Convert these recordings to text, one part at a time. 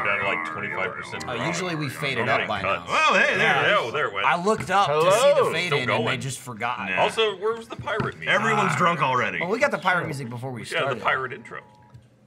down to like 25%. Usually we fade it up by now. Oh, hey, there it went. I looked up to see the fade Still in, going. and they just forgot. Nah. Also, where was the pirate music? Everyone's drunk already. Well, we got the pirate music before we Yeah, started. the pirate intro.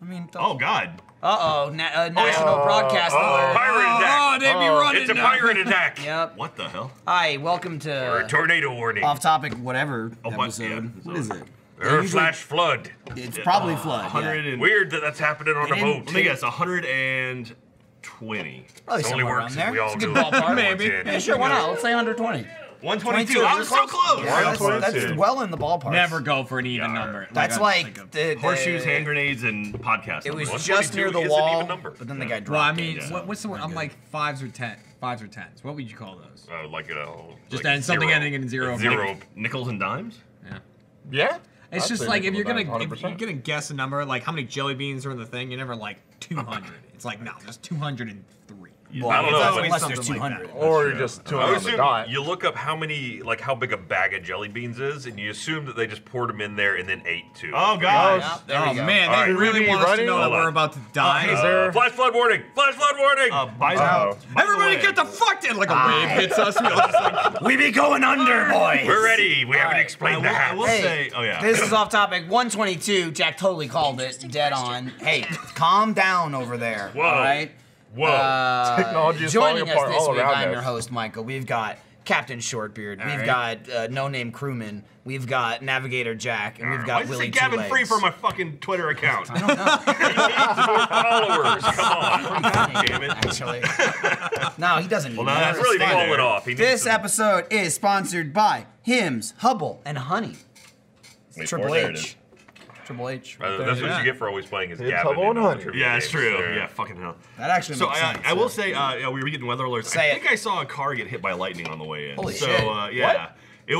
I mean, Oh, God. national broadcast alert. Pirate attack. Oh, they be running It's a now. pirate attack. Yep. What the hell? Hi, welcome Or to a tornado warning. off-topic whatever Oh, what? episode. Yeah, What is it? Or a usually- flash flood. It's probably flood. 100 Yeah. and... Weird that that's happening on a didn't- boat. Let me guess, 120. Probably It only somewhere works around if there. we all It's a do good it. ballpark. Maybe. Yeah, sure, why not? Let's say 120. 122. I was so close. Yeah, that's well in the ballpark. Never go for an even number. That's like the Horseshoes, hand grenades, and podcast It was numbers. just near the 122 is an wall, even number. but then the guy dropped Well, I it. mean, Yeah. what's the word? I'm like fives or tens. What would you call those? Like Just like end something zero. ending in zero. Zero. Nickels and dimes? Yeah. It's I'd just say like if nickel you're and gonna dime, if you're 100%. gonna guess a number, like how many jelly beans are in the thing, you're never like 200. It's like no, there's 203. Well, I don't know, but- unless there's Something like 200. Or true. you're just I 200 would on the assume dot. you look up how many, like how big a bag of jelly beans is, and you assume that they just poured them in there and then ate two. Oh, God. Yep, there Oh we go. man, All they right. really Ruby want us to running? know that Hold we're on. about to die. Is there- Flash flood warning! Flash flood warning! By the Everybody way, get the fuck in! Like a wave hits us. We all just like, We be going under, boys. We're ready. We haven't right. explained the I hats. will say, oh, yeah. This is off topic. 122. Jack totally called it. Dead on. Hey, calm down over there. Whoa. All right. Whoa. Technology is Joining falling us apart this all week, around I'm us. your host, Michael. We've got Captain Shortbeard. We've right. got No Name Crewman. We've got Navigator Jack, and we've Why got did you say Willie Gavin Two Free Legs. for my fucking Twitter account? We need more followers. Come on. Damn it, actually. No, he doesn't. Well, now that's He's really fine. falling off. He needs This some- episode is sponsored by Hims, Hubble, and Honey. Wait Triple for it, there it H. is. Triple H. That's what you get for always playing as It's Gavin. Hubble and in all the Honey. trivia Yeah, it's games. true. Yeah, fucking hell. That actually So makes sense. I will say, yeah, we were getting weather alerts. Say I it. think I saw a car get hit by lightning on the way in. Holy so, shit. yeah.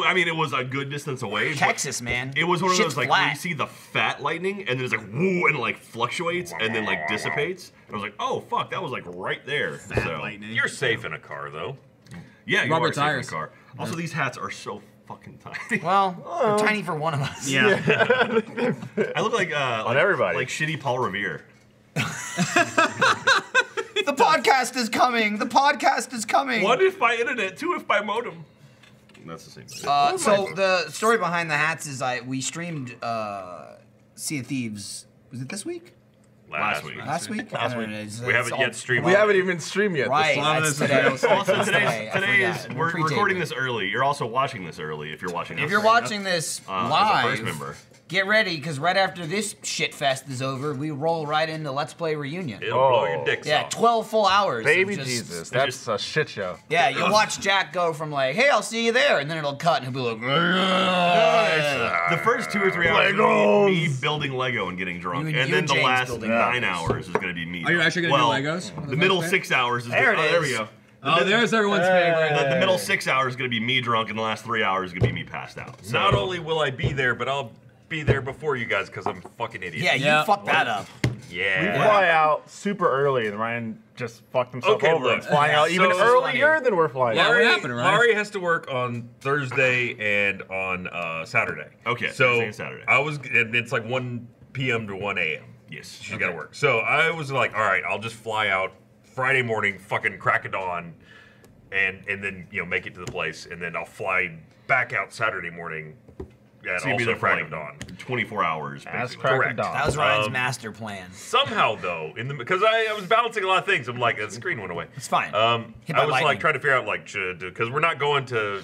I mean, it was a good distance away. but Texas, man. It was one of Shit's those, like, where flat. you see the fat lightning, and then it's like, woo, and it, like, fluctuates, and then, like, dissipates. And I was like, oh, fuck, that was, like, right there. So, lightning. You're safe in a car, though. yeah, you Rubber are safe in the tires. car. Also, these hats are so fucking tiny. Well, they're tiny for one of us. yeah. I look like, everybody. like shitty Paul Revere. The podcast is coming. The podcast is coming. One if by internet, two if by modem. That's the same thing. So the story behind the hats is we streamed Sea of Thieves. Was it this week? Last week. Last week? Last week. We haven't yet streamed. We haven't even streamed yet. Right, Long that's as today. it's Also, That's today I is forgot. we're pre-taping. recording this early. You're also watching this early if you're watching. If us you're right watching now. this As a live, first member. get ready, because right after this shit fest is over, we roll right into Let's Play Reunion. It'll blow your Oh. dicks Yeah, off. 12 full hours. of Baby just- Jesus, that's a shit show. Yeah, you'll watch Jack go from like, hey, I'll see you there, and then it'll cut, and he'll be like, The first 2 or 3 hours Legos. will be me building Lego and getting drunk, You and and then the James last building 9 Legos. hours is going to be me. Are you actually gonna do Legos? The middle 6 hours is There gonna, it there we is. go. Oh, there's everyone's favorite. The middle 6 hours is going to be me drunk, and the last 3 hours is going to be me passed out. So, Not only will I be there, but I'll be there before you guys because I'm a fucking idiot. yeah, you Yeah. fucked that up. We Yeah. fly out super early, and Ryan just fucked himself Okay, over look. and flying out even So- earlier than we're flying. Yeah, out. what happened, right? Mari has to work on Thursday and on Saturday. Okay, So Thursday and Saturday. and it's like 1 p.m. to 1 a.m. yes. She's got to work. So I was like, all right, I'll just fly out Friday morning, fucking crack of dawn, and then make it to the place, and then I'll fly back out Saturday morning at So you'll be also there for crack like of dawn. 24 hours, Ass basically. crack of Correct. dawn. That was Ryan's master plan. Somehow though, because I was balancing a lot of things, I'm like, the screen went away. It's fine. Hit I by was lightning. like trying to figure out like because we're going to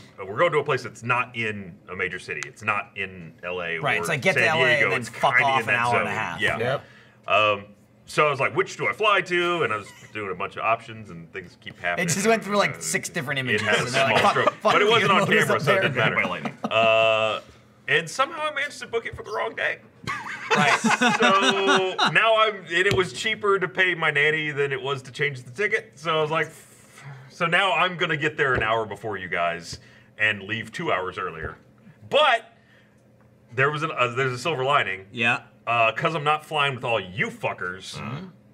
a place that's not in a major city. It's not in LA. Right, or it's like get to San LA Diego. and then It's fuck kinda off in an that hour and a zone. half. Yeah. Yep. So I was like, which do I fly to? And I was doing a bunch of options, and things keep happening. It just went through like 6 different It images. had a and they're like, small fuck, stroke, fuck but it you, wasn't on load us camera, up so it there. didn't matter. By lightning. And somehow I managed to book it for the wrong day. Right. So now it was cheaper to pay my nanny than it was to change the ticket. So I was like, so now I'm gonna get there an hour before you guys and leave 2 hours earlier. But there's a silver lining. Yeah. Cause I'm not flying with all you fuckers.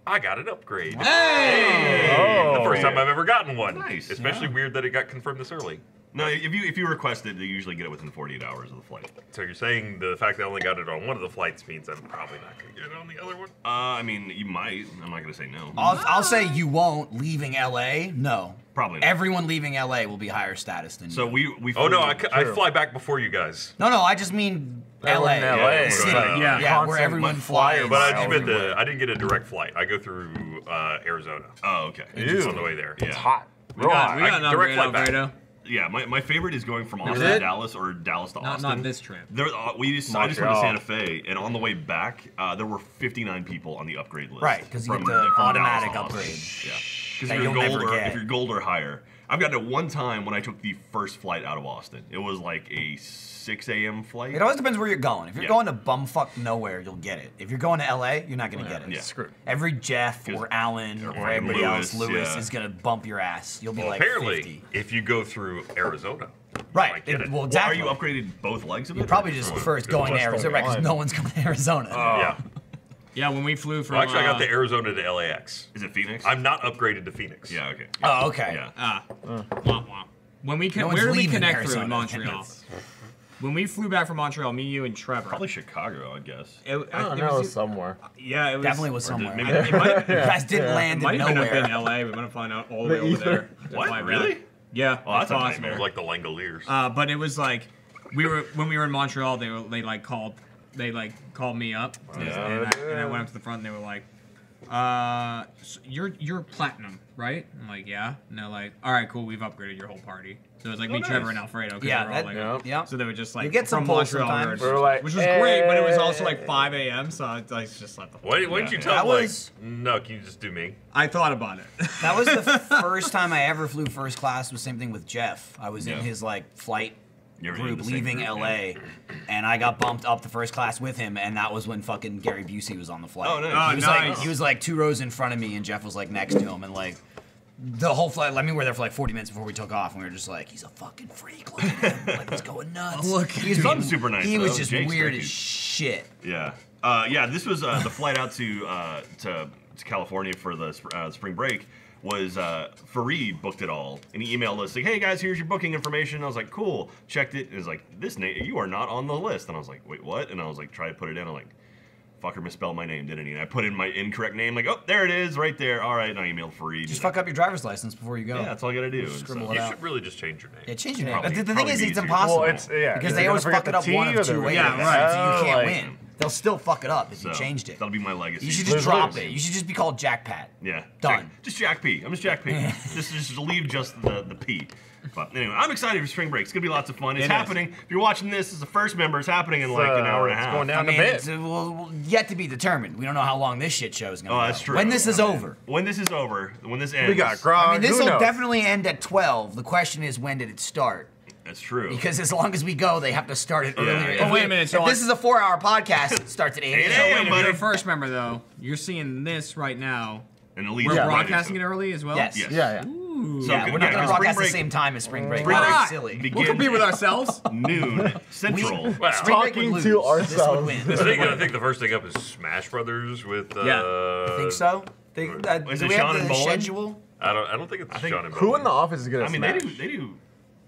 I got an upgrade. Hey! The first time I've ever gotten one. Nice. Especially weird that it got confirmed this early. No, if you request it, they usually get it within 48 hours of the flight. So you're saying the fact that I only got it on one of the flights means I'm probably not going to get it on the other one? I mean, you might. I'm not gonna say no. I'll say you won't leaving LA. No. Probably not. Everyone leaving LA will be higher status than So you. we. Oh no, flew- I fly back before you guys. No, I just mean Everyone LA. in LA, the city. right. Yeah, where Constant everyone flyer, flies. But I just meant everywhere. I didn't get a direct flight. I go through Arizona. Oh, okay. Ew. On the way there. Yeah. It's hot. We got I- an direct upgrade, flight back. Alfredo. Yeah, my favorite is going from Austin it? to Dallas or Dallas to Austin. Not this trip. There, I just went to Montreal. Santa Fe, and on the way back, there were 59 people on the upgrade list. Right, 'cause you from- get the from automatic Dallas to Austin. upgrade. Yeah, That because you'll never get. if you're gold or higher. I've gotten it one time when I took the first flight out of Austin. It was like a 6 a.m. flight. It always depends where you're going. If you're Yeah. going to bumfuck nowhere, you'll get it. If you're going to LA, you're not gonna get it. Yeah. Screwed. Every Jeff or Alan or everybody else, Lewis, yeah. is gonna bump your ass. You'll be Well, like apparently, 50. if you go through Arizona, you Right. might get it. Well, Well, exactly. are you upgraded both legs of it? You're probably just first going to Just Arizona going because on. no one's coming to Arizona. Yeah. Yeah, when we flew from. Well, actually, I got the Arizona to LAX. Is it Phoenix? I'm not upgraded to Phoenix. Yeah. Okay. Oh, okay. Yeah. Wah, wah. When we No one's where did we leaving connect through Arizona. in Montreal? When we flew back from Montreal, me, you, and Trevor. Probably Chicago, I guess. It, I don't it know, was, somewhere. yeah, it was Definitely was Or did somewhere. maybe- It might have You guys didn't Yeah. land in might even have been nowhere. LA. We want to find out all the way over ether. there. to What? fly back. Really? Yeah, Oh, that's it's a possible. nightmare. Like the Langoliers. But it was like when we were in Montreal, they called me up, and I went up to the front, and they were like, so you're platinum, right? I'm like, yeah. And they're like, all right, cool, we've upgraded your whole party. So it was like me, nice. Trevor, and Alfredo. 'cause Yeah, they were all that- like, Yeah. Yeah. So they were just like You get some from pulls Montreal, sometimes. We were like, which was great, but it was "Hey." also like 5 a.m. So I just left the. Why didn't you tell That them, like, was- no, can you just do me? I thought about it. That was the first time I ever flew first class. It was the same thing with Jeff. I was in Yeah. his like flight You were in group the same leaving group, LA, and I got bumped up to first class with him, and that was when fucking Gary Busey was on the flight. Oh, nice. Oh, He was nice. like he was like 2 rows in front of me, and Jeff was like next to him, and like the whole flight. I mean, we were there for like 40 minutes before we took off, and we were just like, he's a fucking freak. Look at him. Like, he's going nuts. Look, he was he's being- super nice, He was though. just Jake's weird great as dude. shit. Yeah. Yeah, this was the flight out to California for the spring break. Was Fareed booked it all, and he emailed us like, "Hey guys, here's your booking information." I was like, "Cool." Checked it, and it was like, "This name, you are not on the list." And I was like, "Wait, what?" And I was like, "Try to put it in." I'm like, "Fucker misspelled my name, didn't he?" And I put in my incorrect name. Like, "Oh, there it is, right there." All right, and I emailed Fareed. Just fuck up your driver's license before you go. Yeah, that's all you gotta do. And Scribble so- it You out. should really just change your name. Yeah, change your name. Probably- But the thing probably is, it's easier. impossible. Well, it's yeah. Because Is they it always gonna fuck it forget up the T one or of two the- ways. Yeah, right. So you can't like- win. They'll still fuck it up if you So, changed it. That'll be my legacy. You should just Lose, drop lose. it. You should just be called Jack Pat. Yeah. Done. Just Jack P. I'm just Jack P. just leave just the P. But anyway, I'm excited for spring break. It's gonna be lots of fun. It's It is. happening. If you're watching this as a first member, it's happening in like an hour and a It's half. going down I mean, a bit. it's yet to be determined. We don't know how long this shit show is going to Oh, go. that's true. When this is over. When this is over, when this ends. We got Grog. I mean, this who will knows? definitely end at 12. The question is, when did it start? That's true. Because as long as we go, they have to start it Yeah. earlier. Oh, If wait a we- minute, so If this is a 4-hour podcast, it starts at 8 8 a.m. a.m. Wait, if buddy. you're a first member though, you're seeing this right now. and it leads We're to Friday, broadcasting so- it early as well. Yes. Yes. Yeah, yeah. Ooh. So Yeah, good. we're not going to 'cause broadcast spring at the break same time as spring break. Spring That'd be break silly. begins We'll compete with ourselves. noon central. Wow. Spring break Talking would to lose. This would ourselves. win. I think the first thing up is Smash Brothers with. Yeah. I think so. Is Do it we Sean have and the Bowen? schedule? I don't think it's think- John and Who Bowen. in the office is gonna I mean, smash?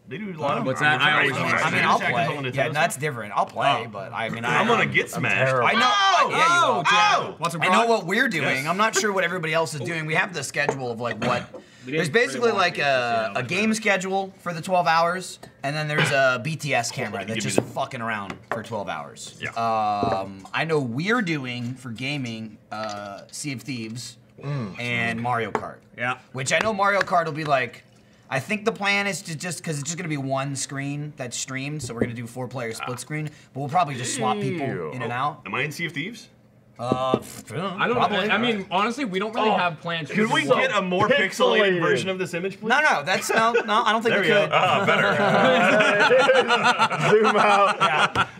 they do a lot of. What's that? I always I'm watch I mean, Smash I'll Attack is play. on Nintendo Yeah, that's stuff. different. I'll play, but I mean, I'm gonna get smashed. terrible. I know. Oh! Yeah, you will. Oh! Want some I know grog? what we're doing. Yes. I'm not sure what everybody else is doing. We have the schedule of like what. We There's didn't basically really like want to, a game schedule for the 12 hours, and then there's a BTS camera that's Give me just the- fucking around for 12 hours. Yeah. I know we're doing for gaming Sea of Thieves and Mario Kart. Yeah. Which I know Mario Kart will be like. I think the plan is to just because it's just gonna be one screen that's streamed, so we're gonna do 4-player split screen, but we'll probably just swap people Ew. in and out. Am I in Sea of Thieves? I don't. Probably. I mean, honestly, we don't really have plans. Could we So get a more pixelated pixelated. version of this image, please? No, that's no, I don't think There we we go. could. Ah, better. Zoom out.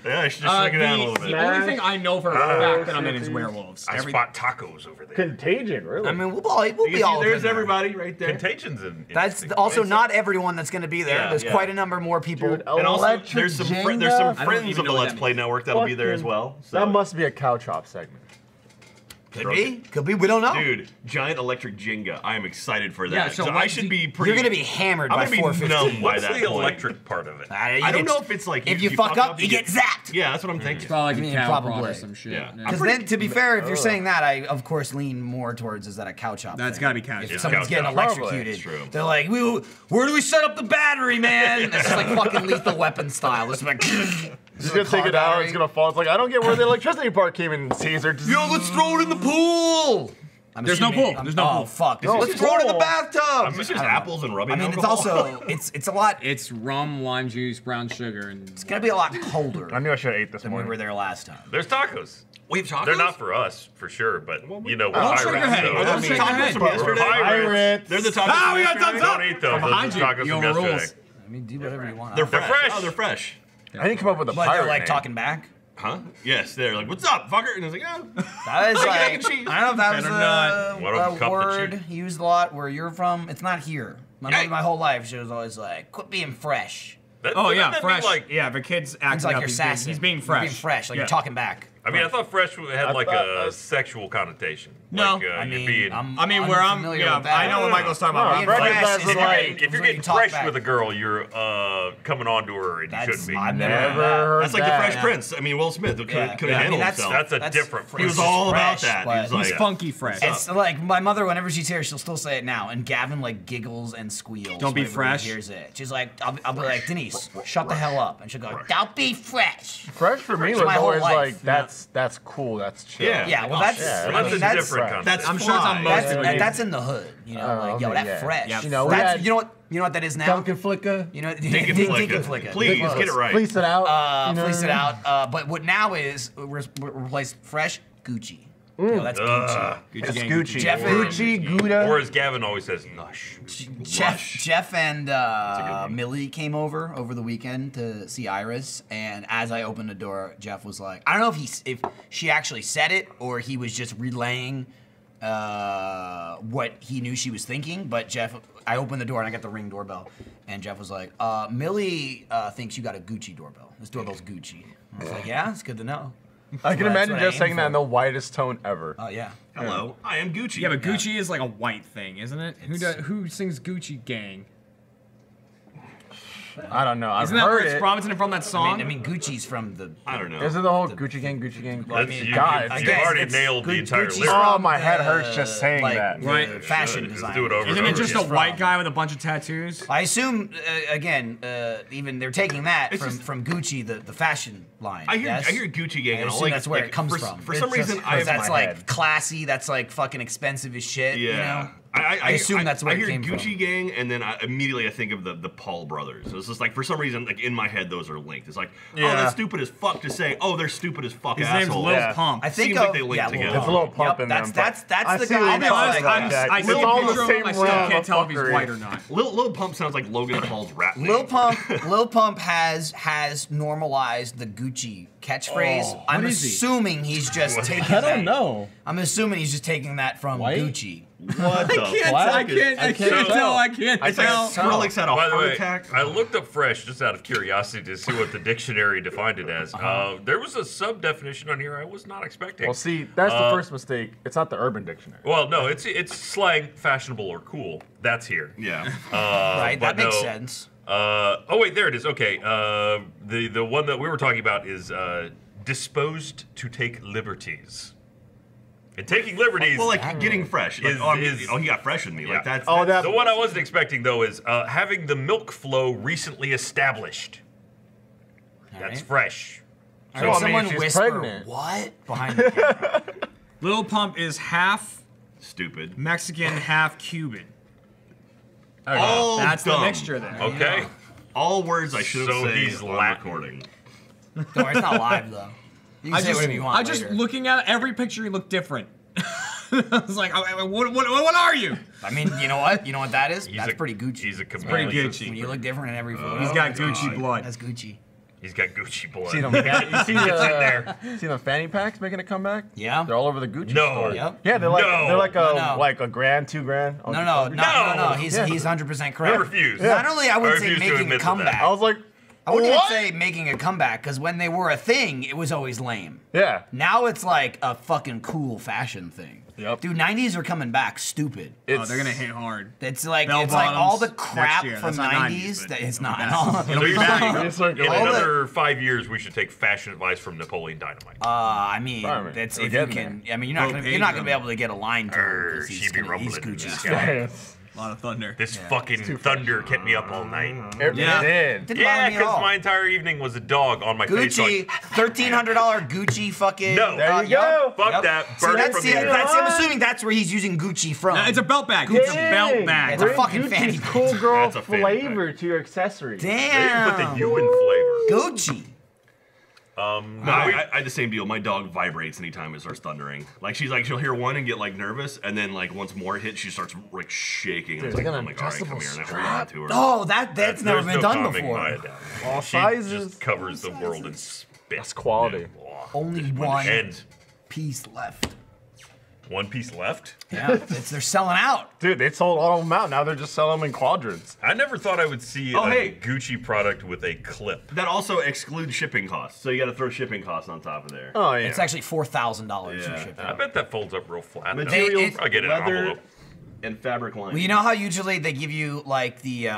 Yeah, I should just shrink it down a little bit. The only thing I know for a fact that I'm in is werewolves. I spot tacos over there. Contagion, really? I mean, we'll You be can all see, up there's in there. everybody right there. Contagion's in. That's interesting. also It's- not everyone that's going to be there. Yeah, There's yeah. quite a number more people. Dude, And also, Electric there's some Jenga? friends even of the know what Let's that Play means. Network that'll be there as Fucking- well. So. That must be a cow chop segment. Could be. We don't know. Dude, giant electric Jenga. I am excited for that. Yeah, so I what should do be pretty. You're gonna be hammered I'm by gonna be 4:15. numb by What's that the point. electric part of it? I don't know if it's like if you fuck up, you get zapped. Yeah, that's what I'm thinking. Probably like I mean, a cow probably. prod or some shit. Yeah. Because then, to be fair, if you're saying that, I of course lean more towards is that a cow chop. That's thing. gotta be cow If chop. someone's Cow getting chop. electrocuted, That's true. they're like, "Where do we set up the battery, man?" It's just like fucking Lethal Weapon style. It's like, He's gonna take it out. It's gonna fall. It's like I don't get where the electricity part came in. Caesar. yo, let's throw it in the pool. There's no pool. There's no oh pool. fuck! No, Let's it's throw it in the cool. bathtub. Is this just apples and rubbing I mean, it's alcohol? also it's a lot. It's rum, lime juice, brown sugar, and It's gonna be a lot colder I knew I should have ate this than we morning. were there last time. There's tacos. We have tacos? They're not for us, for sure, but you know, we're Don't pirates. shake your head. so- Are Don't those shake your tacos head. from We're yesterday? pirates. They're the tacos Ah, from we got yesterday? thumbs up. Don't eat those. Those behind are you. tacos You from overrules. yesterday. I mean, do whatever you want. They're They're fresh. fresh. Oh, they're fresh. I didn't come up with a But pirate they're like name. talking back. Huh? Yes, they're like, what's up, fucker? And I was like, oh. That is Bacon, like, egg, and cheese. I don't know if that was Better not. One of them a cup the word cheese. used a lot where you're from. It's not here. My Hey. mother, my whole life, she was always like, "Quit being fresh." That- oh doesn't yeah, that mean, fresh. Like, yeah, if a kid's It's acting like up, you're he's sassy. being fresh. You're being fresh, like Yeah. you're talking back. I mean, I thought fresh had like thought- a sexual connotation. No. Like, I you're mean, being. I mean, where I'm, unfamiliar yeah, with that. I know what Michael's talking about. No, Being fresh fresh is is like- like if you're when you getting talk fresh back. with a girl, you're coming on to her and you shouldn't be. I've never Never heard that. heard That's like that. the Fresh Prince. I mean, Will Smith couldn't Yeah. handle I mean, himself. That's a different fr- He was it's all about fresh, that. but He was like, He's funky fresh. It's like my mother, whenever she's here, she'll still say it now. And Gavin like giggles and squeals. Don't be whenever he fresh. Hears it. She's like, I'll be like, Denise, shut the hell up. And she'll go, don't be fresh. Fresh for me Fresh was my whole always life. like that's cool. That's chill. Yeah. Yeah, well, that's Yeah, I That's mean, a that's different concept. that's I'm sure it's on fine. most that's, of that- it. that's in the hood. You know, like yo, okay, that yeah. fresh. Yeah, You know, we that's had you know what that is now. Dunkin' Flicka. You know, Dink and Dink flick and it. flick it. Please, Good get it right. fleece it out. you know Fleece what it I mean? out. But what now is replace fresh Gucci. Yo, that's Gucci. It's gang, Gucci. Jeff and- Gucci, Gouda. Or as Gavin always says, nush. Jeff and Millie came over the weekend to see Iris, and as I opened the door, Jeff was like, I don't know if she actually said it or he was just relaying what he knew she was thinking. But Jeff, I opened the door and I got the Ring doorbell, and Jeff was like, Millie thinks you got a Gucci doorbell. This doorbell's Gucci. I was like, yeah, it's good to know. I can That's imagine what I just aim saying that for. in the whitest tone ever. Oh yeah. Hello, I am Gucci. Yeah, but Gucci is like a white thing, isn't it? Who sings Gucci Gang? I don't know. I've Isn't that heard Rich it. Robinson from that song? I mean, Gucci's from the. I don't know. Is it the whole Gucci gang, Gucci gang? That's, mean, you, God, you, I you guess already it's nailed the entire Gucci's lyric. Oh, my head hurts just saying like, that. Right. Fashion Just design. do it over Isn't and it over just a again. white guy with a bunch of tattoos? I assume again, even they're taking that It's from just- Gucci, the fashion line. I hear yes? Gucci gang I and all assume like that's where like, it comes for, from. For some It's reason, just- I That's my like head. classy. That's like fucking expensive as shit. yeah. You know? I assume that's where I it hear came from. Gucci gang, and then immediately I think of the Paul brothers. So it's just like for some reason, like in my head, those are linked. It's like, oh, Yeah. that's stupid as fuck to say. Oh, they're stupid as fuck His name's assholes. Lil Yeah. Pump. I think Seems of, like they link yeah, together. There's a little pump Yep, in that's there. that's I the see guy. what I'll be you're that's honest, saying. like, Jack. I It's see a all the picture of him, same I still realm can't of tell if he's fuckery. white or not. Lil Pump sounds like Logan Paul's rap name. Lil Pump has normalized the Gucci catchphrase. Oh, I'm what is he? assuming he's just taking I that. don't know. I'm assuming he's just taking that from White? Gucci. What the Black? I can't tell. I can't I think tell. Skrillex had a By the heart way, attack. I looked up fresh just out of curiosity to see what the dictionary defined it as. There was a sub-definition on here I was not expecting. Well, see, that's the first mistake. It's not the Urban Dictionary. Well, no, it's slang, fashionable, or cool. That's here. Yeah. Right? but That makes no. sense. Oh wait, there it is. Okay, the one that we were talking about is disposed to take liberties. And taking liberties. Well, like getting fresh. Like, Is- he got fresh with me. Yeah. Like that's. Oh, that's- that- the one I wasn't expecting though is having the milk flow recently established. That's Alright. fresh. I heard I mean, someone she's whisper, pregnant. "What?" behind the camera. Lil Pump is half stupid. Mexican, half Cuban. All That's the dumb. mixture there. Okay. All words I should have So said he's on Latin. recording. Don't worry, it's not live though. You can say whatever you want. I just later. looking at every picture, he looked different. I was like, what are you? I mean, you know what? You know what that is? He's That's a- pretty Gucci. He's a It's chameleon. pretty Gucci. When you look different in every photo. He's got Gucci blood. That's Gucci. He's got Gucci blood. See them, you see It's in there. see the fanny packs making a comeback? Yeah. They're all over the Gucci No. store. Yep. Yeah, they're like No. they're like a No. like a grand, $2,000. No, no, no, no, no. He's Yeah. he's 100% correct. I refuse. Not only I I wouldn't say refuse to making admit a to comeback. I was like, I wouldn't even What? say making a comeback, because when they were a thing, it was always lame. Yeah. Now it's like a fucking cool fashion thing. Yep. Dude, 90s are coming back stupid. Oh, they're gonna hit hard. It's like Bell all the bottoms crap next year. from That's not 90s. but That it's not. So you're saying It's like in all another 5 years, we should take fashion advice from Napoleon Dynamite. I mean, Fine, that's we're if you getting can. I mean, you're not gonna be able to get a line to him 'cause She he's be gonna- he's rumbling in the Gucci. sky. A lot of thunder. This fucking thunder kept me up all night. Yeah. Did. Didn't Yeah, bother me at because all. my entire evening was a dog on my face. Gucci, $1,300 Gucci fucking. No. There you yep, go. Fuck yep. that. See, Burn it that's, from see, the air. that's, I'm assuming that's where he's using Gucci from. No, it's a belt bag. It's a belt bag. It's a fucking fanny pack. cool girl That's a fanny flavor to your accessory. They Damn. put the U in flavor. Gucci. No, I had the same deal. My dog vibrates anytime it starts thundering. Like she'll hear one and get like nervous, and then like once more hits, she starts like shaking. Dude, It's like an I'm like, all right, come adjustable here, and I hold on to her. Oh, that's never There's been no done calming before. Maya down. All She sizes. just covers the world in spit. That's quality. Yeah. Only one And piece left. one piece left. Yeah, they're selling out. Dude, they sold all of them out. Now they're just selling them in quadrants. I never thought I would see Oh, a hey. Gucci product with a clip. That also excludes shipping costs, so you got to throw shipping costs on top of there. Oh, yeah. It's actually $4,000 Yeah. in shipping. I bet that folds up real flat. Materials, I'll get an leather, envelope. and fabric line. Well, you know how usually they give you like the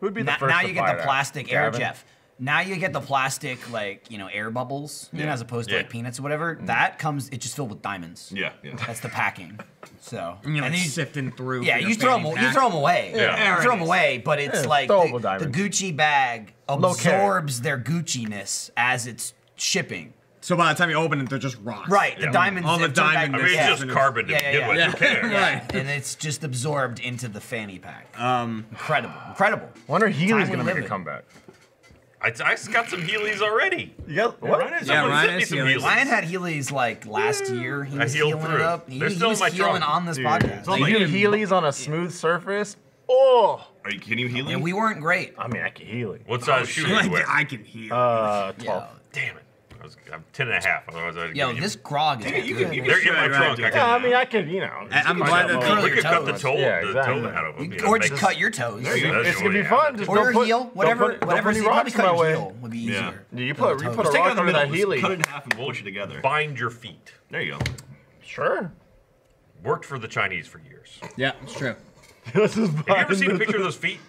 Who'd be the first now to you buy get the that? plastic air, Gavin? Jeff. Now you get the plastic air bubbles, as opposed to Yeah. like peanuts or whatever. That comes, it's just filled with diamonds. Yeah, yeah. That's the packing. So And you're and like then sifting through. yeah, for your you throw fanny them. pack. You throw them away. Yeah. You throw them away, but it's Yeah, like throwable the diamonds. Gucci bag Low care. absorbs their Gucci-ness as it's shipping. So by the time you open it, they're just rocks. Right, the Yeah. diamonds. All the have turned back- diamond I mean, it's yeah. just carbon to Yeah, begin yeah, with. yeah. Who cares? Yeah, Right. and it's just absorbed into the fanny pack. Incredible. Wonder Healy's Time we gonna make live a in. comeback. I got some Heelys already. You got what? Ryan, Yeah, someone Ryan sent me has some Heelys. Heelys. Ryan had Heelys like last year. He I was healed healing through. it up. He They're was, still he in was my healing trunk. on this Dude, podcast. Like, Like, you Heelys on a smooth surface. Oh, Are you kidding me, Healy? and we weren't great. I mean, I can Healy. What size shoe do you Like, wear? I can hear. 12. Yo, Damn it. I'm 10 and a half. Otherwise, I'd yo, give you- this grog is You good. can They're in my Right, trunk. right, I Yeah, I can, mean, I could, you know. I'm glad that curl we your could cut the toes. toe, Yeah, the exactly. toe out of them. Or just cut your toes. There you go. It's gonna be Yeah. fun. Just Or don't your put, heel, don't whatever, put, don't whatever. put any Probably rocks in cut my your way. heel would be Yeah. easier. Dude, you than put the a toes. Just take it rock out the under middle, that just Healy. cut it in half and push it together. Bind your feet. There you go. Sure. Worked for the Chinese for years. Yeah, it's true. This is Have you ever seen a picture of those feet?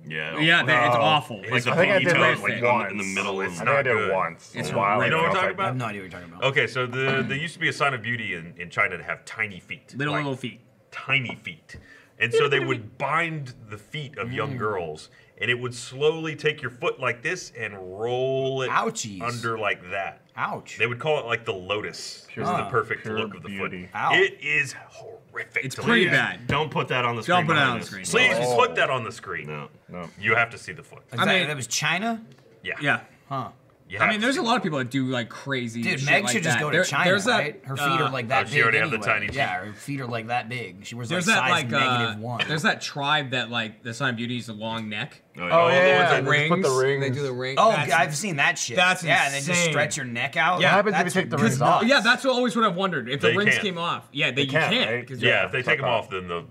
Yeah. Yeah, it's awful. Like the I think I pinky did toes, that like once. in the middle. I I And think I did good. it once. It's a while horrible. You know ago. what I'm talking I have about? no idea what you're talking about. Okay, so there used to be a sign of beauty in China to have tiny feet. Little feet. Tiny feet. And so they would bind the feet of young girls, and it would slowly take your foot like this and roll it Ouchies. under like that. Ouch. They would call it like the lotus. This is the perfect pure look of the beauty. foot. Ow. It is horrific. It's to pretty look at. bad. Don't put that on the screen. Don't put it on behind the us. screen. Please Oh. put that on the screen. No. No. You have to see the foot. I mean, mean- that was China? Yeah. Yeah. Huh. You I have mean, to there's see a lot of people that do like crazy. Dude, shit Meg like should just that. go to There- China, there's that, right? Her feet are like that she big already have the anyway. tiny feet. Yeah, her feet are like that big. She wears like There's that size like -1. there's that tribe that like the sign of beauty is the long neck. Oh, the ones yeah. that They just put the rings. They do the ring. Oh, That's- I've seen that shit. that's yeah, and they just insane. stretch your neck out. Yeah. What happens if you That's take the 'cause rings no- off? Yeah, that's always what I've wondered. If the They rings can't. came off, yeah, you can't, can't. right? 'cause Yeah, if they fuck take them off. off, then they'll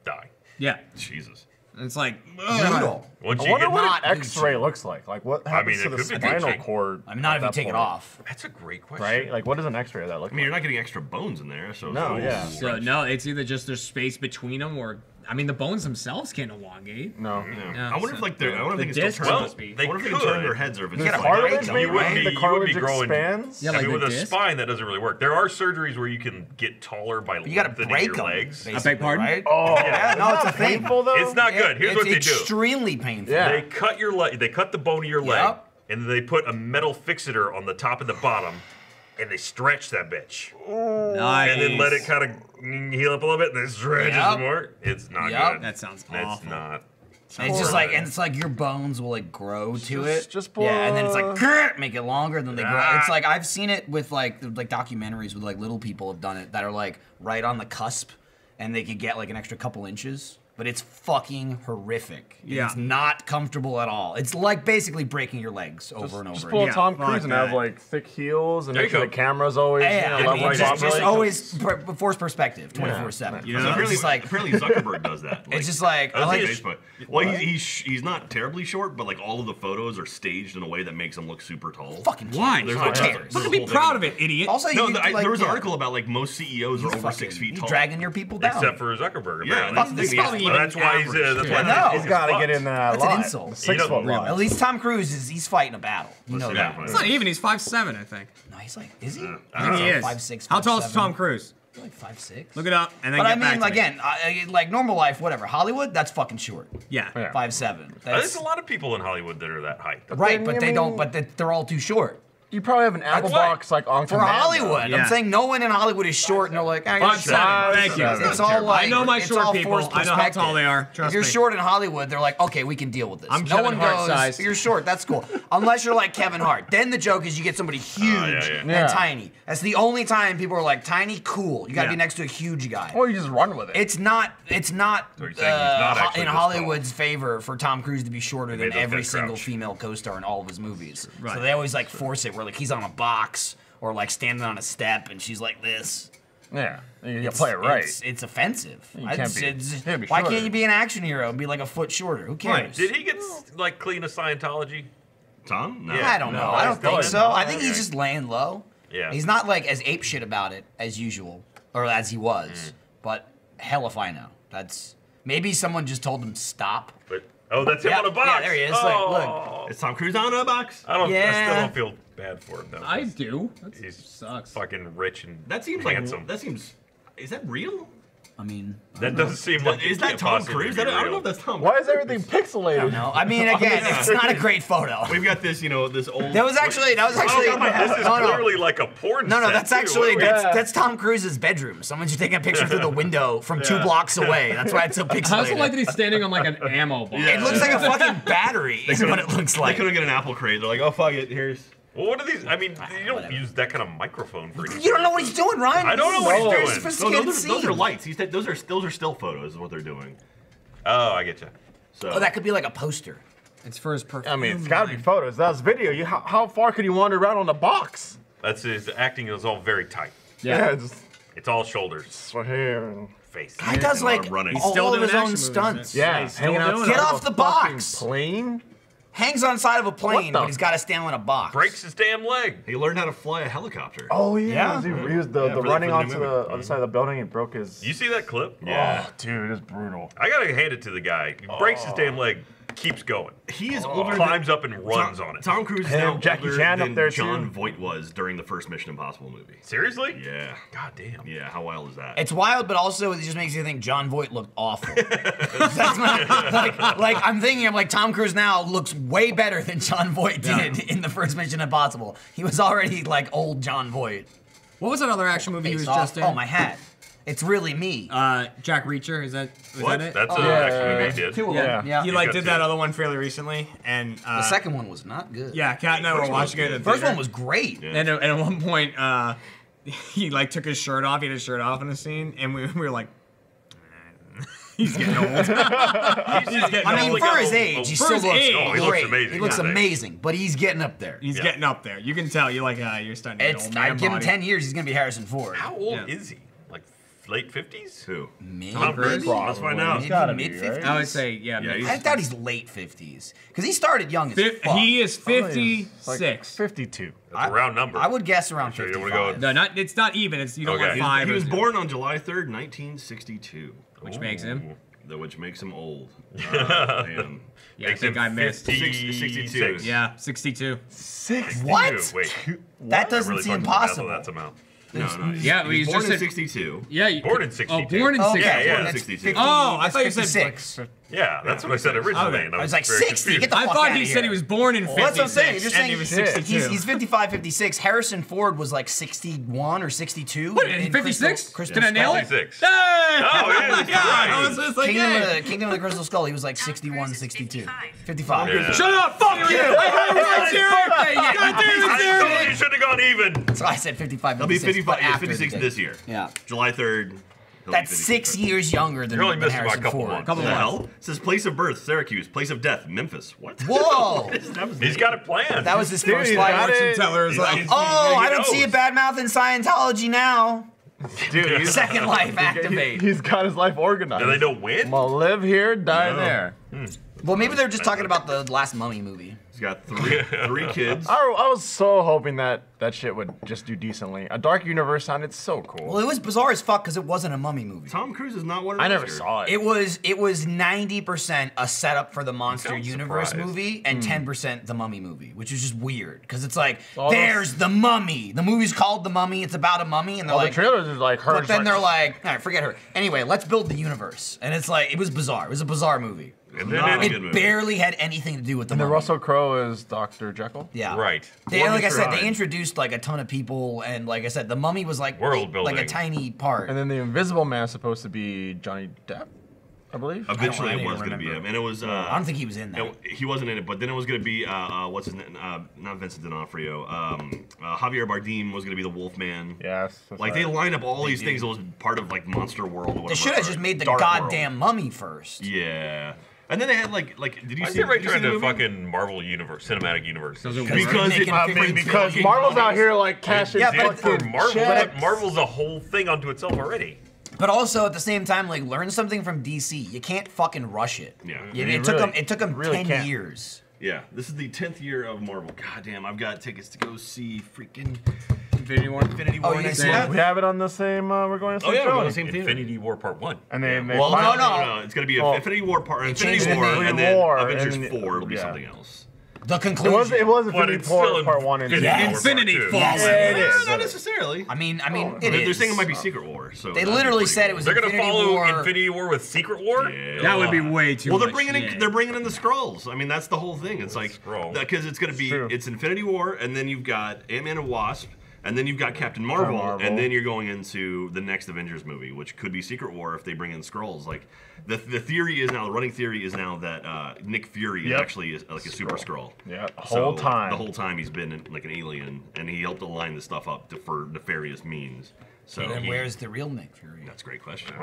die. yeah. Jesus. It's like Brutal. Once I you wonder get what not an X-ray Gucci. looks like. Like, what happens mean, to it the could be spinal Gucci. cord? I mean, not at if you that take it point, off. That's a great question. Right? Like, what does an X-ray of that look I mean, you're like? not getting extra bones in there, so. No, yeah. So no, it's either just there's space between them, or I mean, the bones themselves can't elongate. No. Yeah. Yeah, I wonder if so- like they're. I wonder if The they can still disc turn. must Well, be. they I wonder if they could. can turn their heads, or if it's You just gotta like. break them, You wouldn't right? be, The you would cartilage be growing. expands? Yeah, I like mean, the with a disc? spine, that doesn't really work. There are surgeries where you can get taller by You gotta lengthening break your them. legs. Basically, pardon? Right? Oh, Yeah, no, it's a thing. painful though. It's not good. Here's it's what they do. extremely painful. Yeah. They cut your leg. They cut the bone of your leg, Yep. and then they put a metal fixator on the top and the bottom, and they stretch that bitch, Nice. and then let it kind of heal up a little bit, and then stretch Yep. some more. It's not Yep. good. That sounds That's awful. not. And it's just like, and it's like your bones will like grow to it. just yeah, and then it's like blow. "Grr," make it longer, and then they grow. Ah. It's like I've seen it with like documentaries with like little people have done it that are like right on the cusp, and they could get like an extra couple inches. but it's fucking horrific. Yeah. It's not comfortable at all. It's like basically breaking your legs over and over Just pull again. a Tom fuck Cruise and have that. like thick heels and There make you sure go. the camera's always Yeah, level I mean, and just properly. always force perspective, 24/7. You know? It's just like apparently Zuckerberg does that. it's just like I Does like he? Facebook. Well, he's not terribly short, but like all of the photos are staged in a way that makes him look super tall. fucking Why? There's Who like- cares? there's a Be whole thing proud about of it, idiot. Also, No, you, there was an yeah, article about like most CEOs are he's over fucking- 6 feet he's tall. dragging your people down. Except for Zuckerberg, Yeah, apparently. that's probably Well, that's why he's. That's why No. He's got to get in that That's an line. insult. The You don't 6 foot really- line. At least Tom Cruise he's fighting a battle. You know see that. that. It's not even. He's 5'7", I think. No, he's like, is he? I think he is. 5'6", How tall is 5'7"? Tom Cruise? Like 5'6". Look it up and then But get I back mean, to me. again, like normal life, whatever. Hollywood, that's fucking short. Yeah. Yeah. 5'7". There's That's a lot of people in Hollywood that are that height. right, then, but I they mean- don't. But they're all too short. You probably have an Apple why. box like on For command, Hollywood, Yeah. I'm saying no one in Hollywood is short, and they're like, I got 5'7". Thank you. It's all like I know my it's short all people. forced I know how tall perspective. they are. If Trust you're me. short in Hollywood, they're like, okay, we can deal with this. I'm no Kevin one Hart goes, size. you're short. That's cool. Unless you're like Kevin Hart. Then the joke is you get somebody huge yeah. and Yeah. tiny. That's the only time people are like tiny, cool. You got to Yeah. be next to a huge guy. Or you just run with it. It's not So you're saying he's not actually in this Hollywood's favor for Tom Cruise to be shorter than made those every guys single crouch. female co-star in all of his movies. Right. So they always like force it where like he's on a box or like standing on a step and she's like this. Yeah, you play it right. It's offensive. You can't be- It's- you can't be why shorter. can't you be an action hero and be like a foot shorter? Who cares? Did he get like clean of Scientology? Tom? No. I don't know. No, I don't he's still think in. so. I think Okay. he's just laying low. Yeah. He's not like as ape shit about it as usual, or as he was. But hell if I know. That's maybe someone just told him stop. But that's him Yeah, on a box. yeah, there he is. Oh. Is Tom Cruise on a box? I still Yeah. don't feel bad for him though. I do. That He's sucks. fucking rich and That seems handsome. like that seems. Is that real? I mean, That doesn't seem like Is it that can't Tom possibly Cruise? be I don't know real. if that's Tom. Why is everything pixelated? no. I mean, again, it's not a great photo. We've got this, this old. That was actually. This is clearly like a porn. No, set, that's too. actually What are we- that's Tom Cruise's bedroom. Someone's just taking a picture through the window from 2 blocks away. That's why it's so I also like pixelated. that he's standing on like an ammo box. It looks like a fucking battery. Is what it looks They like. couldn't get an Apple crate. They're like, oh fuck it, here's. Well, what are these? I mean, you don't whatever. use that kind of microphone for anything. You don't know what he's doing, Ryan. I don't know what he's Very doing. No, sophisticated those are scene. lights. Those are still photos. Is what they're doing. Oh, I get you. So Oh, that could be like a poster. It's for his perfume. I mean, it's got to be photos. That was video. How far could you wander around on the box? That's his acting is all very tight. Yeah, just It's all shoulders, right here. and- face. Guy does a lot like of running. He's all still of doing his action own movies, stunts. isn't it? Yeah, he's still hanging doing outside it. Get of off a the fucking box. plane. Hangs on side of a plane, What the- but he's got to stand in a box. Breaks his damn leg. he learned how to fly a helicopter. Oh Yeah. yeah, he used the for the running new onto movie. the other side of the building and broke his. You see that clip? Yeah. Oh, dude, it's brutal. I gotta hand it to the guy. He breaks his damn leg, keeps going, He is older. climbs up and runs on it. Tom Cruise is Him, now Jackie older Chan up than there, John too. Voight was during the first Mission Impossible movie. Seriously? Yeah. God damn. Yeah. How wild is that? It's wild, but also it just makes you think John Voight looked awful. That's like I'm thinking I'm like Tom Cruise now looks way better than John Voight did in the first Mission Impossible. He was already like old John Voight. What was that other action movie he was Face off. just in? Oh, my hat. It's really me. Jack Reacher. Was that What? it? That's Oh, an yeah, action movie he yeah. did. Two of yeah. them. Yeah. He He's like got did two. that other one fairly recently, and The second one was not good. yeah, Kat and I were First one watching it. was At The first theater. one was great. Yeah. And at one point, he like took his shirt off. He had his shirt off in a scene, and we were like, he's getting old. He's getting I mean, old. for his age, he For still his looks age. Oh, he looks great. amazing. He looks Yeah. amazing, but he's getting up there. He's Yeah. getting up there. You can tell. You're like, you're starting to get It's old man I'd give him body. 10 years, he's gonna be Harrison Ford. How old Yeah. is he? Like late 50s? Who? Mid, Tom Cruise? maybe? Let's find out. It's gotta Maybe be, mid-50s? right? I would say, yeah. Yeah, maybe. I doubt he's late 50s because he started young as fuck. He is It's like 56. 52. That's a round number. I would guess around Sure you 55. wanna go- No, not. It's not even. It's you don't Okay. want five. He or was zero, born on July 3rd, 1962. which makes him. Which makes him old. Makes Man. Yeah, I think him I missed. 62. Yeah, 62. 6. What? Wait. That I doesn't really seem fucked with the math possible. of That amount. No. Yeah, he he's was born just in said- 62. Yeah, you, Born in Oh, 62. born in Okay, 62. Yeah, yeah. that's 62. 50, Oh, I that's thought you said 56. Yeah, that's what I said originally. Okay. And I was like, very 60, get confused. the I fuck thought outta he said here. he was born in 56. Well, that's what I'm saying. You're just and saying he was shit. 62. He's 55, 56. Harrison Ford was like 61 or 62. What, in 56? Crystal Did I nail it? 56. Hey! Oh, yeah, Yeah, right. I was just like, Kingdom, hey. Kingdom of the Crystal Skull, he was like 61, 62. 55. Yeah. Shut up! Fuck you! I heard it was your birthday! God damn I it, told you dude! you should have gone even. So I said 55, He'll be 56. 55. but Yeah, after 56 the this day. year. Yeah. July 3rd. That's 6 years younger than You're only missing by a Harrison couple Ford. months. Couple What the months. hell? It says place of birth, Syracuse. Place of death, Memphis. What? Whoa! He's got it planned. That was his Dude, first he's flight. got it. Teller is like, Oh, I don't knows. see a bad mouth in Scientology now. Dude, he's, Second life activate. he's got his life organized. Do they know when? I'm gonna live here, die there. Well, maybe they're just talking about the last Mummy movie. He's got three kids. I was so hoping that shit would just do decently. A Dark Universe sounded so cool. Well, it was bizarre as fuck because it wasn't a Mummy movie. Tom Cruise is not one of I those never here. saw it. It was 90% a setup for the Monster Sounds Universe surprised. movie and 10% the Mummy movie, which is just weird because it's like all there's the Mummy. The movie's called The Mummy. It's about a mummy, and they're All like, the trailers is like her. but then they're like, all right, forget her. Anyway, let's build the universe, and it's like it was bizarre. It was a bizarre movie. And Not then a it, good movie. Barely had anything to do with the and then Mummy. Russell Crowe is Dr. Jekyll. Yeah. right. They, Or like I Mr. said, Hyde. they introduced like a ton of people, and like I said, the Mummy was like World like a building. tiny part. And then the Invisible Man is supposed to be Johnny Depp, I believe. Eventually, I it don't was going to be remember. him, and it was. I don't think he was in that. He wasn't in it, but then it was going to be what's his name? Not Vincent D'Onofrio. Javier Bardem was going to be the Wolfman. Yes. that's Like they right. lined up all these things. It was part of like Monster World. Or whatever. They should have just made the Dark goddamn Mummy first. World. Yeah, and then they had like did you Why see? is everybody did you see trying the to movie? fucking Marvel universe, cinematic universe? Those are Because Making it, I mean, 50 because fucking Marvel's out mummies. here like cashing Yeah, Did but for fucking Marvel, checks. but Marvel's a whole thing unto itself already. But also at the same time, like learn something from DC. You can't fucking rush it. Yeah. It You took really- them. It took them really 10 can't. years. Yeah, this is the 10th year of Marvel. God damn, I've got tickets to go see freaking Infinity War. Infinity War. Oh, you next didn't see month. We have it on the same. We're going to Oh the yeah, same we're showing. on the same theater. Infinity War Part 1. And then they Well, finally- no. It's going to be Well, Infinity War Part Infinity changed the War, name. and then War, Avengers and then- 4 will be yeah. something else. The conclusion. It was But Infinity it's still War Part 1 and 2. Infinity War Infinity Part 2. Falls. Yes. Yeah, it is. Not necessarily. I mean, it They're is. saying it might be Secret War. So They that'd be literally pretty said cool. it was They're going to Infinity follow War. Infinity War with Secret War? Yeah. That would be way too Well, much. they're bringing in shit. they're bringing in the Skrulls. I mean, that's the whole thing. It's like Skrull. because it's going to be True. it's Infinity War, and then you've got Ant-Man and Wasp, and then you've got Captain Marvel, Marvel. and then you're going into the next Avengers movie, which could be Secret War if they bring in Skrulls. Like the theory is now the running theory is now that Nick Fury Yep. actually is like a super Skrull. Yeah, the So, whole time. The whole time he's been like an alien, and he helped align the stuff up for nefarious means. So Then where's the real Nick Fury? that's a great question.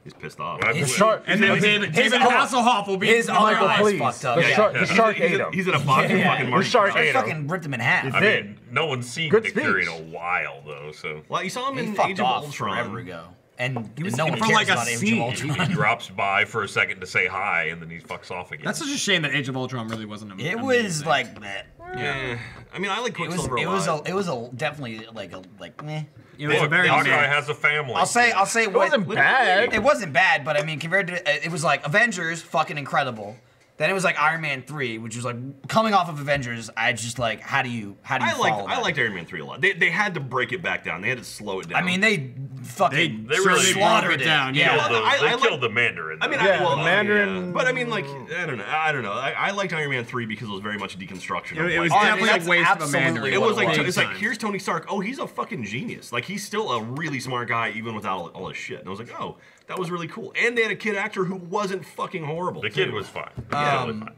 He's pissed off. Well, The His- shark. And then His- David his- Hasselhoff will be His other Michael, eyes please. fucked up. The Yeah. shark. The shark ate him. He's in a box of Yeah. fucking The Marty shark Fry. ate him. Fucking ripped him in half. I did. mean, no one's seen Good Nick Fury in speech. a while, though, so. Well, you saw him He in fucked Age of off Ultron. forever ago. And was no one from cares like a about Age of scene. Ultron. He drops by for a second to say hi, and then he fucks off again. That's such a shame that Age of Ultron really wasn't. It was like meh. Yeah, I mean, I like It was Quicksilver a lot. it was a definitely like meh. It was a Look, very. Hawkeye has a family. I'll say It wasn't bad. It wasn't bad, but I mean, compared to it was like Avengers, fucking incredible. Then it was like Iron Man 3, which was like coming off of Avengers. I just like, how do you follow that? I liked Iron Man 3 a lot. They had to break it back down. They had to slow it down. I mean, they fucking They really slaughtered broke it down, Yeah. yeah. They I like- killed the Mandarin. I mean, though. Yeah, well, Mandarin- yeah. But I mean, like, I don't know. I liked Iron Man 3 because it was very much deconstruction. of, It was like, definitely that's a waste of a absolutely Mandarin. it was like Big it's like time. here's Tony Stark. Oh, he's a fucking genius. Like he's still a really smart guy even without all his shit. And I was like, oh, that was really cool. And they had a kid actor who wasn't fucking horrible. The kid too. was fine. Yeah, was fine.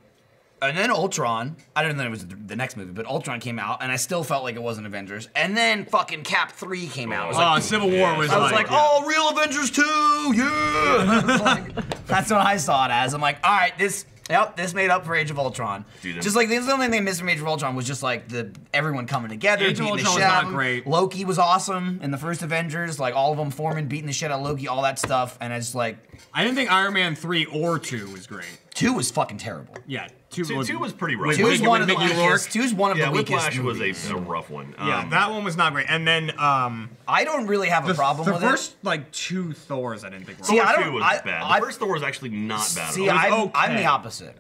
And then Ultron, I didn't know it was the next movie, but Ultron came out, and I still felt like it wasn't Avengers. And then fucking Cap 3 came out. I was like, Civil War was I was like, yeah. oh, real Avengers 2, yeah! I was like, that's what I saw it as. I'm like, all right, this made up for Age of Ultron. Dude, Just like the only thing they missed from Age of Ultron was just like everyone coming together, Age of beating the Ultron shit was out not of them. great. Loki was awesome in the first Avengers, like all of them forming, beating the shit out of Loki, all that stuff. And I just like, I didn't think Iron Man 3 or 2 was great. 2 was fucking terrible. Yeah, 2 Two was pretty rough. 2 is Mickey- one of the Mickey weakest. Rourke. 2 is one of Yeah, the weakest Whiplash was movies. a rough one. Yeah, that one was not great. And then I don't really have a problem the with first like 2 Thors I didn't think were See, all I Thor don't- 2 was I- bad. I- The first Thor was actually not bad. See, at all. I'm the okay. opposite.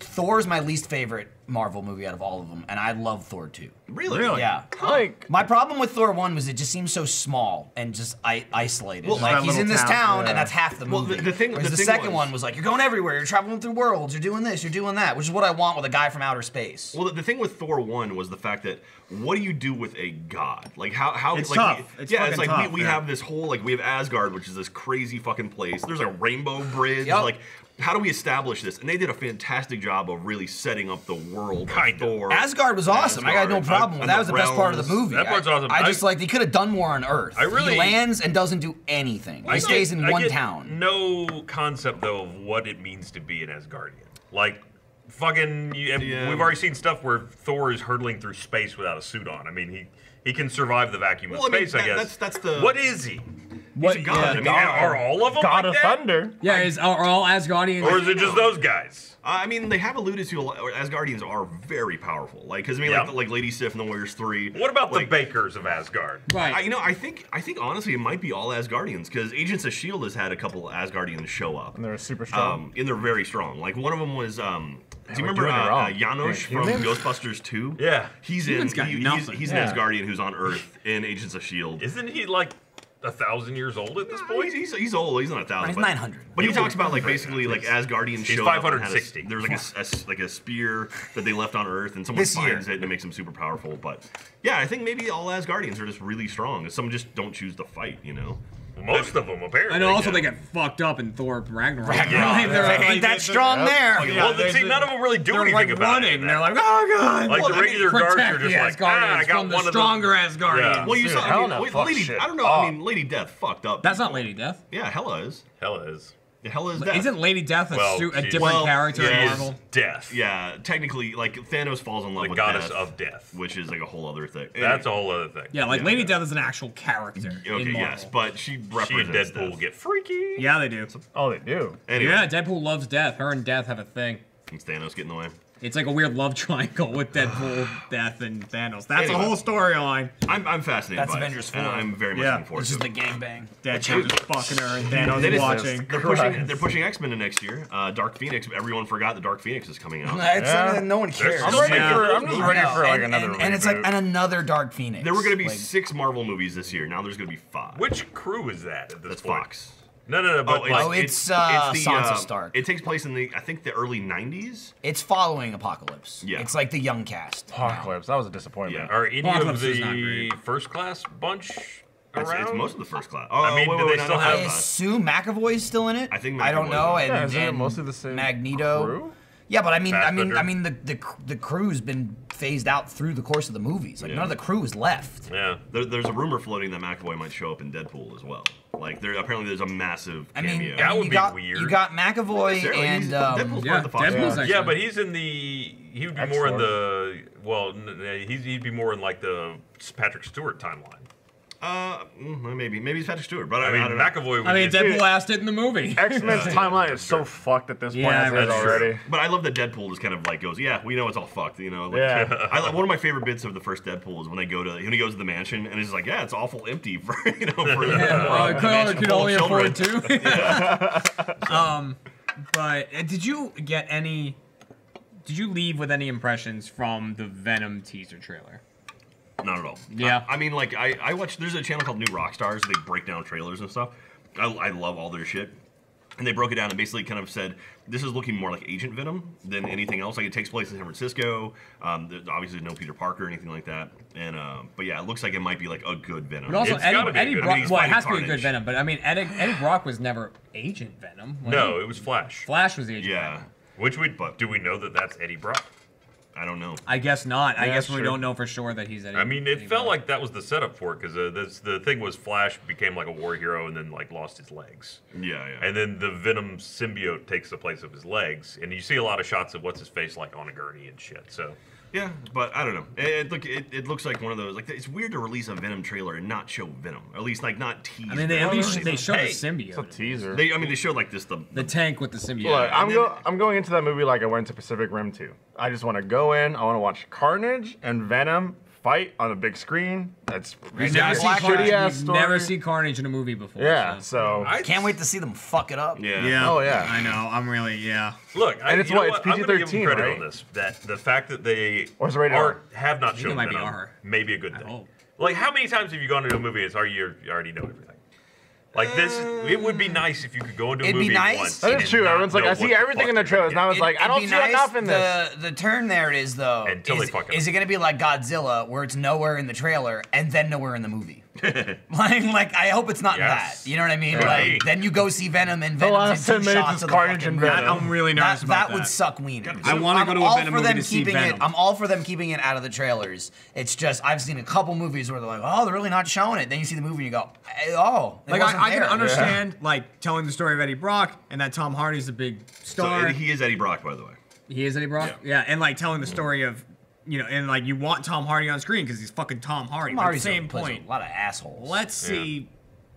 Thor's my least favorite Marvel movie out of all of them, and I love Thor 2. Really? Yeah. Like, My problem with Thor 1 was it just seems so small and just isolated. Well, like that he's in little this town, town, yeah. and that's half the Well, movie. the thing- Whereas the the thing second was- one was like, you're going everywhere, you're traveling through worlds, you're doing this, you're doing that, which is what I want with a guy from outer space. Well, the thing with Thor 1 was the fact that what do you do with a god? Like how It's like tough. It's it's fucking like tough, we yeah. have this whole like we have Asgard, which is this crazy fucking place. There's a rainbow bridge. Yep. Like how do we establish this? And they did a fantastic job of really setting up the world of Thor. Asgard was awesome. I got no problem with that. Was the best part of the movie. That part's awesome. I just like they could have done more on Earth. He lands and doesn't do anything. He stays in one town. No concept though of what it means to be an Asgardian. Like, fucking, we've already seen stuff where Thor is hurtling through space without a suit on. I mean, he can survive the vacuum of space. I guess. That's the. What is he? He's a god. Are all of them God like of that? Thunder. Yeah, are all Asgardians? Or is it just those guys? I mean, they have alluded to Asgardians are very powerful. Like, because I mean, like Lady Sif and the Warriors 3. What about the Bakers of Asgard? Right. I think honestly it might be all Asgardians because Agents of S.H.I.E.L.D. has had a couple Asgardians show up. And they're super strong. And they're very strong. Like one of them was. Do you remember doing it wrong. Janosch from Ghostbusters 2? Yeah. He's Human's got nothing. He's an Asgardian who's on Earth in Agents of S.H.I.E.L.D. Isn't he like 1,000 years old at this point? He's old. He's not 1,000. He's 900. But he talks about like basically like Asgardians He's showed up and 560. There's like a spear that they left on Earth, and someone finds it and it makes them super powerful. But yeah, I think maybe all Asgardians are just really strong. Some just don't choose to fight, you know. Most of them, apparently. I know. Also, they get fucked up in Thor Ragnarok. Yeah. They ain't that strong there. Well, see, none of them really do anything like about running. it. They're like, oh god. Like the regular guards are Protect just the like, Asgardians I got from the one of stronger them. Asgardians. Yeah. Well, you saw. Helena fucks Lady. shit I don't know. up. I mean, Lady Death fucked up. That's not Lady Death. Yeah, Hela is. Hell is. Hela is Death. Isn't Lady Death a she's- different character She in is Marvel? death. Yeah, technically, like Thanos falls in love The with goddess Death, of death. which is like a whole other thing. That's a whole other thing. Yeah, like Yeah. Lady Death is an actual character in Okay, Marvel. yes, but she She and represents Deadpool Death. get freaky. Yeah, they do. Oh, they do. Anyway, Yeah, Deadpool loves Death. Her and Death have a thing. Is Thanos getting in the way? It's like a weird love triangle with Deadpool, Death, and Thanos. That's Anyway. a whole storyline. I'm fascinated That's by Avengers it, and 4. I'm very much Yeah. looking forward It's to just it. a gangbang. Deadpool just fucking her and They Thanos just- watching. They're pushing X-Men to next year. Dark Phoenix. Everyone forgot that Dark Phoenix is coming out. No one cares. I'm still ready making for. those I'm just movies. ready for like another. and it's like reboot. another Dark Phoenix. There were going to be Like, 6 Marvel movies this year. Now there's going to be 5. Which crew is that at this That's point? Fox. No. But it's Sansa Stark. It takes place in the early 90s. It's following Apocalypse. Yeah. It's like the young cast. Apocalypse. That was a disappointment. Yeah. are any Apocalypse of is not the great. first class bunch It's around? most of the first class. Oh, I mean, do they no, still no, have- I no. assume McAvoy's still in it. I think I don't McAvoy's know. in it. And, Yeah, isn't it and mostly the same Magneto. crew? Yeah, but I mean, Fassbender. the crew's been phased out through the course of the movies. Like Yeah. none of the crew is left. Yeah. There's a rumor floating that McAvoy might show up in Deadpool as well. Like, apparently there's a massive I mean, cameo. That would you be got, weird. You got McAvoy Necessarily, and Deadpool's Yeah, part of the Fox. Deadpool's universe. actually. Yeah, but he's in the. He would be more in X-Force. the. Well, he'd be more in like the Patrick Stewart timeline. Maybe it's Patrick Stewart, but I I mean, don't know. McAvoy would I mean, be. Deadpool asked it in the movie. X-Men's timeline is so fucked at this point Yeah, as it is that's true. already. But I love that Deadpool just kind of like goes, yeah, we know it's all fucked, you know. Like, Yeah. one of my favorite bits of the first Deadpool is when he goes to the mansion and it's like, yeah, it's awful empty for for Well, mansion could full of only children. afford 2. But did you get any? Did you leave with any impressions from the Venom teaser trailer? Not at all. Yeah. I mean, like I watch. There's a channel called New Rockstars. They break down trailers and stuff. I love all their shit. And they broke it down and basically kind of said this is looking more like Agent Venom than anything else. Like it takes place in San Francisco. There's obviously no Peter Parker or anything like that. And but yeah, it looks like it might be like a good Venom. But also, It's gotta be Eddie good. Brock. I mean, he's Well, it fighting has to be a good Carnage. Venom. But I mean, Eddie Brock was never Agent Venom. was No, he? it was Flash. Flash was the Agent. Yeah, Venom. Which do we know that that's Eddie Brock? I don't know. I guess not. I Yeah, guess we sure. don't know for sure that he's Eddie. I mean, it Eddie felt Brock. like that was the setup for it because the thing was Flash became like a war hero and then like lost his legs. Yeah. And then the Venom symbiote takes the place of his legs, and you see a lot of shots of what's his face like on a gurney and shit. So Yeah, but I don't know. It looks like one of those. Like it's weird to release a Venom trailer and not show Venom, or at least like not tease. I mean, they at Venom. least they showed Hey, the symbiote. It's a teaser. They showed like this The tank with the symbiote. Look, and I'm going into that movie like I went to Pacific Rim 2. I just want to go in. I want to watch Carnage and Venom fight on a big screen. That's We've a never seen shitty Carnage. ass We've story. never seen Carnage in a movie before. Yeah, so I Can't wait to see them fuck it up. Yeah. Yeah. Oh, yeah. I know. I'm really Look, And it's you know what, it's I'm gonna give them PG-13, credit right? on this. That the fact that they Or is it rated R? have not think shown it might be Venom R. may be a good thing. hope. Like, how many times have you gone into a movie and it's you already know everything? Like this, it would be nice if you could go into a It'd be movie nice. once. that and is true. not Everyone's like, know I what see the everything fuck in the you're trailers. gonna Now it's like, I don't It'd see be nice. enough in this. The turn there is though. Until they fuck it is up. it going to be like Godzilla, where it's nowhere in the trailer and then nowhere in the movie? Like I hope it's not Yes. that. You know what I mean? Right. Like then you go see Venom and The Venom's last in 10 2 minutes shots is of the Carnage fucking and movie. Venom. I'm really nervous about That would suck wiener. I want to go to a all Venom for movie them to see keeping Venom. it. I'm all for them keeping it out of the trailers. It's just I've seen a couple movies where they're like, oh, they're really not showing it. Then you see the movie and you go, oh, it Like wasn't I can there. understand like telling the story of Eddie Brock and that Tom Hardy's a big So star. he is Eddie Brock, by the way. He is Eddie Brock. Yeah, and like telling the story of and like you want Tom Hardy on screen because he's fucking Tom Hardy. Tom But at the Hardy's same plays point, a lot of assholes. let's see.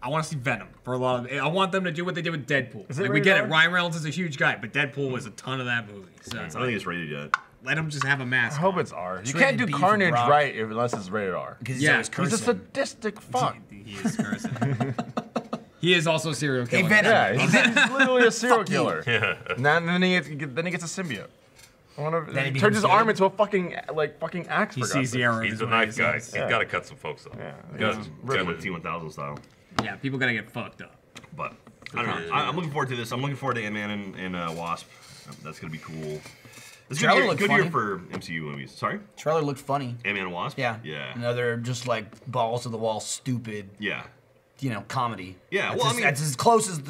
I want to see Venom for a lot of. I want them to do what they did with Deadpool. Is it Like, we rated get it. R? Ryan Reynolds is a huge guy, but Deadpool was a ton of that movie. So I it's don't think like, it's rated yet. let him just have a mask. I hope on. it's R. You rated can't do B for Carnage Brock. right unless it's rated R. Because he's Yeah, always He's a cursing. sadistic fuck. He is cursing. He is also a serial Hey, killer. Venom. Yeah, he's literally a serial Fuck you. killer. And then he gets a symbiote. Then he He turns his becomes arm good. into a fucking axe. He for sees God's the sake. error. of He's his a ways. nice guy. He's Yeah. got to cut some folks off. Yeah. Good. Similar T1000 style. Yeah, people gotta get fucked up. But I don't know. I'm looking forward to this. I'm looking forward to Ant-Man and Wasp. That's gonna be cool. This is Trailer a looked good year funny. for MCU movies. Sorry, Trailer looked funny. Ant-Man and Wasp. Yeah. Yeah. Another just like balls to the wall, stupid, Yeah. Comedy. Yeah, That's well, I as, mean- that's as close as of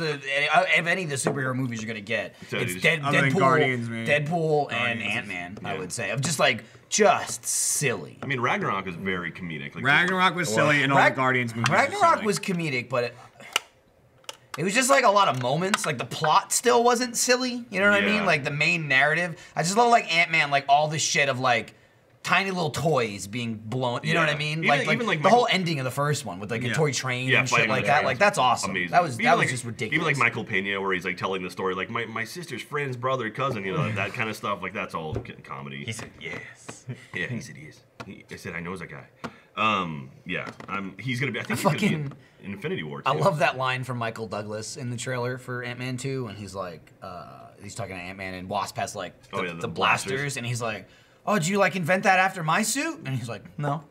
any of the superhero movies you're gonna get. So It's just- Other than Deadpool, Guardians, maybe. Deadpool, and Guardians. Ant-Man. I Yeah. would say of just silly. I mean, Ragnarok is very comedic. Like, Ragnarok was silly, and all the Guardians movies. were Ragnarok silly. was comedic, but it was just like a lot of moments. Like the plot still wasn't silly. You know what I Yeah. mean? Like the main narrative. I just love like Ant-Man, like all this shit of like tiny little toys being blown. You know what I Yeah. mean? Even like the Michael- whole ending of the first one with like a Yeah. toy train Yeah, and shit fighting like with that. the Like that's awesome. Amazing. That was Even like, just ridiculous. Even like Michael Pena, where he's like telling the story, like my sister's friend's brother, cousin, that kind of stuff. Like that's all comedy. He said yes. Yeah, he said he is. I said I knows that guy. Yeah, he's gonna be. I think he's gonna Fucking- be in Infinity War. I too. love that line from Michael Douglas in the trailer for Ant-Man 2, and he's like, he's talking to Ant-Man, and Wasp has like Oh, yeah, the the blasters, blasters. and he's like, oh, did you like invent that after my suit? And he's like, no.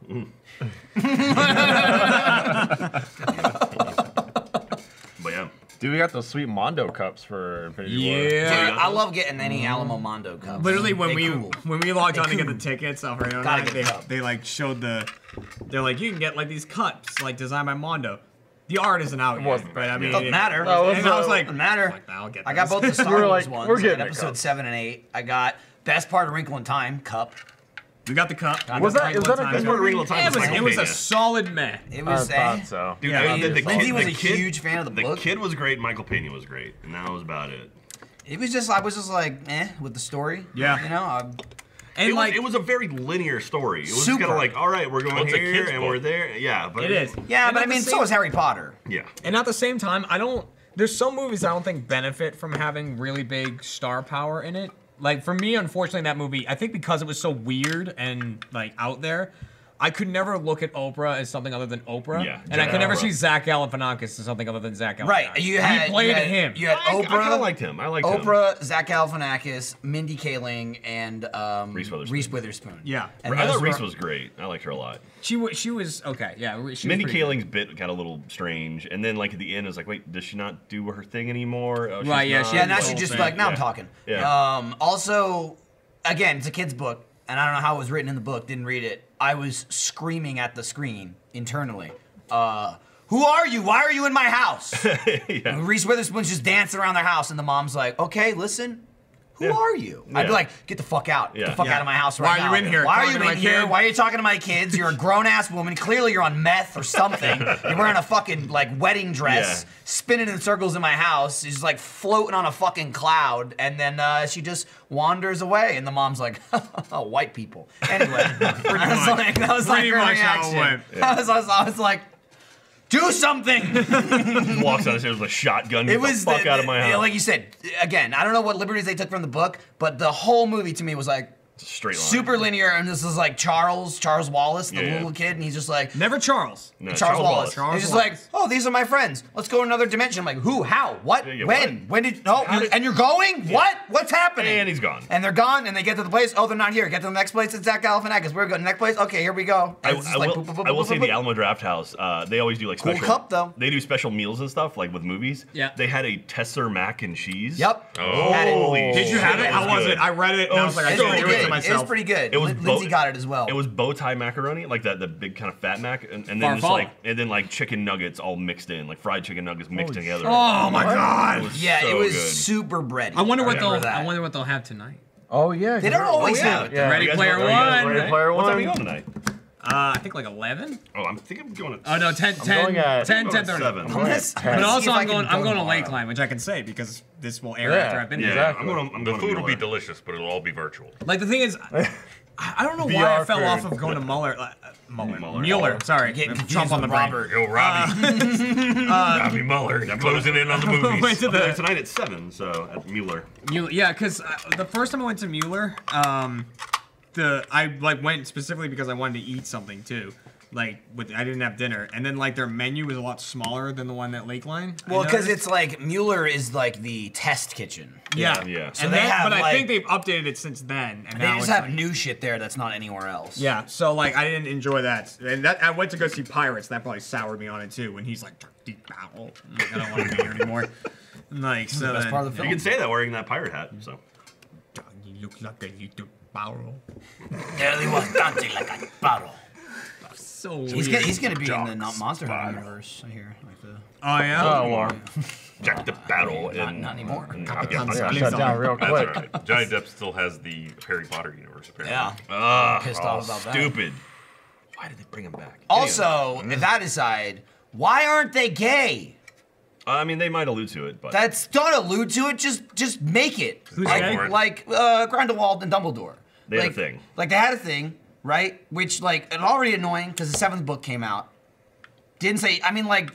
But yeah, Dude, we got those sweet Mondo cups for Infinity War. Dude, Yeah. I love getting any Alamo Mondo cups. Literally, when They we cool. logged on They to get the cool. tickets, Alfredo and Gotta I, get they, the cup. they like showed they're like, you can get like these cups, like designed by Mondo. The art isn't out yet, Wasn't but I mean, Doesn't matter. That was, and I was like, Doesn't matter. "Fuck that, I'll get I got this." both the Star We were Wars like, ones. we're I getting got a episode cup. 7 and 8. I got Best Part of Wrinkle in Time cup. We got the cup. Was that- is that a That's good what movie? Wrinkle in Time It is was, Michael it was a Pena. solid meh. It I was thought so. Dude, Yeah, Lindsay was a huge fan of the book. The kid was great. Michael Pena was great, and that was about it. It was just I was just like with the story. Yeah. You know, And like, it was a very linear story. It was just kind Super. of like, all right, we're going Well, it's a here kid's and book. we're there. Yeah, but it is. yeah, And but I at the mean, same- so is Harry Potter. Yeah, And at the same time, there's some movies I don't think benefit from having really big star power in it. Like for me, unfortunately, that movie, I think because it was so weird and like out there, I could never look at Oprah as something other than Oprah. Yeah, And I could never Oprah. see Zach Galifianakis as something other than Zach Galifianakis. Right. You had he played you had, him. You had I kind of Oprah. liked him. I liked him. Oprah, Zach Galifianakis, Mindy Kaling, and Reese Witherspoon. Yeah. And I those thought Reese were- was great. I liked her a lot. She was okay. Yeah. She Mindy was pretty Kaling's bit got a little strange, and then like at the end, it was like, wait, does she not do her thing anymore? Oh, she's Right, yeah, not? she Yeah, had now the she whole just thing. like now I'm Yeah. talking. Yeah. Also, again, it's a kid's book, and I don't know how it was written in the book. Didn't read it. I was screaming at the screen internally. Who are you? Why are you in my house? And Reese Witherspoon's just dancing around their house, and the mom's like, "Okay, listen." Who are you? I'd be Yeah. like, get the fuck out. Get the Yeah. fuck Yeah. out of my house Why right are now. you in here Why are talking you to my in here? kid? Why are you talking to my kids? You're a grown-ass woman. Clearly you're on meth or something. You're wearing a fucking, like, wedding dress, Yeah. spinning in circles in my house. She's, like, floating on a fucking cloud. And then she just wanders away. And the mom's like, oh, white people. Anyway, that was like Pretty her much how it reaction. went. I was like, do something. Just walks downstairs with a shotgun. Get It was the fuck out of my house. Like you said, again, I don't know what liberties they took from the book, but the whole movie to me was like Straight line. super linear. And this is like Charles Wallace, the Yeah. little kid, and he's just like Never Charles. No, Charles Wallace. Charles He's just Wallace. like, oh, these are my friends. Let's go to another dimension. I'm like, who? How? What? Yeah, when? what? When did? Oh, How did- and you're going? What? What's happening? And he's gone. And they're gone, and they get to the place. Oh, they're not here. Get to the next place. It's Zach Galifianakis. We're going to the next place. Okay, here we go. I, And it's just I like, will, boop, boop, boop, I will boop, say boop, the boop. Alamo Draft House. They always do like Cool special. cup, though. They do special meals and stuff like with movies. Yeah. They had a Tesser mac and cheese. Yep. Oh. Had it. Holy Did you shit, have it? that How was good. it? I read it and I was like, I It's can't really do it good. good. myself. It was pretty good. It was Lindsay got it as well. It was bow tie macaroni, like the big kind of fat mac, and then Farfalle. like chicken nuggets all mixed in, like fried chicken nuggets mixed together. Oh my god! it was good. super bready. I wonder what remember that. I wonder what they'll have tonight. Oh yeah. They don't always have it. Yeah. Ready You guys Player want- you guys One. Ready Player What time are One. you going tonight? I think like 11. Oh, I'm going to. Oh no, 10, I'm going at- 10, I'm going 10, at 30. 7. I'm gonna But see But if also, I I'm can going go to tomorrow. Lakeline, which I can say because this will air Yeah, after I've been Yeah, there. exactly. I'm The going to food will be Mueller. delicious, but it'll all be virtual. Like the thing is, I don't know why I VR fell food. off of going to Mueller. Mueller. Mueller. Sorry, Getting Trump confused on the with brain. Robert. Yo, Robbie. Robbie Mueller. Closing in on the Went movies. to I'm there the tonight at 7, so at Mueller. Mueller, yeah, because the first time I went to Mueller, I like went specifically because I wanted to eat something too. Like I didn't have dinner, and then like their menu was a lot smaller than the one at Lakeline. I Well, because noticed. it's like Mueller is like the test kitchen. yeah, Yeah. So and they then, have, but I like- think they've updated it since then, and They now just it's have like, new shit there that's not anywhere else. yeah. So like I didn't enjoy that, and that I went to go see Pirates. That probably soured me on it too. When he's like, "Deep battle," I'm like, I don't want to be here anymore. Like so, Best then, part of the You film. can say that wearing that pirate hat. So you look like a little barrel. There he was dancing like a bottle. So He's gonna be in the Jock Monster Hunter Spider. universe. I hear. Like the, Oh yeah. Oh, well. Jack the Battle. not anymore. Yeah, shut down real That's quick. all right. Johnny Depp still has the Harry Potter universe, apparently. Yeah. Pissed off about that. Stupid. Why did they bring him back? Also, that aside, why aren't they gay? I mean, they might allude to it, but Don't allude to it. Just make it. Who's like, gay? Like Grindelwald and Dumbledore. They had a like, thing. Like they had a thing, right? Which like it already annoying because the 7th book came out. Didn't say. I mean, like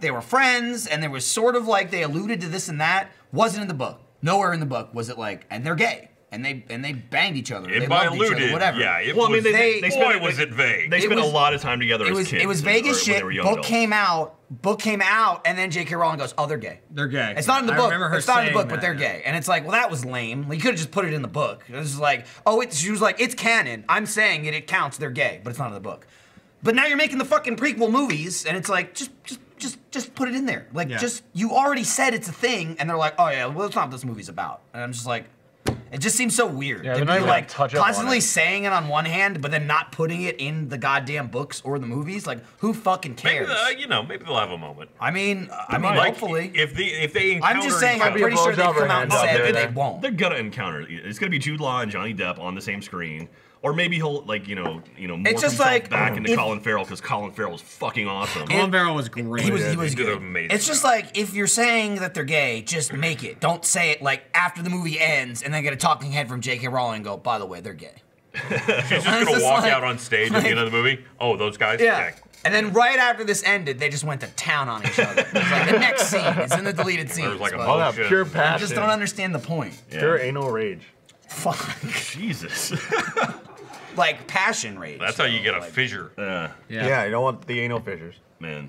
they were friends, and there was sort of like they alluded to this and that. Wasn't in the book. Nowhere in the book was it like, and they're gay, and they banged each other. They It by loved each other, alluded, whatever. yeah. It well, I was, mean, They- they boy, spent was it vague. They It spent was- a lot of time together as kids. It was or vague as when shit. they were young Book adults. came out, and then J.K. Rowling goes, "Oh, they're gay." They're gay. It's not in the I book. remember her It's not in the saying book, but that, they're yeah. gay. And it's like, well, that was lame. You could have just put it in the book. It was like, oh, she was like, it's canon. I'm saying it counts. They're gay, but it's not in the book. But now you're making the fucking prequel movies, and it's like, just put it in there. Like, Yeah. you already said it's a thing, and they're like, oh yeah, well, that's not what this movie's about. And I'm just like, it just seems so weird. Yeah, to they're not be even like gonna touch up on constantly it. saying it on one hand, but then not putting it in the goddamn books or the movies. Like, who fucking maybe, cares? maybe they'll have a moment. I mean, Like, hopefully. if they encounter I'm just saying, each I'm other- pretty sure they've blowjob or come out and hand job said here that and they there. won't. They're gonna encounter it. It's gonna be Jude Law and Johnny Depp on the same screen, or maybe he'll morph It's just himself like, back into if- Colin Farrell because Colin Farrell was fucking awesome. Colin Farrell was great. He was He did good. amazing. It's just like if you're saying that they're gay, just make it. Don't say it like after the movie ends and then get a talking head from J.K. Rowling and go, by the way, they're gay. She's just It's gonna just walk like- out on stage at the end of the movie. Oh, those guys. Yeah. Okay. And then right after this ended, they just went to town on each other. It's like the next scene is in the deleted There scenes. was like a but All that bullshit. pure I passion. just don't understand the point. Pure anal rage. Fuck. Jesus. Like passion rage. That's how you get a Like, fissure. Yeah, you don't want the anal fissures. Man.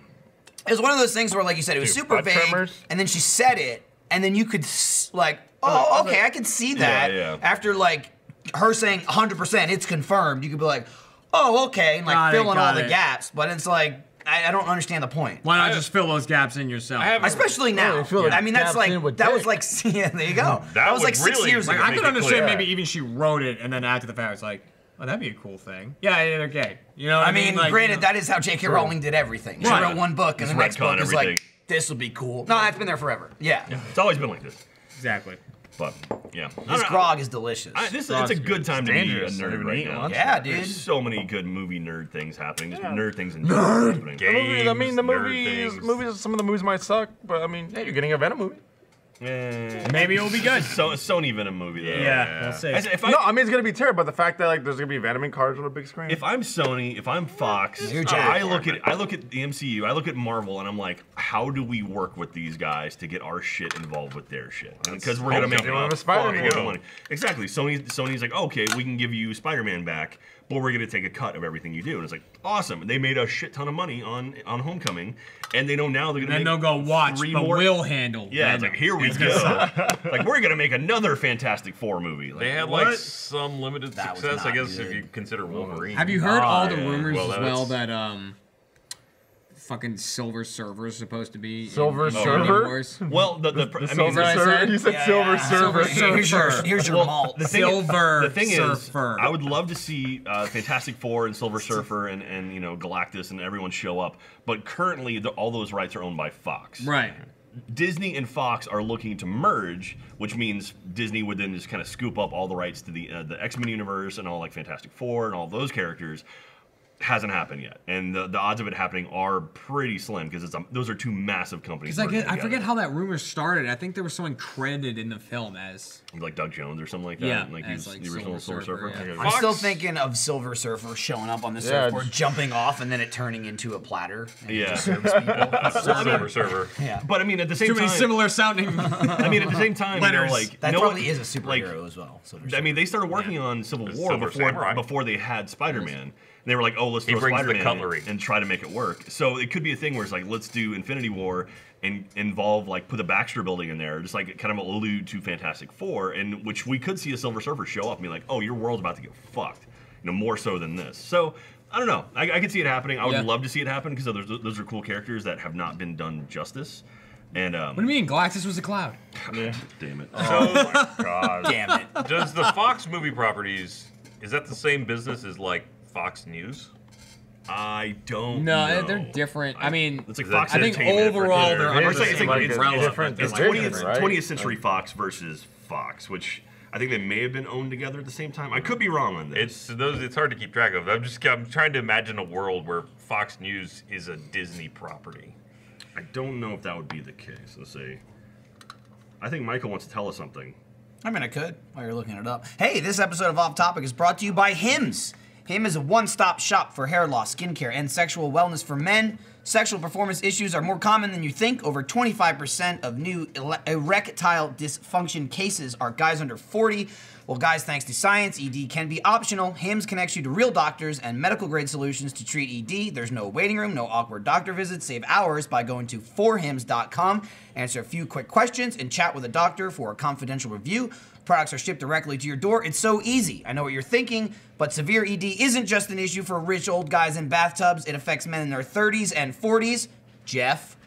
It was one of those things where, like you said, it was Dude, super butt vague, tremors. and then she said it, and then you could like, oh, okay, I can see that. yeah. After like her saying 100%, it's confirmed. You could be like, oh, okay, and like Got it, fill in all got the it. gaps. But it's like, I don't understand the point. Why not just fill those gaps in yourself? I have- Especially now. you fill the I mean, that's gaps like in with that was dick. like yeah, there you go. That was would like 6 really- years like, ago. I make could it understand clear. maybe even she wrote it and then after the fact it's like, oh, that'd be a cool thing. Yeah, they're gay. You know what I mean, Like, granted, you know. that is how J.K. Rowling did everything. She Right. wrote one book, and Just the next retcon book is everything. like, this will be cool. No, that's been there forever. Yeah. It's always been like this. Exactly. But, yeah. This grog is delicious. It's Frog's a good time to be a dangerous. Don't nerd even right eat now. lunch. Yeah, dude. There's so many good movie nerd things happening. Just nerd things in general happening. Games, I mean, the nerd movies. things. Some of the movies might suck, but I mean, yeah, you're getting a Venom movie. Maybe it'll be good. So Sony Venom movie though. Yeah, we'll see. If No, I mean it's gonna be terrible, but the fact that like there's gonna be Venom in cars on a big screen. If I'm Sony, if I'm Fox, You're Jack. I look at the MCU, I look at Marvel, and I'm like, how do we work with these guys to get our shit involved with their shit? Because we're gonna make Homecoming. a With Spider-Man. fuckload of money. Exactly. Sony's like, okay, we can give you Spider-Man back, but we're gonna take a cut of everything you do. And it's like, awesome. And they made a shit ton of money on Homecoming, and they know now they're gonna And make they'll go watch, 3 but more. we'll handle. Yeah, it's Venom. like here we go. Like we're gonna make another Fantastic Four movie. Like, They had what? like some limited That was success, I not guess, good. if you consider Wolverine. Have you heard all the yeah. rumors Well, as well that's- that fucking Silver Surfer is supposed to be. Silver Infinity Surfer? Wars. Well, The I Silver mean, what I Surfer? said? You said Yeah, Silver yeah. Surfer. Here's your malt. the thing Silver is, Surfer. I would love to see Fantastic Four and Silver Surfer and you know Galactus and everyone show up, but currently all those rights are owned by Fox. Right. Disney and Fox are looking to merge, which means Disney would then just kind of scoop up all the rights to the X-Men universe and all like Fantastic Four and all those characters. Hasn't happened yet, and the odds of it happening are pretty slim because those are two massive companies. Because merging I forget together. how that rumor started. I think there was someone credited in the film as. Like Doug Jones or something like that. Yeah, like as, he's like, the original Silver Silver Surfer, Surfer. yeah. I'm still thinking of Silver Surfer showing up on the Yeah, surfboard, jumping off, and then it turning into a platter. And he Yeah. just serves people. Silver Server. Yeah. But I mean, at the same Too time, many similar sounding. I mean, at the same time, you know, letters. like That no probably one- is a like, superhero as well. Silver I Surfer. mean, they started working on Civil War Silver Samurai. before they had Spider-Man. And they were like, oh, let's He throw brings the Spider-Man cutlery. and try to make it work. So it could be a thing where it's like, let's do Infinity War and involve, like, put the Baxter building in there, just like kind of allude to Fantastic Four, and which we could see a Silver Surfer show up and be like, oh, your world's about to get fucked. You know, more so than this. So, I don't know. I could see it happening. I would Yeah. love to see it happen because those are cool characters that have not been done justice. And, What do you mean? Galactus was a cloud. damn it. So, God. Damn it. does the Fox movie properties, is that the same business as like Fox News? I don't No, know. they're different. I mean, It's like I Fox I think Entertainment. overall for- they're Or under it's the like, it's same like it's umbrella. different. It's Different 20th, right? 20th Century Fox versus Fox, which I think they may have been owned together at the same time. I could be wrong on this. It's hard to keep track of. I'm trying to imagine a world where Fox News is a Disney property. I don't know if that would be the case. Let's see. I think Michael wants to tell us something. I mean, I could while you're looking it up. Hey, this episode of Off Topic is brought to you by Hims. Hims is a one-stop shop for hair loss, skincare, and sexual wellness for men. Sexual performance issues are more common than you think. Over 25% of new erectile dysfunction cases are guys under 40. Well, guys, thanks to science, ED can be optional. Hims connects you to real doctors and medical-grade solutions to treat ED. There's no waiting room, no awkward doctor visits. Save hours by going to forhims.com, answer a few quick questions, and chat with a doctor for a confidential review. Products are shipped directly to your door. It's so easy. I know what you're thinking, but severe ED isn't just an issue for rich old guys in bathtubs. It affects men in their 30s and 40s. Jeff.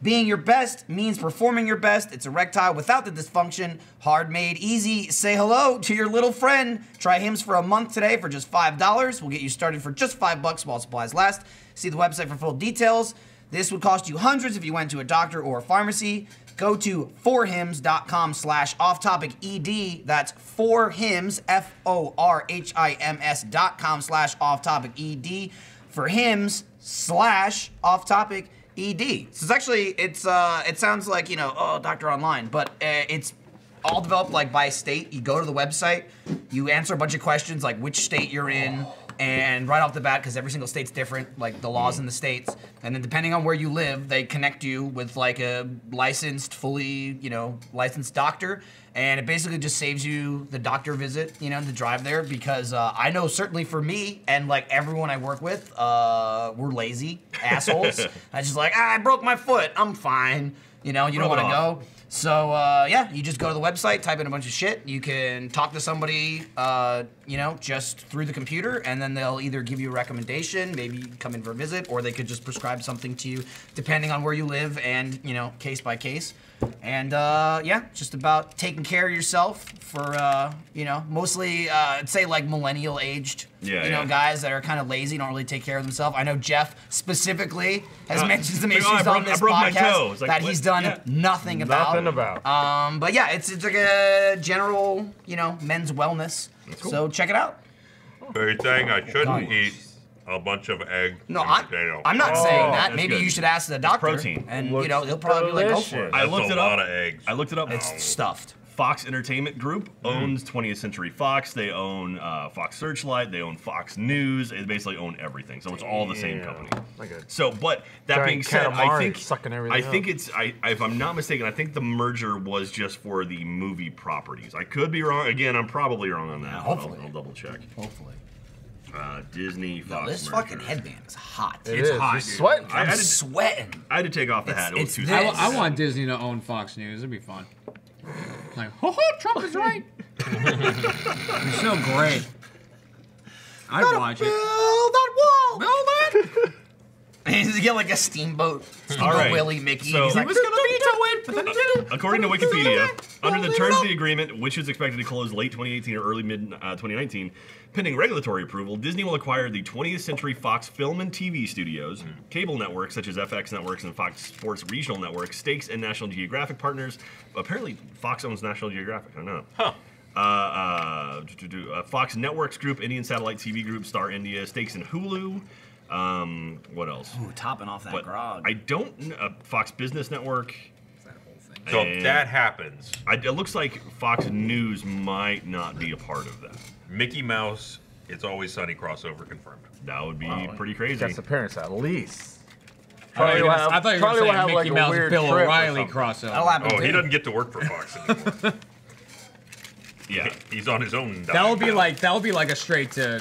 Being your best means performing your best. It's erectile without the dysfunction. Hard made easy. Say hello to your little friend. Try Hims for a month today for just $5. We'll get you started for just $5 while supplies last. See the website for full details. This would cost you hundreds if you went to a doctor or a pharmacy. Go to forhims.com/offtopiced. That's forhims, forhims.com/offtopiced for Hims/offtopiced. So it's actually, it sounds like, you know, oh, doctor online, but it's all developed like by state. You go to the website, you answer a bunch of questions like which state you're in, and right off the bat, because every single state's different, like the laws in the states, and then depending on where you live, they connect you with like a licensed, fully, you know, licensed doctor, and it basically just saves you the doctor visit, you know, the drive there, because I know certainly for me, and like everyone I work with, we're lazy assholes. I just like, I broke my foot, I'm fine. You know, you don't Rub it want to off. go. So, yeah, you just go to the website, type in a bunch of shit. You can talk to somebody, you know, just through the computer, and then they'll either give you a recommendation, maybe come in for a visit, or they could just prescribe something to you, depending on where you live and, you know, case by case. And, yeah, just about taking care of yourself for, you know, mostly, I'd say like millennial aged, Yeah, you know, yeah. guys that are kind of lazy, don't really take care of themselves. I know Jeff specifically has mentioned some like, issues oh, I on broke this my toe. podcast It's like, that what? he's done Yeah. nothing about. Nothing about. But yeah, it's like a general, you know, men's wellness. So check it out. Are you saying I shouldn't God. eat a bunch of eggs No, and potato? I'm not saying that. that's Maybe good. you should ask the doctor. protein. And, Looks you know, he'll probably be like, go for it. delicious. I That's looked a it lot up. of eggs. I looked it up. It's stuffed. Fox Entertainment Group owns 20th Century Fox. They own Fox Searchlight. They own Fox News. They basically own everything. So it's all the same Yeah. company. Like a So, but that giant being said, I calamari think sucking everything up. it's if I'm not mistaken, I think the merger was just for the movie properties. I could be wrong. Again, I'm probably wrong on that. but hopefully. I'll double check. Hopefully. Disney Yo, Fox. this merger. fucking headband is hot. It It's is. hot, You're dude. sweating. I I'm had to- sweating. I had to take off the hat. It was It's too this. hot. I want Disney to own Fox News. It'd be fun. Like, ho ho, Trump is right. It's so great. I'd watch it. Build that wall. Build it. He's get like a steamboat Willie Mickey. So- He's He like, was gonna be to it, but then he didn't. According to Wikipedia, under the terms of the agreement, which is expected to close late 2018 or early mid 2019, pending regulatory approval, Disney will acquire the 20th Century Fox Film and TV studios, cable networks such as FX Networks and Fox Sports Regional Networks, stakes in National Geographic partners. Apparently, Fox owns National Geographic. I don't know. Fox Networks Group, Indian Satellite TV Group, Star India, stakes in Hulu. What else? ooh, topping off that But grog. I don't. Fox Business Network. So if And that happens, it looks like Fox News might not be a part of that. Mickey Mouse, It's Always Sunny crossover confirmed. That would be pretty crazy. Guest appearance at least. I thought you were Probably going will to say have, Mickey like, a Mouse weird Bill trip or O'Reilly something. crossover. That'll happen Oh, too. he doesn't get to work for Fox anymore. Yeah. He's on his own. That'll be dime like a straight to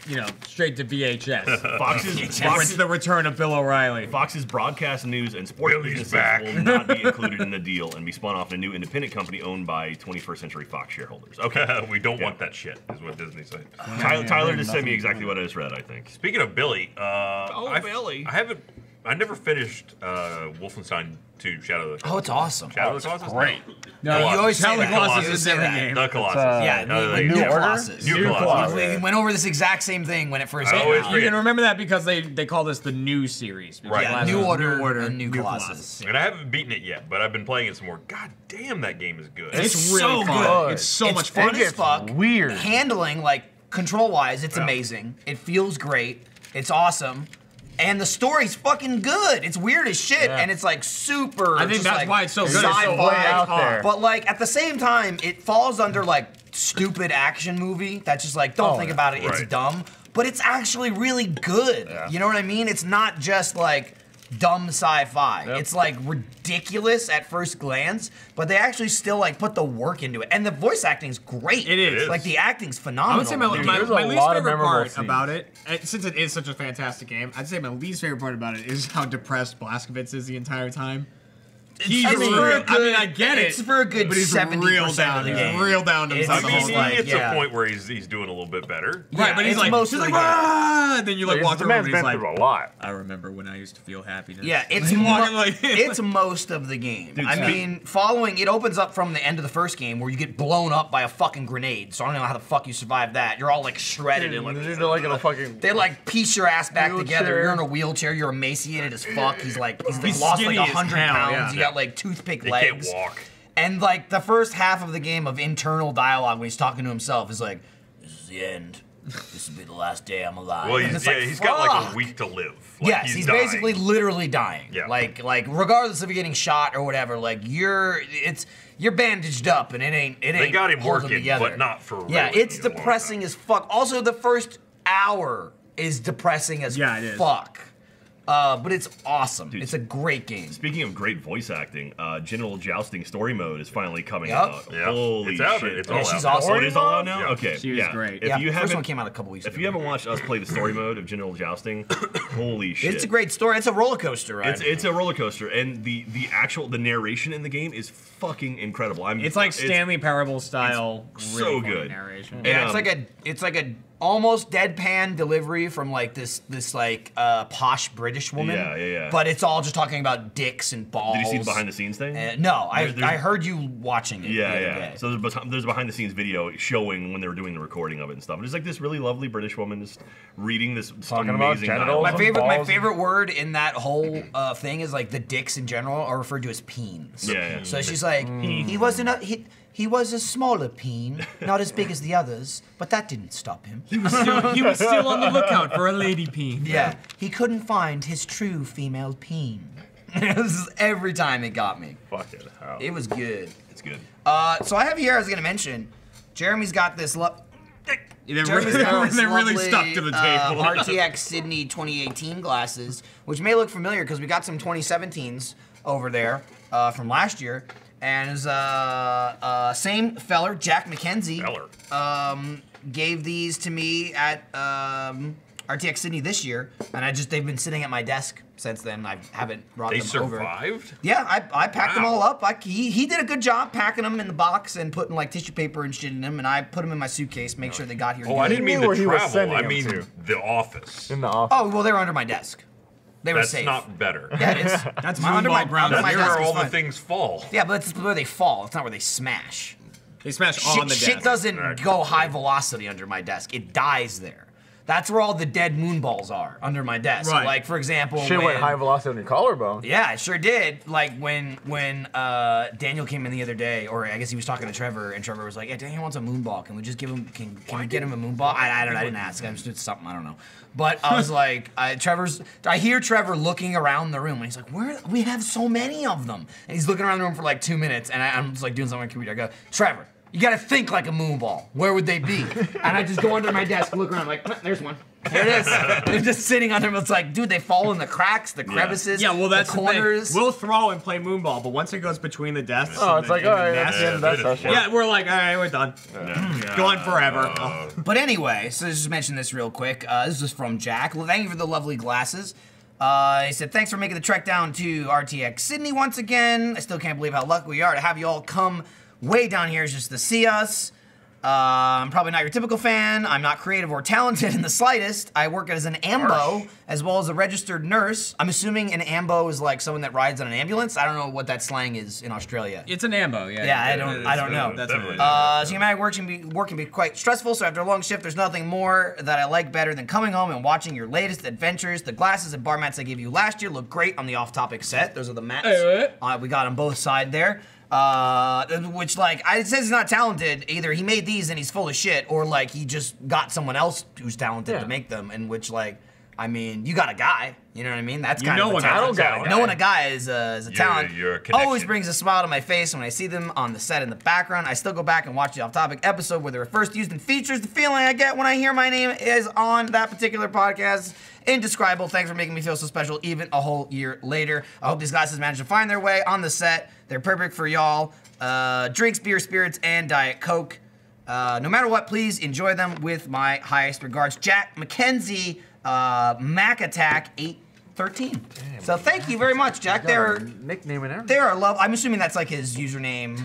VHS. Fox's The return of Bill O'Reilly. Fox's broadcast news and sports Willie's businesses back. will not be included in the deal and be spun off in a new independent company owned by 21st Century Fox shareholders. Okay. now. We don't want that shit, is what Disney said. Tyler just sent me exactly what I just read, I think. Speaking of Billy, Billy. I never finished Wolfenstein 2 Shadow of the Oh, it's awesome. Shadow of the Colossus? Great. No, you always say Shadow of the that. Colossus You is say a different that. game. The Colossus. Yeah, New New Order? Colossus. New Colossus. We went over this exact same thing when it first I came always out. You can remember that because they call this the new series. because Right. Yeah, last New was Order and New Colossus. And I haven't beaten it yet, but I've been playing it some more. God damn, that game is good. It's so really fun. good. It's so It's much fun fun. as fuck. Weird. Handling, like, control-wise, it's Yeah. amazing. It feels great. It's awesome. And the story's fucking good. It's weird as shit, Yeah. and it's like super. I think just, that's like, why it's so good. It's Sci-fi. so way out there. But like at the same time, it falls under like stupid action movie. That's just like don't Oh, think yeah. about it. It's Right. dumb, but it's actually really good. Yeah. You know what I mean? It's not just like dumb sci-fi. Yep. It's like ridiculous at first glance, but they actually still like put the work into it. And the voice acting's great. It is. Like the acting's I phenomenal. would say my, Dude, my, there's my a least lot of favorite memorable part scenes. about it, since it is such a fantastic game, I'd say my least favorite part about it is how depressed Blazkowicz is the entire time. He's it's for a good- I get it. It's for a good but he's 70% real of down. the He's game. real down to It's I himself. mean, just he like, gets yeah. a point where he's doing a little bit better. Yeah, Right, but he's it's like, mostly he's like, good. ah! Then you like walk The around man's and been he's like, through a lot. I remember when I used to feel happiness. Yeah, it's Like, walking like it's most of the game. Dude, I speak- mean, following it opens up from the end of the first game where you get blown up by a fucking grenade. So I don't know how the fuck you survive that. You're all like shredded and like They're like in a fucking. they like piece your ass back together. Wheelchair. You're in a wheelchair. You're emaciated as fuck. He's like He's lost skinny like as 100 hell, pounds. yeah. You got like toothpick He can't legs. walk. And like the first half of the game of internal dialogue when he's talking to himself is like, "This is the end. This will be the last day I'm alive." Well, And he's, it's like, he's got like fuck. a week to live. Like, Yes, he's dying. basically literally dying. Yeah. Like regardless of you getting shot or whatever, like you're bandaged up and it ain't They got him holding working, together. but not for Yeah, really it's a long depressing time. as fuck. Also, the first hour is depressing as Yeah, it is. fuck. But it's awesome. Dude, It's a great game. Speaking of great voice acting, General Jousting Story Mode is finally coming Yup. out. Yeah. Holy It's out. shit! It's all Yeah, she's out. awesome. Oh, it is all out now. Yeah. Okay, She was yeah. great. If Yeah, you first one haven't, came out a couple weeks ago. if you haven't watched us play the story mode of General Jousting, holy shit! It's a great story. It's a roller coaster ride. It's a roller coaster, and the narration in the game is fucking incredible. It's like Stanley Parable style. it's really so funny good. narration. And, Yeah, it's like a almost deadpan delivery from like this like posh British woman. Yeah, yeah, yeah. But it's all just talking about dicks and balls. Did you see the behind the scenes thing? No, There's- I heard you watching it. Yeah, the other yeah. day. So there's a behind the scenes video showing when they were doing the recording of it and stuff. And it's like this really lovely British woman just reading this Talking about amazing genitals. dialogue. My Balls. favorite word in that whole thing is like the dicks in general are referred to as peens. Yeah, yeah. So she's like, he was a smaller peen, not as big as the others, but that didn't stop him. He was still on the lookout for a lady peen. Yeah, he couldn't find his true female peen. This is every time it got me. Fucking hell. It was good. It's good. So I have here, I was gonna mention, Jeremy's got this. They're Jeremy's got this really lovely, stuck to the table. RTX Sydney 2018 glasses, which may look familiar because we got some 2017s over there from last year. And it's same feller, Jack McKenzie, gave these to me at RTX Sydney this year, and they've been sitting at my desk since then. I haven't brought They them over. survived? Yeah, I packed them Wow. all up. He did a good job packing them in the box and putting like tissue paper and shit in them, and I put them in my suitcase, make sure they got here. Oh, I didn't mean knew the where he was travel. sending I them mean to. the office. In the office. Oh, well, they were under my desk. They were That's safe. not better. Yeah, That's under my ground. under my That's desk where is all the fine. things fall. Yeah, but it's where they fall. It's not where they smash. They smash on the desk. Shit doesn't Right. go high velocity under my desk. It dies there. That's where all the dead moon balls are, under my desk. Right. Like, for example, Shit went high velocity on your collarbone. Yeah, it sure did. Like when Daniel came in the other day, or I guess he was talking to Trevor, and Trevor was like, "Yeah, Daniel wants a moon ball. Can we just give him? Can we get him a moon ball?" I didn't ask. I just did something. I don't know. But I was like, I hear Trevor looking around the room, and he's like, "Where? We have so many of them." And he's looking around the room for like 2 minutes, and I'm just like doing something on the computer. I go, Trevor, you gotta think like a moon ball. Where would they be? And I just go under my desk, look around, I'm like, there's one. Here it is. They're just sitting under them. It's like, dude, they fall in the cracks, the crevices, Yeah, well, that's the corners. the thing. We'll throw and play moonball, but once it goes between the desks, Oh, and it's like, and all right, that's desks- the end of that Yeah, session. yeah, we're like, all right, we're done. Going forever. But anyway, so just mention this real quick. This is from Jack. Well, thank you for the lovely glasses. He said, thanks for making the trek down to RTX Sydney once again. I still can't believe how lucky we are to have you all come way down here just to see us. I'm probably not your typical fan. I'm not creative or talented in the slightest. I work as an AMBO as well as a registered nurse. I'm assuming an AMBO is like someone that rides on an ambulance. I don't know what that slang is in Australia. It's an ambo, yeah. Yeah, I don't know. That's Definitely. what it is. So work can be quite stressful, so after a long shift, there's nothing more that I like better than coming home and watching your latest adventures. The glasses and bar mats I gave you last year look great on the off-topic set. Those are the mats. We got on both sides there. Which, like, it says he's not talented. Either he made these and he's full of shit, or, like, he just got someone else who's talented to make them, in which, like, I mean, you got a guy. You know what I mean? That's kind of a talent. Knowing a guy is a talent. You're a connection. Always brings a smile to my face when I see them on the set in the background. I still go back and watch the off-topic episode where they were first used and features. The feeling I get when I hear my name is on that particular podcast. Indescribable. Thanks for making me feel so special even a whole year later. I hope these glasses manage to find their way on the set. They're perfect for y'all. Drinks, beer, spirits, and Diet Coke. No matter what, please enjoy them with my highest regards. Jack McKenzie, Mac Attack 813. So thank you very much, Jack. They're nickname and everything. they are love. I'm assuming that's like his username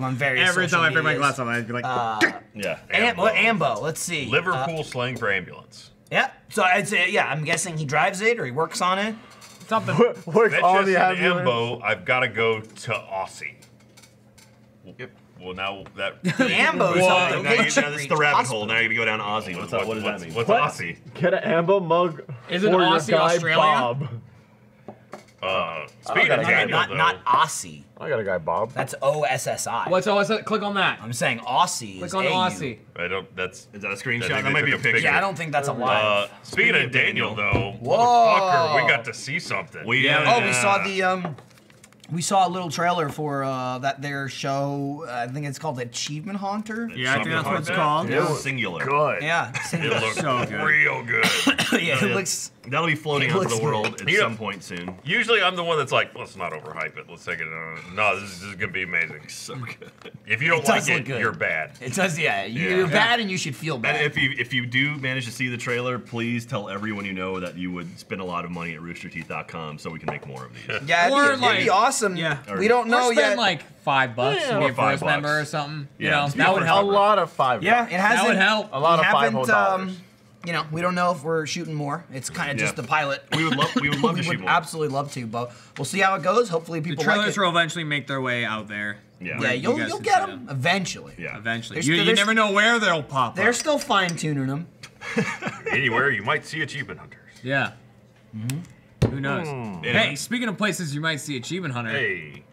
on various Every social time I bring my medias. glass on, I'd be like, Yeah. Ambo. Let's see. Liverpool slang for ambulance. Yeah. So I'd say, yeah, I'm guessing he drives it or he works on it. something. Works on the Bitches and ambulance. Ambo, I've got to go to Aussie. Yep. Well, now that... Ambo's Now on the you- now Witch this is the Reach rabbit Hospital. hole. Now you gotta go down Aussie. What's up? What does that mean? What's What? Aussie? Get an ambo mug Isn't for your Aussie guy Australia? Bob. Speaking got of a guy. Daniel, though, Not Aussie. I got a guy Bob. That's OSSI. What's all? Click on that. I'm saying Aussie Click is on AU. Aussie. I don't... That's... Is that a I screenshot? think That might they be a took a picture. Yeah, I don't think that's a live. Speaking of Daniel, though, Whoa. motherfucker, we got to see something. We We saw the we saw a little trailer for their show. I think it's called Achievement Hunter. Yeah, I think that's what it's Yeah. called. Yeah, singular. Good. Yeah. It looks So good. real good. Yeah, it looks. That'll be floating It out to looks the world at You know- some point soon. Usually, I'm the one that's like, let's not overhype it. Let's take it. No, this is gonna be amazing. So good. If you don't It does like look it, good. you're bad. It does. Yeah. Yeah. You're bad, and you should feel bad. And if you do manage to see the trailer, please tell everyone you know that you would spend a lot of money at roosterteeth.com so we can make more of these. Yeah, Or it'd be like- awesome. yeah. We don't know Or spend yet. like $5 Yeah, to be or a first $5. member or something. You Yeah, know, just be a that would first help. A lot of $5. Yeah, it hasn't. That would help. A lot we of haven't, $5. You know, we don't know if we're shooting more. It's kind of just Yeah. the pilot. We would love we to would shoot more. absolutely love to, but we'll see how it goes. Hopefully, The people like trailers it. will eventually make their way out there. Yeah. Yeah, You guys you'll can get see them eventually. Yeah. Eventually. There's You, still- you there's- never know where they'll pop They're up. still fine tuning them. Anywhere you might see Achievement Hunters. Yeah. Who knows? Hey, speaking of places you might see Achievement Hunter. Hey,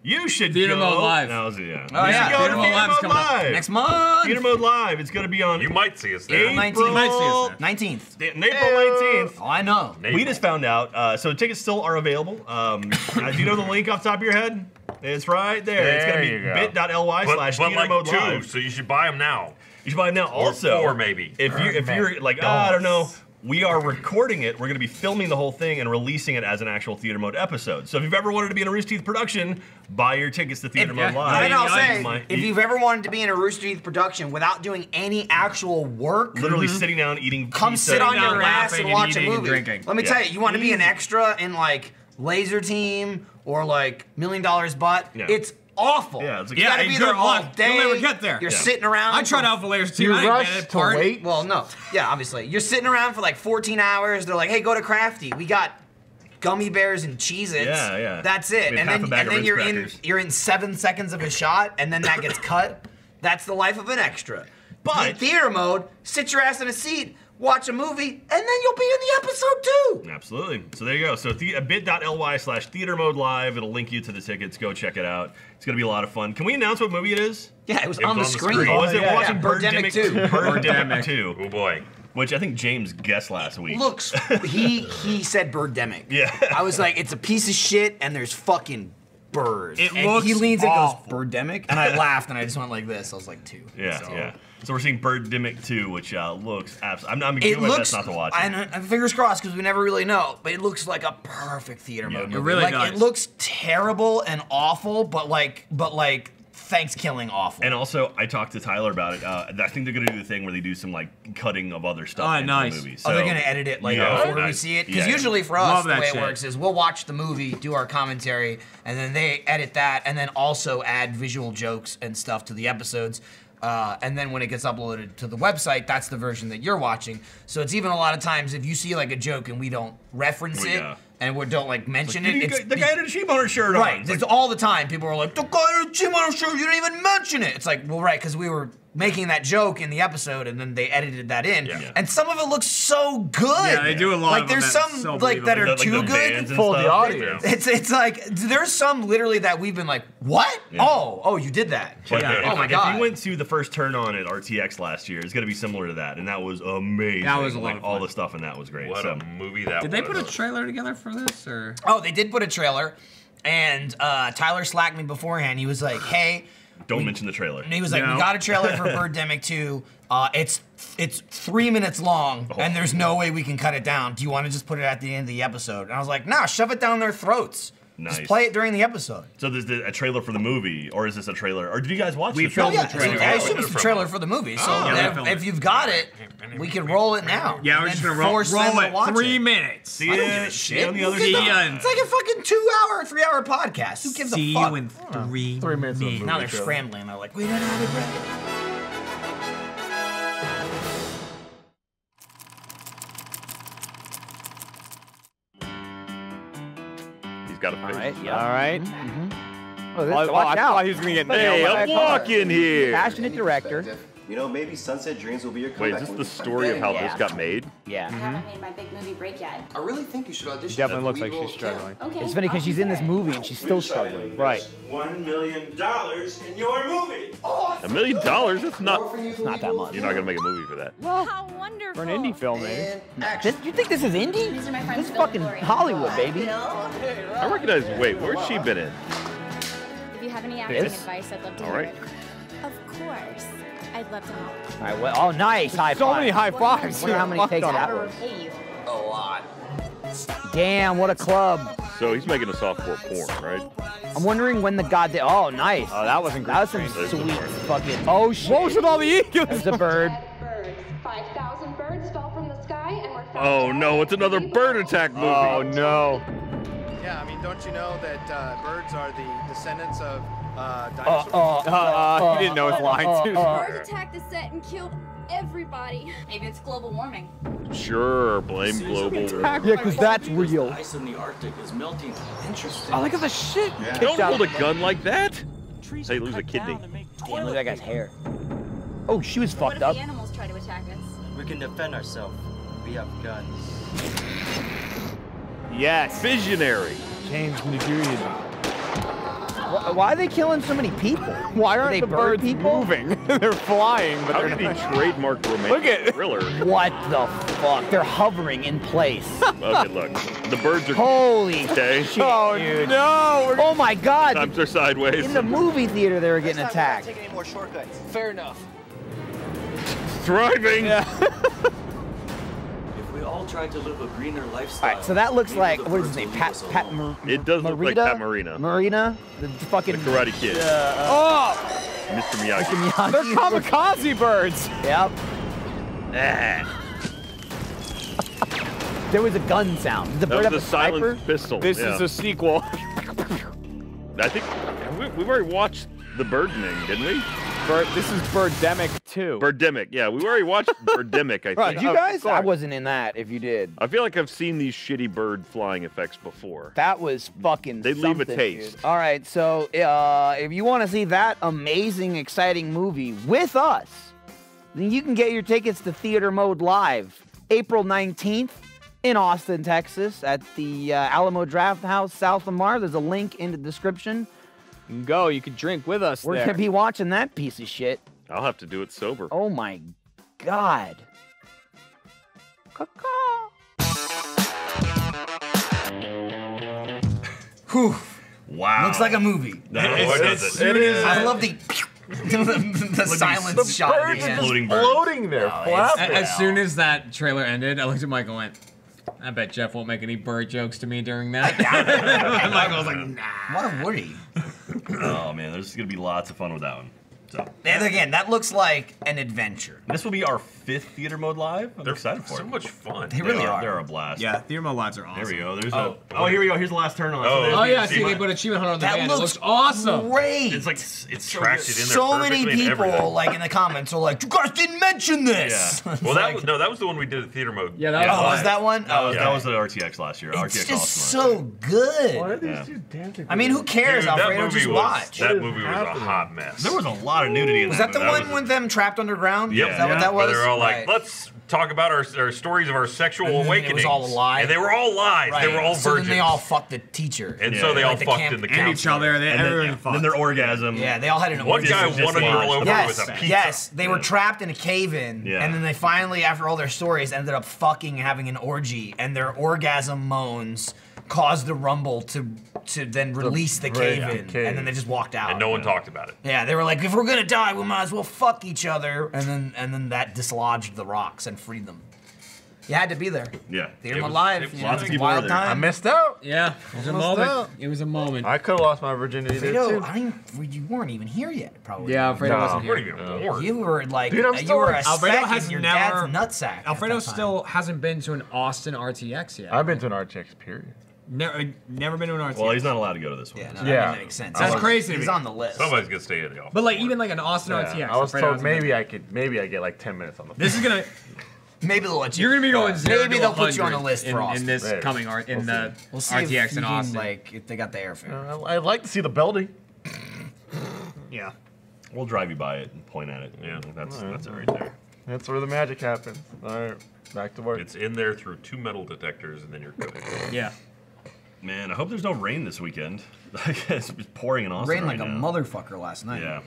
You should Theater go. Mode Live. No, yeah. Oh, you yeah. should go Theater to Mode Theater Live's Mode coming up Live. Next month. Theater Mode Live. It's going to be on you might see us there. April 19th. You might see us there. 19th. April 19th. Oh, I know. We just found out. So tickets still are available. Do you know the link off the top of your head? It's right there. It's going to There be you go. bit.ly / but Theater like Mode 2, Live. so you should buy them now. You should buy it now. Or Also, 4 maybe. if you're like, oh, I don't know, we are recording it. We're going to be filming the whole thing and releasing it as an actual Theater Mode episode. So if you've ever wanted to be in a Rooster Teeth production, buy your tickets to Theater Mode yeah. Live. And I'll Yeah, say, my- if you've ever wanted to be in a Rooster Teeth production without doing any actual work, Literally sitting down eating come pizza. sit on down, your ass laughing and and watch a eating and movie. drinking. Let me Yeah. tell you, you want to be an Easy. extra in like Laser Team or like $1 Million Butt? Yeah. It's awful. Yeah, it's like- you Yeah, gotta and be good there all luck. day. You'll never get there. You're Yeah. sitting around. I tried for- out for Layers Do too. you I didn't rush get it. to Part- wait? Well, no. Yeah, obviously. You're sitting around for like 14 hours. They're like, hey, go to Crafty. We got gummy bears and Cheez-Its. Yeah, yeah. That's it. With And half then a bag of Ritz you're crackers. in 7 seconds of a shot, and then that gets cut. That's the life of an extra. But- in theater mode, sit your ass in a seat, watch a movie, and then you'll be in the episode too. Absolutely. So there you go. So bit.ly/theater mode live. It'll link you to the tickets. Go check it out. It's gonna be a lot of fun. Can we announce what movie it is? Yeah, it was on the screen. Oh, was it? Yeah, Watching yeah. Birdemic 2. Birdemic 2. Oh boy. Which I think James guessed last week. Looks, he said Birdemic. Yeah. I was like, it's a piece of shit, and there's fucking birds. It and looks he leans in and goes, awful. Birdemic? And I laughed, and I just went like this. I was like, 2. Yeah, So- yeah. So we're seeing Birdemic 2, which looks absolutely. I'm It doing my looks, best not to watch it. and fingers crossed because we never really know, but it looks like a perfect theater mode it movie. really like, does. It looks terrible and awful, but like Thanksgiving awful. And also, I talked to Tyler about it. I think they're gonna do the thing where they do some like cutting of other stuff Oh, into nice. the movie. Oh, they're So- gonna edit it like Yeah, before we nice. see it? Because Yeah. usually for Love us, the that way shit. it works is we'll watch the movie, do our commentary, and then they edit that, and then also add visual jokes and stuff to the episodes. And then when it gets uploaded to the website, that's the version that you're watching. So it's even a lot of times if you see like a joke and we don't reference it Yeah. and we don't like mention it, it's the guy had a sheep hunter shirt on. right. It's It's like, all the time. People are like, the guy in the gym on a shirt, you didn't even mention it. It's like, well, right, because we were making that joke in the episode and then they edited that in. Yeah. And some of it looks so good. Yeah, they do a lot like of them there's that's some so like that are like too the good. bands and Full of the stuff. audience. It's like there's some literally that we've been like, what? Yeah. Oh, you did that. But Yeah. Oh my if God. you went to the first turn on at RTX last year, it's gonna be similar to that, and that was amazing. That was a lot like of all fun. the stuff in that was great. What so. a movie that Did was. they put a trailer together for this, or? Oh, they did put a trailer, and Tyler slacked me beforehand. He was like, hey. Don't mention the trailer. And he was like, No. we got a trailer for Birdemic 2. It's 3 minutes long, and there's no way we can cut it down. Do you want to just put it at the end of the episode? And I was like, nah, shove it down their throats. Nice. Just play it during the episode. So there's a trailer for the movie, or is this a trailer? Or did you guys watch We the filmed trailer? the trailer. I assume it's the trailer for the movie. So Oh, yeah, we filmed if it. you've got it, we can roll it now. Yeah, we're and just then gonna roll force them to it. watch 3 it. minutes. See I don't ya. give a See you shit. on the Who other gives side. ya. It's like a fucking 3-hour podcast. Who gives See a fuck? you in 3 3 minutes of a movie Now they're trailer. scrambling. They're like, we don't have it ready. He's got a face. All right. Oh, this, I watch out. thought he was gonna get Hey, nailed. I'm walking here. Passionate director. You know, maybe Sunset Dreams will be your Wait, comeback. is this when the you come story of back. how Yeah. this got made? Yeah. I haven't made my big movie break yet. I really think you should audition. Definitely for looks the like lead she's role. struggling. Okay. It's funny because she's in this movie and she's still struggling. Right. $1 million in your movie. $1 million? That's not. It's not that much. You're not gonna make a movie for that. How wonderful. For an indie film, maybe. And action. You think this is indie? These are my This friends is Bill and fucking Lori. Hollywood, baby. I recognize. Wait, where's she been in? If you have any acting This? advice, I'd love to All hear right. it. Of course. I'd love to help. All right. Well, oh, nice. High So five. many high fives. Wonder how many takes that was. Pay you. A lot. Damn, what a club. So he's making a softcore porn, right? I'm wondering when the goddamn. Oh, nice. Oh, that wasn't great. That was some That's sweet the part. fucking. Oh shit. What was with all the eagles? There's a bird. Birds. 5,000 birds fell from the sky and were found Oh dead. no, it's another bird attack movie. Oh no. Yeah, I mean, don't you know that birds are the descendants of dinosaurs? You didn't know his line too. Birds attacked the set and killed everybody. Maybe it's global warming. Sure, blame global. Yeah, because that's real. Ice in the Arctic is melting. Interesting. Oh, look at the shit. Don't hold a gun like that. Say lose a kidney. Damn, look at that guy's hair. Oh, she was What fucked if up. the animals try to attack us? We can defend ourselves. We have guns. Yes. Visionary. James Nugent. Why are they killing so many people? Why Are aren't they the bird birds people? moving? They're flying, but How they're did he not. trademark romantic Look at- thriller? What the fuck? They're hovering in place. Okay, look. The birds are. Holy Okay. shit, Oh dude. no! We're Oh my god! Times are sideways. In the movie theater, they were getting attacked. Take any more shortcuts. Fair enough. Driving. If we all tried to live a greener lifestyle. All right, so that looks maybe like the what is birds his name? will leave Pat us Pat alone. It does look like Pat Morita. Marina, the fucking The Karate Kid. Oh! Mr. Miyagi. Miyagi. They're kamikaze birds. Yep. Ah, There was a gun sound. Did the that bird was have the a sniper? silent pistol. This yeah. is a sequel. I think we've already watched The Birdman, didn't we? This is Birdemic 2. Birdemic, yeah. We already watched Birdemic, I think. Did you guys? I wasn't in that, if you did. I feel like I've seen these shitty bird flying effects before. That was fucking They leave a something, taste. dude. All right, so if you want to see that amazing, exciting movie with us, then you can get your tickets to Theater Mode Live, April 19th in Austin, Texas, at the Alamo Draft House south of Mar. There's a link in the description. You can go. You can drink with us We're there. going to be watching that piece of shit. I'll have to do it sober. Oh, my God. Whew. Wow. Looks like a movie. It is. I love the the silence shot. Birds at the just end. floating there, flapping. As soon as that trailer ended, I looked at Michael and went, I bet Jeff won't make any bird jokes to me during that. And Michael was like, nah. Why would he? Oh man, there's gonna be lots of fun with that one. So. And again, that looks like an adventure. This will be our 5th Theater Mode Live. I'm excited for it. So much fun. They really are. They're a blast. Yeah, Theater Mode Lives are awesome. There we go. There's oh, here we go. Here's the last turn on. Oh yeah, see, they put Achievement Hunter on the That van. It looks looks awesome. great. It's like it's Tracked it in there So many perfectly and everything. people, like in the comments, are like, "You guys didn't mention this." Yeah. Well, that was the one we did at Theater Mode. Yeah, that was Was that one? That was the RTX last year. It's RTX just Awesome. so good. Why are these two dancing? I mean, who cares, Dude, that Alfredo? movie Just was watch. that movie was a hot mess. There was a lot of nudity in Was that that the movie. one with them trapped underground? Yep. Is that what that was? Where they're all like, Right. let's talk about our stories of our sexual And then awakening. It was all a lie. And they were all lies. Right. They were all so virgins. then they all fucked the teacher. And so they Like all the fucked camp- in the And camp. each other, everyone Then fucked. their orgasm. Yeah, they all had an One guy orgasm. won a girl over Yes, with a pizza. yes, they were trapped in a cave-in, Yeah. and then they finally, after all their stories, ended up fucking having an orgy, and their orgasm moans caused the rumble to then release the cave-in, and then they just walked out. And no one talked about it. Yeah, they were like, if we're gonna die, we might as well fuck each other, and then that dislodged the rocks and freed them. You had to be there. Yeah. Theater It Mode was- Live. it was You know, lots it's of a people wild were there. I time. missed out. Yeah, it was a Almost moment. out. It was a moment. I could have lost my virginity there Fredo, too. I mean, you weren't even here yet, probably. Yeah, Alfredo No. wasn't You weren't here. even born. You were like, Dude, I'm you still were like- a Alfredo speck has in your never- dad's nutsack. at Alfredo that time. still hasn't been to an Austin RTX yet. I've been to an RTX period. Never been to an RTX. Well, he's not allowed to go to this one. Yeah, no, Yeah. that makes sense. That's He's- crazy to He's me. on the list. Somebody's gonna stay at the office. But like even like an Austin Yeah, RTX. I was Alfredo told hasn't been. maybe I get like 10 minutes on the. This is gonna. Maybe they'll let you. You're gonna be going 0 Maybe to they'll put you on the 100 list for Austin. in this Right. coming art in the We'll see RTX if in you can, Austin. like, if they got the airfare. I'd like to see the building. Yeah. We'll drive you by it and point at it. Yeah. That's it right there. That's where the magic happens. All right, back to work. It's in there through 2 metal detectors, and then you're good. Yeah. Man, I hope there's no rain this weekend. It's pouring in Austin Rained right like a now. motherfucker last night. Yeah.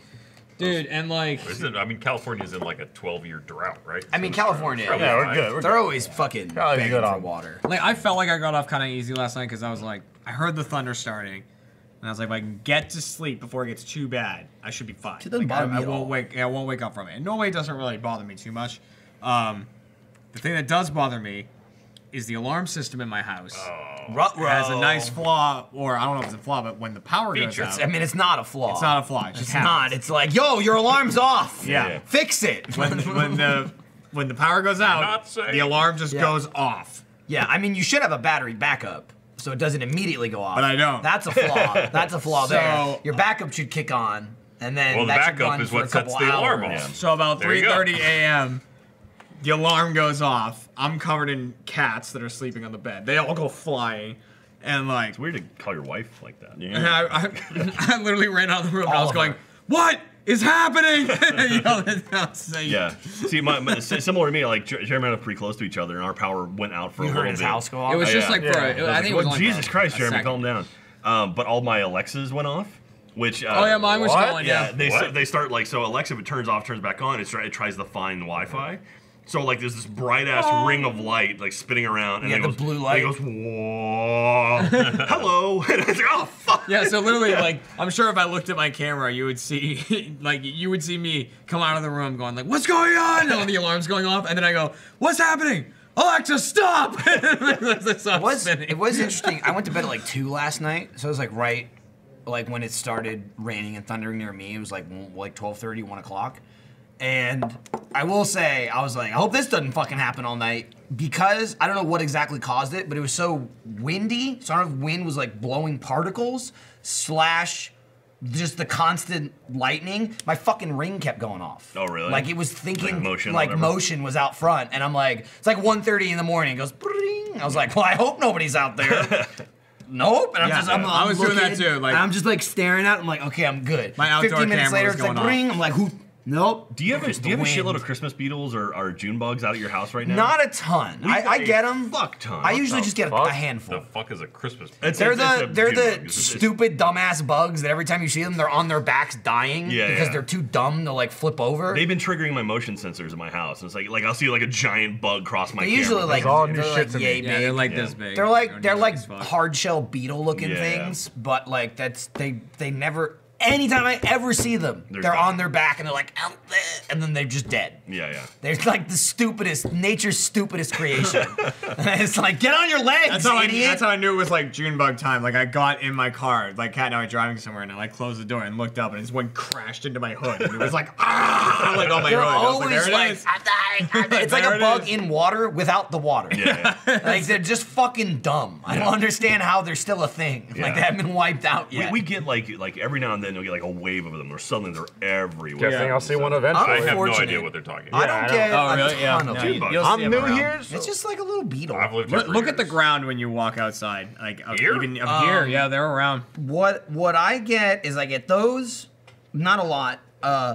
Dude, and like. I mean, California's in like a 12-year drought, right? I mean, So it's California. probably Yeah, we're fine. good. We're They're good. always fucking Probably begging good for on- water. Like I felt like I got off kind of easy last night because I was like, I heard the thunder starting, and I was like, if I can get to sleep before it gets too bad, I should be fine. It doesn't Like, bother me I at all. won't wake. I won't wake up from it. And normally it doesn't really bother me too much. The thing that does bother me is the alarm system in my house has a nice flaw, or I don't know if it's a flaw, but when the power goes out, I mean, it's not a flaw. it's not a flaw. It just It's happens. not. It's like, yo, your alarm's off. Yeah. Fix it. when the power goes out, Not safe. the alarm just goes off. Yeah, I mean, you should have a battery backup so it doesn't immediately go off. But I don't. That's a flaw. That's a flaw there. So- Your backup should kick on, and then Well, the that should backup run is for what a couple sets the alarm hours. off. So about There you go. 3:30 a.m., the alarm goes off. I'm covered in cats that are sleeping on the bed. They all go flying, and like It's weird to call your wife like that. and I literally ran out of the room. And I All was of going, her. "What is happening?" You know, that's like, Yeah. See, similar to me, like Jeremy and I were pretty close to each other, and our power went out for You a heard little his bit. house go off? It was just Yeah. like for. I think it was Well, only Jesus for Christ, a Jeremy, second. calm down. But all my Alexas went off, which. Oh yeah, mine was What? going. Yeah, Yeah. they start like so. Alexa, if it turns off, turns back on. It tries to find the Wi-Fi. So like there's this bright ass ring of light like spinning around, and Yeah, it the goes, blue light. And it goes, whoa, hello, and I was like, oh fuck. Yeah, so literally, like, I'm sure if I looked at my camera, you would see, like, you would see me come out of the room going, like, what's going on? And all the alarms going off, and then I go, what's happening? Alexa, stop! It was interesting. I went to bed at like 2 last night, so it was like right, like when it started raining and thundering near me. It was like 12:30, 1 o'clock. And I will say, I was like, I hope this doesn't fucking happen all night, because I don't know what exactly caused it, but it was so windy. So I don't know if wind was like blowing particles / just the constant lightning, my fucking ring kept going off. Oh, really? Like it was thinking like motion was out front, and I'm like, it's like 1:30 in the morning. It goes, bring. I was like, well, I hope nobody's out there. Nope. And I'm I was doing that too. Like I'm just like staring at it. I'm like, okay, I'm good. My outdoor 15 minutes camera later, was it's like, going ring. I'm like, who? Nope. Do you have a shitload of Christmas beetles or June bugs out at your house right now? Not a ton. I get them. Fuck ton. I usually just get a handful. The fuck is a Christmas? They're the stupid dumbass bugs that every time you see them, they're on their backs dying because they're too dumb to like flip over. They've been triggering my motion sensors in my house. It's like I'll see like a giant bug cross my. They're camera. usually like yay big. Yeah, they're like this big. They're like hard shell beetle looking things, but like they never. Anytime I ever see them, they're on their back and they're like, out there, and then they're just dead. Yeah. They're like nature's stupidest creation. And it's like, get on your legs, idiot. That's how I knew it was like June bug time. Like I got in my car, like Kat and I were driving somewhere, and I like closed the door and looked up, and this one crashed into my hood, and it was like, ah, like on my They're hood. always like, it's like a bug in water without the water. Yeah. Like they're just fucking dumb. I don't understand how they're still a thing. Like they haven't been wiped out yet. We get like every now and then you'll get like a wave of them, or suddenly they're everywhere. Guessing I'll see one eventually. I have no idea what they're talking about. I don't get a ton of them. I'm new here. It's just like a little beetle. I've lived here for Look at the years. ground when you walk outside. Like Here? even up here, yeah, they're around. What I get is I get those, not a lot.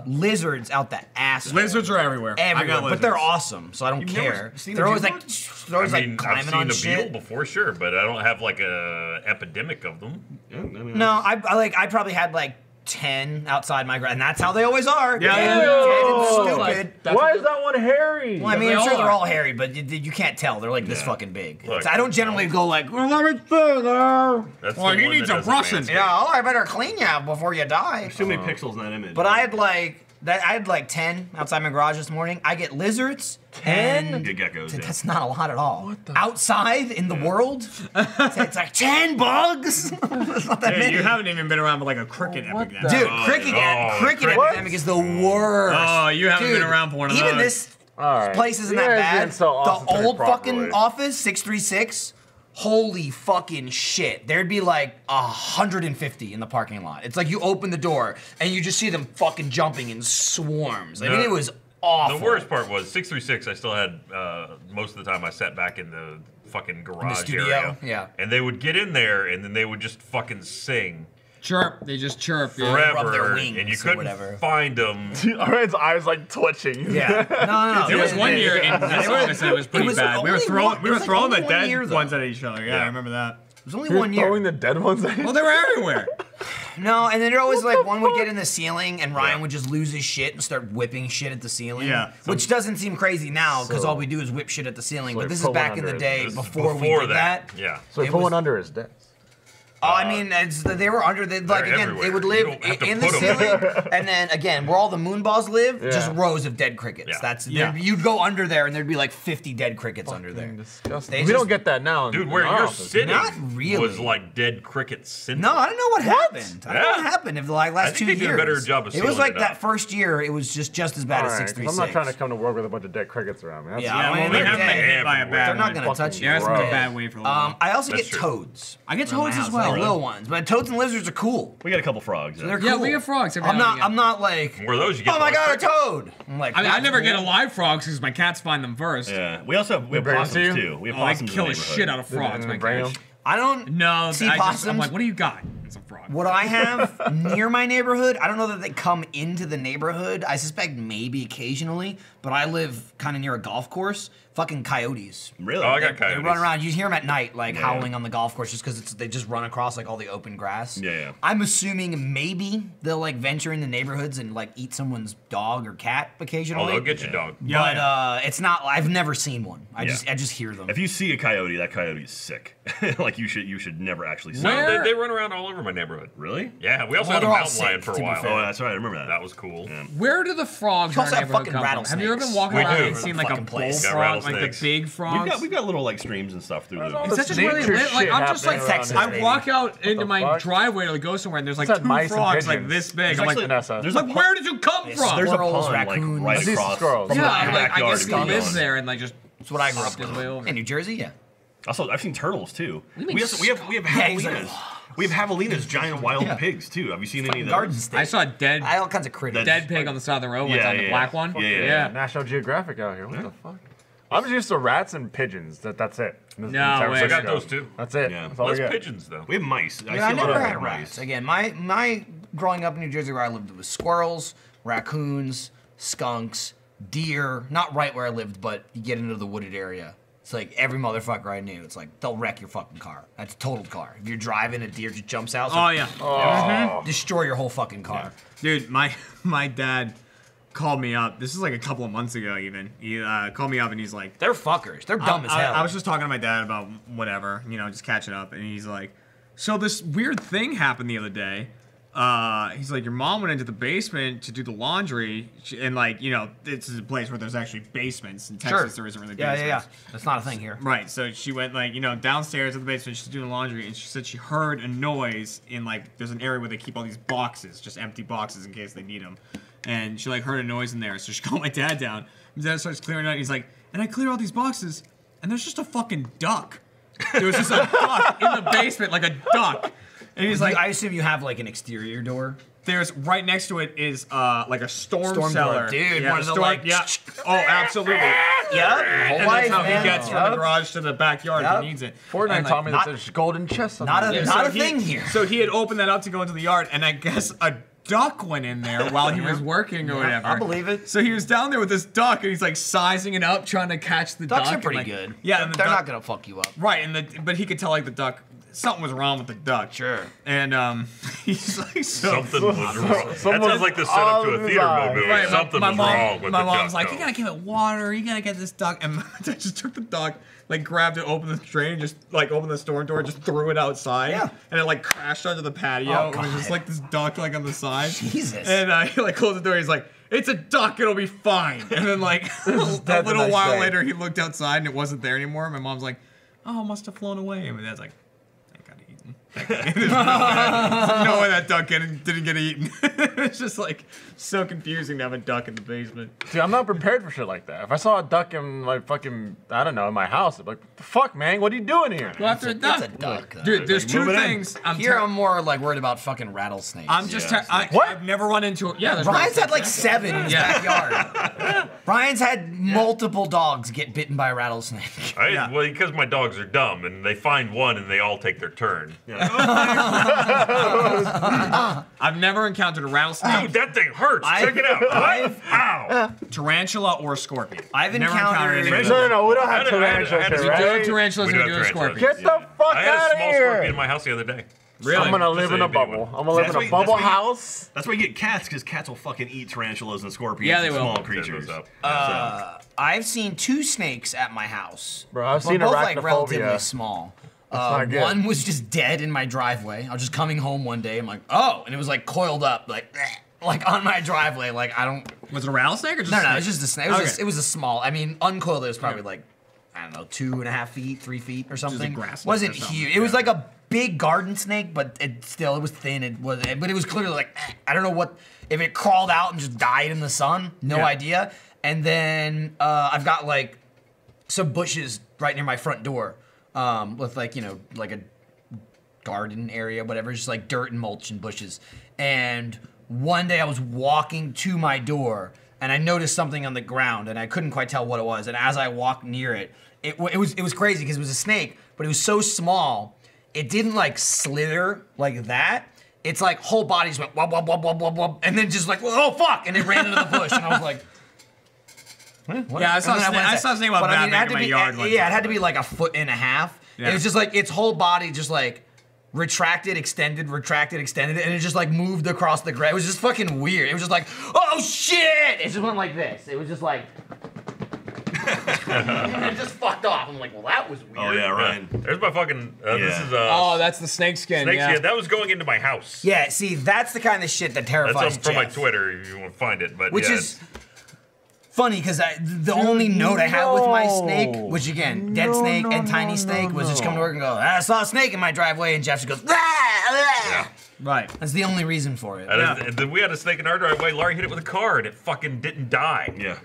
Lizards out the ass. Lizards are everywhere. Everywhere, but they're awesome, so I don't care. They're always like, I've climbing on seen a beetle shit. before, sure, but I don't have like a epidemic of them. No, I probably had like 10 outside my garage, and that's how they always are. Yeah, dead and stupid. Why is that one hairy? Well, I mean, I'm sure they're all hairy, but you can't tell. They're like this fucking big. Look, So I don't generally go like, well, let me see there. That's Well, the you one need that some doesn't brushing. manscape. Yeah, I better clean you before you die. There's too many pixels in that image. But I had like 10 outside my garage this morning. I get lizards. 10? Get geckos. Yeah. That's not a lot at all. What the? Outside in the world, it's like 10 bugs. That's not that many. You haven't even been around with like a cricket epidemic. Dude, cricket epidemic is the worst. Oh, you haven't been around for one of those. Even this place isn't that bad. The old fucking office, 636. Holy fucking shit. There'd be like 150 in the parking lot. It's like you open the door and you just see them fucking jumping in swarms. I mean, it was awful. The worst part was 636. I still had most of the time I sat back in the fucking garage studio, area. yeah. And they would get in there and then they would just fucking sing Chirp. They just chirp. forever, Rub their wings and you or couldn't whatever. find them. Aran's eyes like twitching. Yeah. No. There was one year in this office that was pretty bad. We were throwing the dead ones at each other. Yeah, I remember that. It was only 1 year. Throwing the dead ones at Well, they were everywhere. No, and then there always like one would get in the ceiling and Ryan would just lose his shit and start whipping shit at the ceiling. Yeah. Which doesn't seem crazy now because all we do is whip shit at the ceiling. So But he this is put one back in the under day his- before we did that. Yeah. So he It put was- one under his desk. Oh, I mean, they were under the like They're again. They would everywhere. live You don't have to in the put 'em ceiling, and then again, where all the moonballs live, just rows of dead crickets. Yeah. That's Yeah. you'd go under there, and there'd be like 50 dead crickets under there. Disgusting. They We just- don't get that now. Dude, in where our you're office. sitting Not really. was like dead cricket syndrome. No, I don't know what happened. I don't know what Yeah. happened in the like last I think 2 they years. did a better job of It was sealing like it that up. first year. It was just as bad All as right, 'cause 636. I'm not trying to come to work with a bunch of dead crickets around me. That's Yeah, Yeah, I well, mean, we they're haven't been dead. hit by a bad They're not one. gonna touch you. Yeah, it's been a Gross. bad way for a little I also That's get true. toads. I get around my toads as house, well. like little ones, but toads and lizards are cool. We got a couple frogs. They're Yeah, cool. we get frogs every I'm now not. and again. I'm not like. Where those you get Oh my those god, a crickets? toad! I'm like. I mean, I that's never get a cool. live frogs because my cats find them first. Yeah. We also have bring them possums to you? too. We have Oh, I possums kill in the the shit neighborhood. out of frogs. My bring cats. them? I don't. No, see I'm possums. like, what do you got? It's a frog. What I have near my neighborhood, I don't know that they come into the neighborhood. I suspect maybe occasionally, but I live kind of near a golf course. Fucking coyotes. Really? Oh, I got They coyotes. run around. You hear them at night, like howling on the golf course, just because they just run across like all the open grass. Yeah. I'm assuming maybe they'll like venture into neighborhoods and like eat someone's dog or cat occasionally. Oh, they'll get your dog. But it's not. I've never seen one. I Yeah. just hear them. If you see a coyote, that coyote is sick. Like you should never actually see No, it. they run around all over my neighborhood. Really? Yeah, we also Well, had a they're all mountain lion sick, for a to be while. fair. Oh, that's right. I remember that. That was cool. Where do the frogs You in also our have neighborhood fucking come from? Have you ever been rattlesnakes. walking We around do. and seen like a Fucking bull place. Got frog, like the rattlesnakes. big frogs? We've got little like streams and stuff through the. It's such a really nature lit. Like shit I'm just like happening around Texas, I walk out into the my fuck? driveway to go somewhere and there's like It's had two mice and frogs like pigeons. this big. There's I'm like, actually- Vanessa. There's like, where did you come from? There's a Squirrels, pond raccoons. like I right see some across. squirrels. from Yeah, the I'm like, I backyard guess to he the lives pond. there and like just. That's what I grew up his way with. over. In New Jersey, yeah. Also, I've seen turtles too. do you mean We have Yeah, he's like, javelinas. We have Javelina's giant wild pigs too. Have you seen any of those? Garden snake. I saw a dead. All kinds of critters. Dead pig on the side of the road. Yeah, on the yeah, black one. Yeah. National Geographic out here. What the fuck? I'm just used to rats and pigeons. That's it. No, I got those too. That's it. Yeah. That's all we Less got. pigeons though. We have mice. Yeah, I never had rats. Again, my growing up in New Jersey where I lived, it was squirrels, raccoons, skunks, deer. Not right where I lived, but you get into the wooded area. It's like every motherfucker I knew. It's like they'll wreck your fucking car. That's a totaled car. If you're driving, a deer just jumps out. Oh yeah. Destroy your whole fucking car. Dude, my dad called me up. This is like a couple of months ago even. He called me up and he's like, they're fuckers. They're dumb as hell. I was just talking to my dad about whatever, just catching up, and he's like, so this weird thing happened the other day. He's like, your mom went into the basement to do the laundry, and like, this is a place where there's actually basements. In Texas, there isn't really basements. Yeah. That's not a thing here. Right, so she went like, downstairs to the basement, she's doing the laundry, and she said she heard a noise in like, there's an area where they keep all these boxes, just empty boxes in case they need them. And she like heard a noise in there, so she called my dad down. My dad starts clearing out, and he's like, and I cleared all these boxes, and there's just a fucking duck. There was just a duck in the basement, like a duck. And he's like, I assume you have like an exterior door. There's right next to it is like a storm cellar. Door. Dude, yeah, one of the like, yeah. Oh, absolutely. Yeah. And that's how he gets from the garage to the backyard if he needs it. Fortnite taught me that there's golden chests on Not there. a thing here. So he had opened that up to go into the yard, and I guess a duck went in there while he was working or whatever. I believe it. So he was down there with this duck, and he's like sizing it up, trying to catch the duck. Ducks are pretty like, good. Yeah, and they're not gonna fuck you up. Right, but he could tell like the duck. Something was wrong with the duck. Sure. And he's like, something was wrong. That sounds like the setup to a theater movie. Right, something was wrong with the duck. My mom's like, you gotta give it water. You gotta get this duck. And my dad just took the duck, like grabbed it, opened the drain, just like opened the storm door, just threw it outside. Yeah. And it like crashed onto the patio. Oh, and it was just like this duck like on the side. Jesus. And he like closed the door. He's like, it's a duck. It'll be fine. And then like a little while later, he looked outside and it wasn't there anymore. My mom's like, oh, it must have flown away. And my dad's like, There's no way that duck didn't get eaten. It's just like so confusing to have a duck in the basement. Dude, I'm not prepared for shit like that. If I saw a duck in my fucking, I don't know, in my house, I'd be like, what the fuck, man? What are you doing here? Go after a duck. It's a duck. Dude, there's two things. I'm more like worried about fucking rattlesnakes. I'm just I've never run into it. Yeah, there's Ryan's had like 7 in his backyard. Ryan's had multiple dogs get bitten by a rattlesnake. Well, because my dogs are dumb and they find one and they all take their turn. I've never encountered a rattlesnake. Dude, that thing hurts. Check it out. Ow. Tarantula or scorpion. I've never encountered any. No, we don't have tarantulas We here, do have right? tarantulas and we do have scorpions. Get the fuck I had out a of small here! scorpion in my house the other day. Really? I'm gonna live in a bubble. I'm gonna live in a bubble house. That's why you get cats, because cats will fucking eat tarantulas and scorpions. Yeah, they and will. Small creatures. I've seen 2 snakes at my house. Bro, I've We're seen both like arachnophobia. relatively small. not good. One was just dead in my driveway. I was just coming home one day. I'm like, oh, and it was like coiled up, like on my driveway. Like I don't. Was it a rattlesnake or just No, a snake? it was just a snake. It was a small. I mean, uncoiled. It was probably like, I don't know, 2.5 feet, 3 feet or something. grass snake Wasn't or something. huge. It was like a big garden snake, but it was thin. But it was clearly like, I don't know what, if it crawled out and just died in the sun. No idea. And then I've got like some bushes right near my front door with like, like a garden area, whatever, just like dirt and mulch and bushes. And one day I was walking to my door and I noticed something on the ground and I couldn't quite tell what it was. And as I walked near it, it was crazy because it was a snake, but it was so small, it didn't like slither like that. It's like whole body just went wub, wub, wub, wub, wub, wub, and then just like, oh fuck, and it ran into the bush and I was like, what? Yeah, I saw a snake about that back in my yard. It had to be like 1.5 feet. Yeah. It was just like its whole body just like retracted, extended, and it just like moved across the grass. It was just fucking weird. It was just like, oh shit! It just went like this. It was just like, and it just fucked off. I'm like, well, that was weird. Oh yeah, Ryan. There's my fucking. This is oh, that's the snake skin. snake yeah. skin. That was going into my house. Yeah, see, that's the kind of shit that terrifies That's from my Jeff. Twitter if you want to find it. But Which yeah, is funny because the only note I had with my snake, which again, dead snake and tiny snake, was just come to work and go, I saw a snake in my driveway, and Jeff just goes, yeah. Right. That's the only reason for it. And then we had a snake in our driveway. Laurie hit it with a car, and it fucking didn't die. Yeah.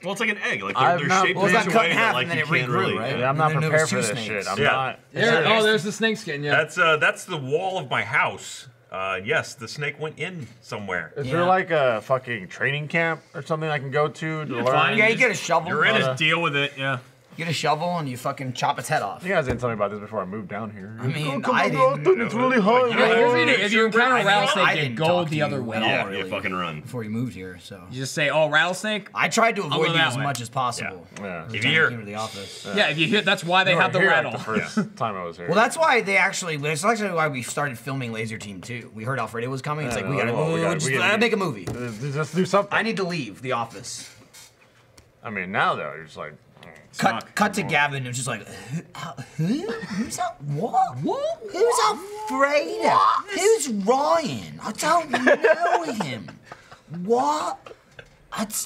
Well, it's like an egg. Like I'm they're not- shaped Well, in it's such not a cut way in half that like and then you it can't regrew, really. right? Yeah, I'm not And then there prepared was for two this snakes. shit. I'm Yeah. not. Oh, there's the snake skin. Yeah. That's the wall of my house. Yes, the snake went in somewhere. Is there like a fucking training camp or something I can go to learn? fine. Yeah, you get a shovel. You're in it. Just deal with it. Yeah. You get a shovel and you fucking chop its head off. You guys didn't tell me about this before I moved down here. I mean, come I on, go, didn't. it's really hard. If you encounter a I rattlesnake, you didn't go talk to the other you way. at all, Yeah, really, you fucking run. before you moved here, so. You just say, "Oh, rattlesnake." I tried to I'll avoid go you that as way. much as possible. Yeah. Every If time you're- I came to the office. Yeah, if you hit, that's why they You have the were here, rattle. like, the first time I was here. Well, that's why they actually. That's actually why we started filming Laser Team 2. We heard Alfredo was coming. It's like we gotta make a movie. Just do something. I need to leave the office. I mean, now though, you're just like. Cut to Gavin, who's just like, who's that? What? Who's Alfredo? Who's Ryan? I don't know him. What?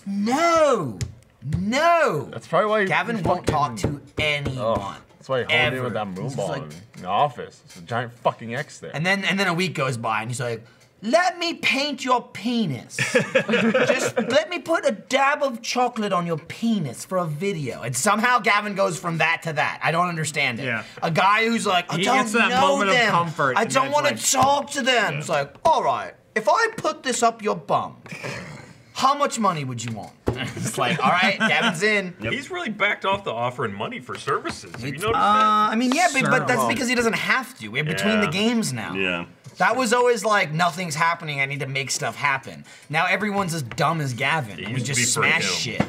No. That's probably why Gavin won't talk to anyone. That's why he holding Ever. in with that He's moonball like- in the office. It's a giant fucking X there. And then a week goes by, and he's like, "Let me paint your penis. Just let me put a dab of chocolate on your penis for a video." And somehow Gavin goes from that to that. I don't understand it. Yeah. A guy who's like, "I He don't gets to that know moment of them. comfort, I and don't then want to it's talk to them." It's like, "All right, if I put this up your bum, how much money would you want?" It's like, "All right, Gavin's in." He's really backed off the offering money for services. Have you noticed that? I mean, yeah, but that's because he doesn't have to. We're between the games now. Yeah. That was always like, nothing's happening, I need to make stuff happen. Now everyone's as dumb as Gavin. And we used to just be for smash him. shit.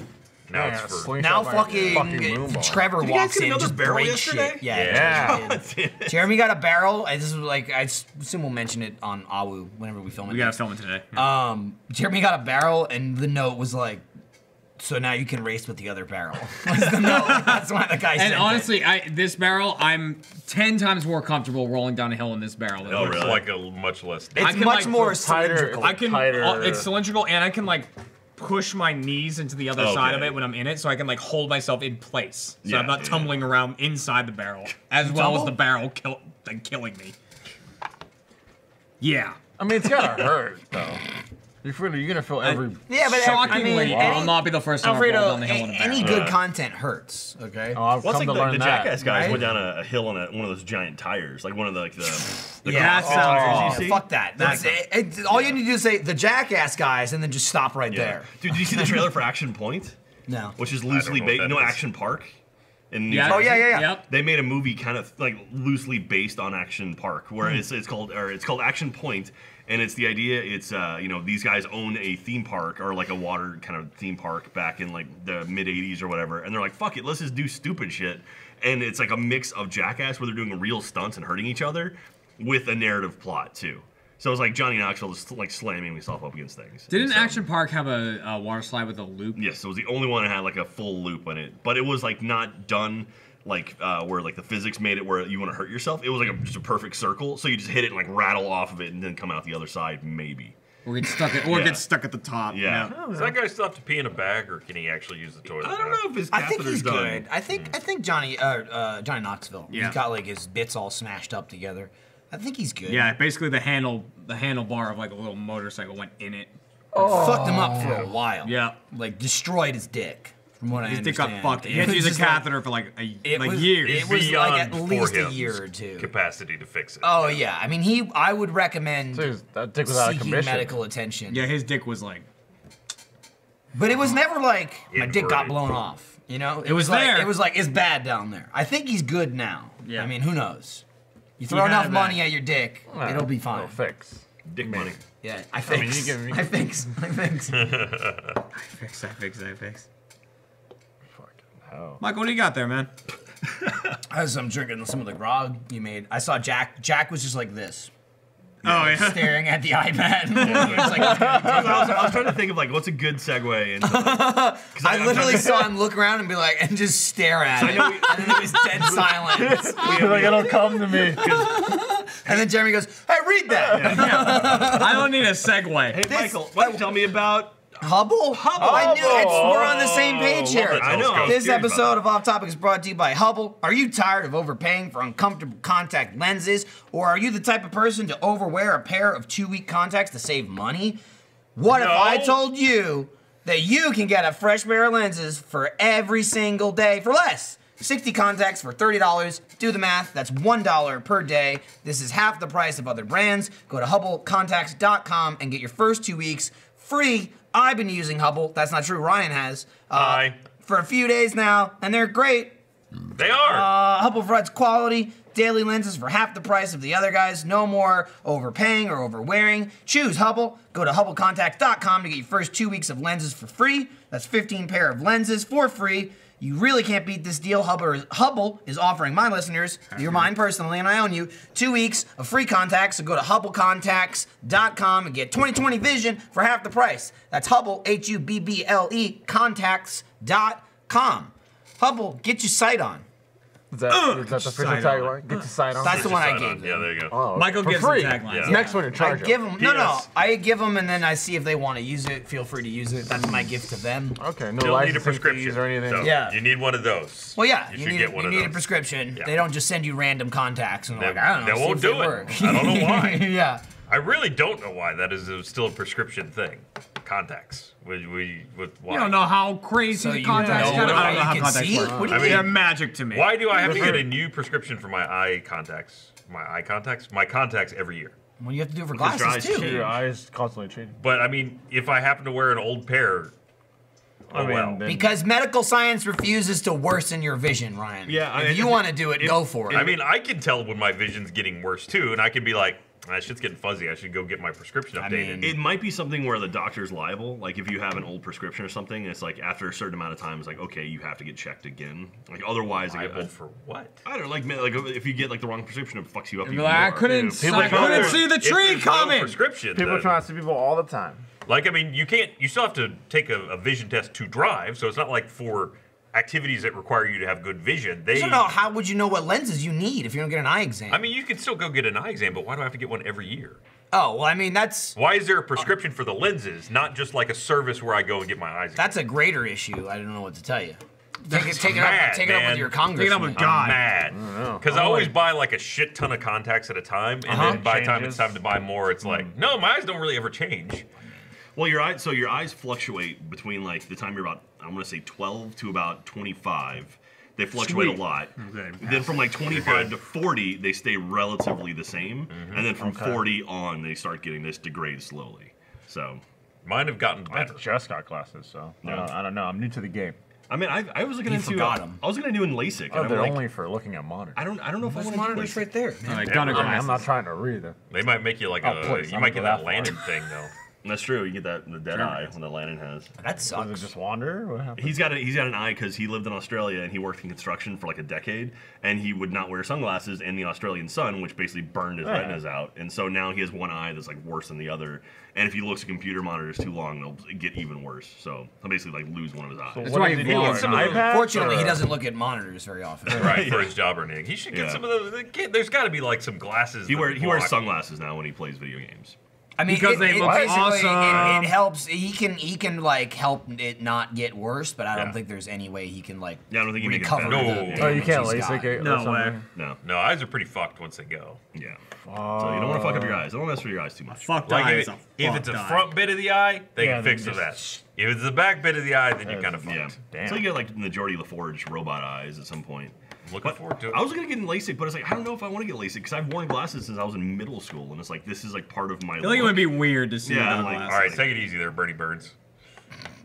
Now it's for Now fucking moonball. Trevor Did you guys walks get in, another just barrel breaks yesterday? shit. Yeah. Yeah. Jeremy got a barrel. And this is like, I assume we'll mention it on Awu whenever we film it. We gotta film it today. Jeremy got a barrel, and the note was like, "So now you can race with the other barrel." Was the note. That's why the guy said And honestly, this barrel, I'm 10 times more comfortable rolling down a hill in this barrel. Than It looks really? like a much less. It's much more cylindrical. I can. tighter. It's cylindrical, and I can like push my knees into the other side of it when I'm in it, so I can like hold myself in place, so I'm not tumbling around inside the barrel, as well as the barrel killing me. Yeah. I mean, it's gotta hurt though. You're gonna feel every. Yeah, but shockingly, I mean, I'll not be the first time I've rolled Alfredo, down the hill in a barrel. any good content hurts, okay? Oh, I've Well, it's come like to learn the that. Jackass guys right? went down a hill on one of those giant tires, like one of the Yeah, CrossFit tires you see. fuck that. That's it. All you need to do is say the Jackass guys, and then just stop right there. Dude, did you see the trailer for Action Point? No. Which is loosely know what based. that You know is. Action Park? In New Yeah. Jersey? Yep. They made a movie kind of like loosely based on Action Park, where it's called Action Point, and it's the idea. It's these guys own a theme park or like a water kind of theme park back in like the mid '80s or whatever, and they're like, fuck it, let's just do stupid shit, and it's like a mix of Jackass where they're doing real stunts and hurting each other with a narrative plot too. So it was like Johnny Knoxville just like slamming himself up against things. Didn't And so- Action Park have a water slide with a loop? Yes, it was the only one that had like a full loop in it, but it was like not done like where like the physics made it where you want to hurt yourself. It was like just a perfect circle, so you just hit it and like rattle off of it and then come out the other side maybe. Or get stuck at, get stuck at the top. Yeah. Does that guy still have to pee in a bag, or can he actually use the toilet? I don't know if his I think he's catheter's done. good. I think Johnny Knoxville. Yeah. He's got like his bits all smashed up together. I think he's good. Yeah, basically the handlebar of like a little motorcycle went in it. Fucked him up for a while. Yeah. Like destroyed his dick. From what I His dick understand. got fucked. He had to use a catheter for like years. It was like at Beyond least a for year him's or two. capacity to fix it. Oh yeah, I mean I would recommend That dick was out of seeking commission. medical attention. Yeah, his dick was like. But it was never like my dick got Inverted. blown off. You know, It was like there. it was like it's bad down there. I think he's good now. Yeah. I mean, who knows? You He throw had enough that. money at your dick, it'll be fine. It'll fix. Dick money. Yeah, I fix. you can- I fix. I fix. I fix. Fucking hell. Mike, what do you got there, man? As I'm drinking some of the grog you made, I saw Jack. Jack was just like this, Oh yeah. staring at the iPad. He was like, I was trying to think of like what's a good segue into. Like, I literally saw him look around and be like, and just stare at it. And then it was dead silence. Like it'll come to me. And then Jeremy goes, "Hey, read that." I don't need a segue. Hey Michael, why don't you tell me about Hubble? Hubble. Oh, I knew it. We're on the same page Oh, here. love that I know. telescope. This Curious episode of Off Topic is brought to you by Hubble. Are you tired of overpaying for uncomfortable contact lenses? Or are you the type of person to overwear a pair of 2-week contacts to save money? What if No. I told you that you can get a fresh pair of lenses for every single day for less. 60 contacts for $30. Do the math, that's $1 per day. This is half the price of other brands. Go to HubbleContacts.com and get your first 2 weeks free. I've been using Hubble. That's not true, Ryan has. For a few days now, and they're great. They are. Hubble provides quality daily lenses for half the price of the other guys. No more overpaying or overwearing. Choose Hubble. Go to HubbleContacts.com to get your first 2 weeks of lenses for free. That's 15 pair of lenses for free. You really can't beat this deal. Hubble is offering my listeners, you're mine personally, and I own you, 2 weeks of free contacts. So go to HubbleContacts.com and get 20/20 vision for half the price. That's Hubble, Hubble, contacts.com. Hubble, get your sight on. Is that the official tagline? Get your sight on. That's the one I gave them. Yeah, there you go. Oh, Michael for gives free. the tagline. Yeah. Next one, you charge I give them. them. No. I give them, and then I see if they want to use it. Feel free to use it. That's my gift to them. Okay, You no don't need a licensing prescription fees or anything. So Yeah. You need one of those. Well, yeah, You you should need, get one you of need those. a prescription. Yeah. They don't just send you random contacts and They, like, I don't know. they see won't if they do it. work. I don't know why. Yeah. I really don't know why that is still a prescription thing. Contacts. Why? You don't know how crazy So the you contacts know I don't know how how you can contacts see? work. What do you I mean, They're magic to me. Why do I have to get a new prescription for my eye contacts? My contacts every year. Well, you have to do it for Because your glasses eyes too. change. Your eyes constantly changing. But I mean, if I happen to wear an old pair, then- Because medical science refuses to worsen your vision, Ryan. Yeah, if you want to do it, go for it. I mean, I can tell when my vision's getting worse too, and I can be like, that shit's getting fuzzy. I should go get my prescription updated. It might be something where the doctor's liable. Like if you have an old prescription or something, it's like after a certain amount of time, it's like okay, you have to get checked again. Like otherwise, Liable for what? I don't know, like if you get like the wrong prescription, it fucks you up. You'd Even be like, I more. couldn't see the If tree there's no coming. prescription. People then- trying to see people all the time. Like, I mean, you still have to take a vision test to drive, so it's not like for activities that require you to have good vision. I don't know, how would you know what lenses you need if you don't get an eye exam? I mean, you can still go get an eye exam, but why do I have to get one every year? Oh, well, I mean, that's... Why is there a prescription for the lenses, not just like a service where I go and get my eyes examined? That's a greater issue. I don't know what to tell you. Take it mad, up with your congressman. I'm mad. Because I always buy like a shit ton of contacts at a time, and then by the time it's time to buy more, it's like, no, my eyes don't really ever change. Well, your eyes fluctuate between like the time you're about, I'm gonna say 12 to about 25. They fluctuate Sweet. a lot. Okay. Then from like 25 to 40, they stay relatively the same, and then from 40 on, they start getting this degrade slowly. So, mine have gotten I better. just got glasses, so I don't know. I'm new to the game. I mean, I was looking You into. forgot 'em. I was gonna do in LASIK. Oh, and they're I'm like, only for looking at monitors. I don't know if I There's want to do monitors LASIK. right there, man. Like, Yeah, gunner I mean, I'm glasses. not trying to read it. They might make you like Oh, please, you I might don't get go that that Landon far. thing though. That's true. You get the dead eye when the Landon has. That Does sucks. it just wander? What happened? He's got an eye because he lived in Australia and he worked in construction for like a decade, and he would not wear sunglasses in the Australian sun, which basically burned his retinas out. And so now he has one eye that's like worse than the other. And if he looks at computer monitors too long, they'll get even worse. So he'll basically like lose one of his eyes. So That's what why does he he do? vlogs. An iPad? Fortunately, he or- doesn't look at monitors very often. Right, for his job or anything. He should get Yeah. some of those. There's got to be like some glasses. He that wears block. sunglasses now when he plays video games. I mean, Because they look basically, awesome. It helps. He can like help it not get worse, but I don't Yeah. think there's any way he can like Yeah, I don't think he can make it recover. better. the No. damage Oh, you can't he's LASIK got. it? or No way. something? No. No, eyes are pretty fucked once they go. Yeah. So you don't want to fuck up your eyes. Don't mess with your eyes too much. Fuck Like eye if, is a if it's a fucked eye. front bit of the eye, they Yeah, can then fix just- that. If it's the back bit of the eye, then you're kind of fucked. Yeah. Damn. So you get like majority LaForge robot eyes at some point. Looking But forward to it. I was gonna get in LASIK, but it's like I don't know if I want to get LASIK because I've worn glasses since I was in middle school, and it's like this is like part of my. I feel like it would be weird to see Yeah, without like- glasses. All right, take it easy there, Bernie Burns.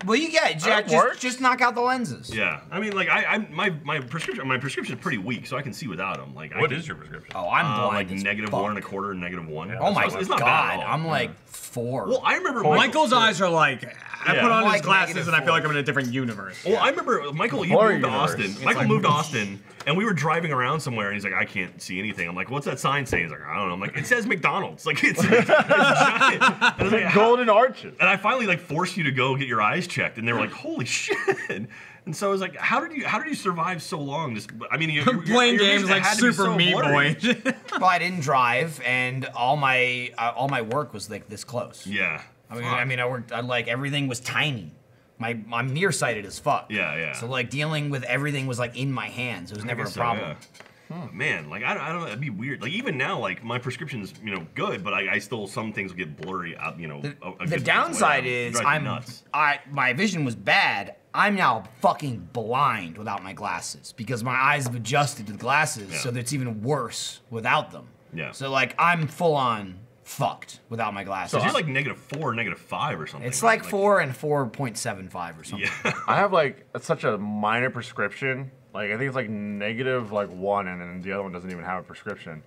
Well, you get Jack. That works. Just knock out the lenses. Yeah, I mean, like my prescription is pretty weak, so I can see without them. Like, What is your prescription? Oh, I'm blind. like as negative fuck. 1.25, negative 1. Oh my So it's not god, bad at all. I'm like 4. Well, I remember Michael's eyes are like, I Yeah. put on his Like glasses and I feel like -4. I'm in a different universe. Well, I remember Michael. You Horror moved to universe. Austin. It's Michael like- moved to Austin, and we were driving around somewhere, and he's like, "I can't see anything." I'm like, "What's that sign saying?" He's like, "I don't know." I'm like, "It says McDonald's." Like it's giant. And I was like, Golden arches. And I finally like forced you to go get your eyes checked, and they were like, "Holy shit!" And so I was like, "How did you survive so long?" Just, I mean, Playing your games vision like had to be Super so Meat blurry. Boy. Well, I didn't drive, and all my work was like this close. Yeah. I mean, I worked. Like everything was tiny. I'm nearsighted as fuck. Yeah, yeah. So like dealing with everything was like in my hands. It was never a guess so, problem. yeah. Man, like I don't know, that'd be weird. Like even now, like my prescription's good, but I still some things will get blurry. The downside is my vision was bad. I'm now fucking blind without my glasses because my eyes have adjusted to the glasses, so that it's even worse without them. Yeah. So like I'm full on fucked without my glasses. So you're like -4, -5 or something. It's like 4 and 4.75 or something. Yeah. I have like such a minor prescription. Like I think it's like -1, and then the other one doesn't even have a prescription,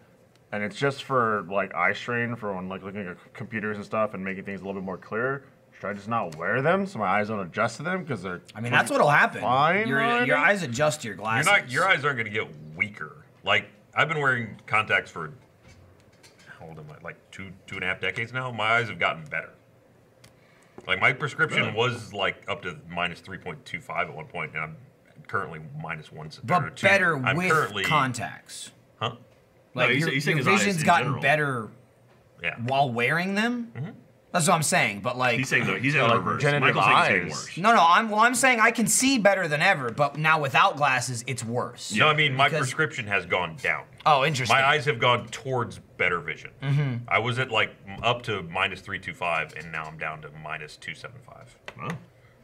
and it's just for like eye strain for when like looking at computers and stuff and making things a little bit more clear. Should I just not wear them so my eyes don't adjust to them because they're? I mean, that's what'll happen. Fine. Your eyes adjust to your glasses. Your eyes aren't going to get weaker. Like I've been wearing contacts for how old am I? Like two and a half decades now. My eyes have gotten better. Like my prescription was like up to -3.25 at one point, and I'm currently -1. But better with contacts. Huh? Like no, your vision's gotten better while wearing them. Mm-hmm. That's what I'm saying. But like he's saying he's in reverse. Michael's saying it's worse. No, I'm saying I can see better than ever, but now without glasses, it's worse. No, I mean my prescription has gone down. Oh, interesting. My eyes have gone towards better vision. Mm-hmm. I was at like up to -325, and now I'm down to -275. Huh?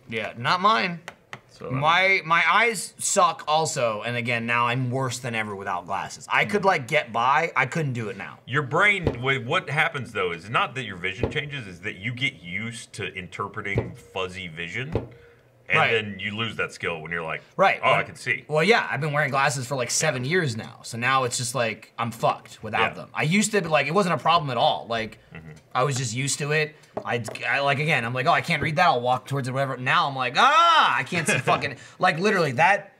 Yeah, not mine. So my eyes suck also, and again, now I'm worse than ever without glasses. I could like get by, I couldn't do it now. Your brain, what happens though is not that your vision changes, is that you get used to interpreting fuzzy vision, and then you lose that skill when you're like, I can see. Well, yeah, I've been wearing glasses for like 7 years now, so now it's just like I'm fucked without them. I used to like it wasn't a problem at all. Like I was just used to it. I like again, I'm like, oh, I can't read that. I'll walk towards it, whatever. Now I'm like, I can't see fucking like literally that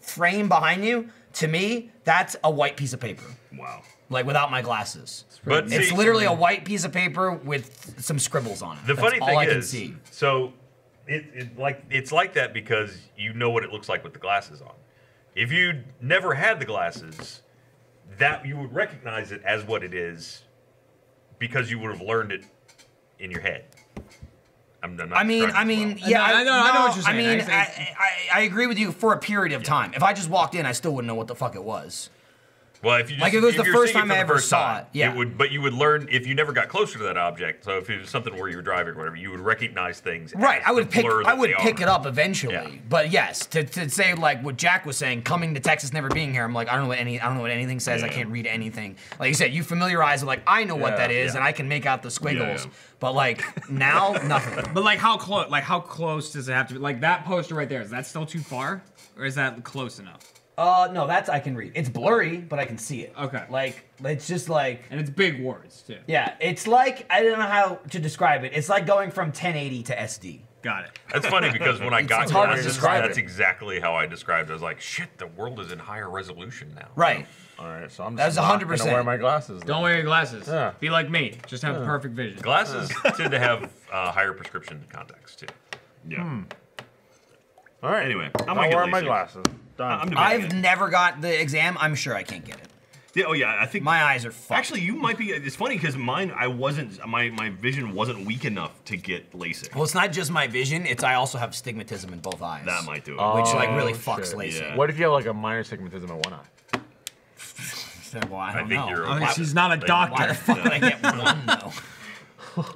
frame behind you. To me, that's a white piece of paper. Wow. Like without my glasses. But it's literally a white piece of paper with some scribbles on it. The funny all I thing can is, see. so it's like that because you know what it looks like with the glasses on. If you never had the glasses, that you would recognize it as what it is because you would have learned it in your head. I'm not I mean, yeah, I know what you're saying. I agree with you for a period of time. If I just walked in, I still wouldn't know what the fuck it was. Well, if you just, like if it was the you're first seeing time I for the ever first saw time, it, yeah. But you would learn if you never got closer to that object. So if it was something where you were driving or whatever, you would recognize things. Right, as I would the blur pick that it up eventually. Yeah. But yes, to say like what Jack was saying, coming to Texas, never being here, I'm like I don't know what anything says. I can't read anything. Like you said, you familiarize with like I know what that is, and I can make out the squiggles. But like now, nothing. But like how close? Like how close does it have to be? Like that poster right there, is that still too far, or is that close enough? No, that's I can read. It's blurry, but I can see it. Okay. Like it's just like. And it's big words too. Yeah, it's like I don't know how to describe it. It's like going from 1080 to SD. Got it. That's funny because when I got hard to glasses, describe that's it. exactly how I described it. I was like, shit, the world is in higher resolution now. Right. All right, so I'm That's just not gonna 100%. wear my glasses. Then. Don't wear your glasses. Yeah. Be like me. Just have perfect vision. Glasses tend to have higher prescription contacts too. Yeah. All right. Anyway, I'm wearing my glasses. Done. I've never got the exam. I'm sure I can't get it. Yeah, oh yeah, I think my eyes are fucked. Actually, you might be. It's funny because mine, I wasn't. My vision wasn't weak enough to get LASIK. Well, it's not just my vision. It's I also have astigmatism in both eyes. That might do it. Which like really fucks LASIK. Yeah. What if you have like a minor astigmatism in one eye? Well, I don't think know. you're She's not a doctor. Why the fuck would I get one though?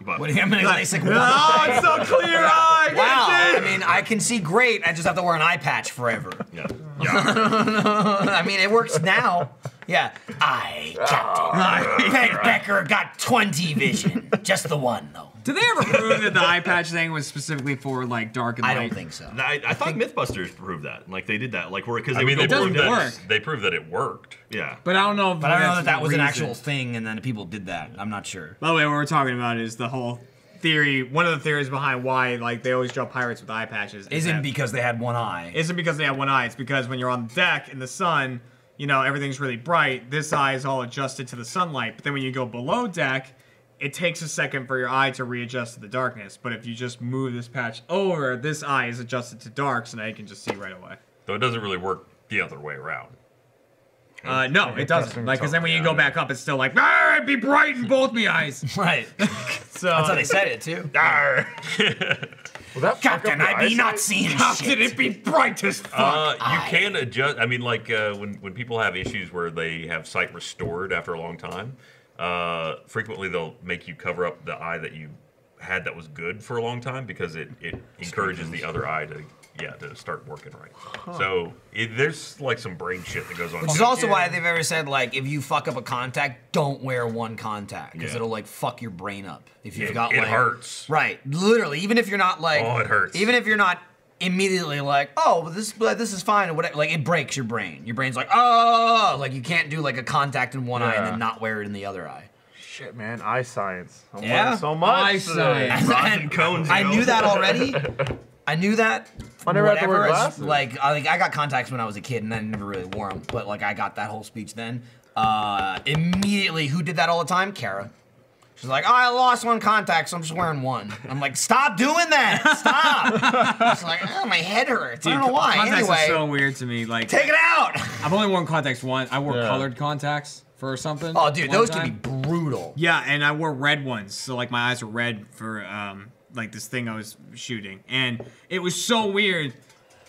What do you mean LASIK one? Oh, it's so clear eye. Wow. I mean, I can see great. I just have to wear an eye patch forever. Yeah. I mean, it works now. Yeah. Captain Becker got 20 vision. Just the one, though. Did they ever prove that the eye patch thing was specifically for like dark and light? I don't think so. I thought MythBusters proved that. Like they did that. Like because I mean, it doesn't work. They proved that it worked. Yeah. But I don't know. But I don't know that was an actual thing, and then people did that. I'm not sure. By the way, what we're talking about is the whole theory. One of the theories behind why like they always draw pirates with eye patches isn't because they had one eye. Isn't because they had one eye. It's because when you're on the deck in the sun, you know everything's really bright. This eye is all adjusted to the sunlight. But then when you go below deck, it takes a second for your eye to readjust to the darkness. But if you just move this patch over, this eye is adjusted to dark, so now you can just see right away. Though it doesn't really work the other way around. No, it doesn't. Like, because then when you go back up, it's still like, it'd be bright in both me eyes. Right. So that's how they said it too. How can I be not seeing How shit? could it be bright as fuck? You can adjust. I mean, like when people have issues where they have sight restored after a long time, frequently they'll make you cover up the eye that you had that was good for a long time because it encourages the other eye to start working right. So there's like some brain shit that goes on. Which is also why they've ever said, like, if you fuck up a contact, don't wear one contact because it'll like fuck your brain up. If you've got it like, hurts. Right, literally. Even if you're not like, it hurts. Even if you're not immediately like, oh, this is fine or whatever. Like, it breaks your brain. Your brain's like, oh, like you can't do like a contact in one eye and then not wear it in the other eye. Shit, man, eye science. I'm Yeah. learning so much. Eye science. I knew that already. I knew that. I never had to wear whatever, glasses. Like I got contacts when I was a kid, and I never really wore them. But like I got that whole speech then. Immediately, who did that all the time? Kara. She's like, oh, I lost one contact, so I'm just wearing one. I'm like, stop doing that! Stop! She's like, oh, my head hurts. I don't know why. Contacts Anyway, are so weird to me. Like, take it out! I've only worn contacts once. I wore colored contacts for something. Oh, dude, one those time. can be brutal. Yeah, and I wore red ones, so like my eyes were red for like this thing I was shooting, and it was so weird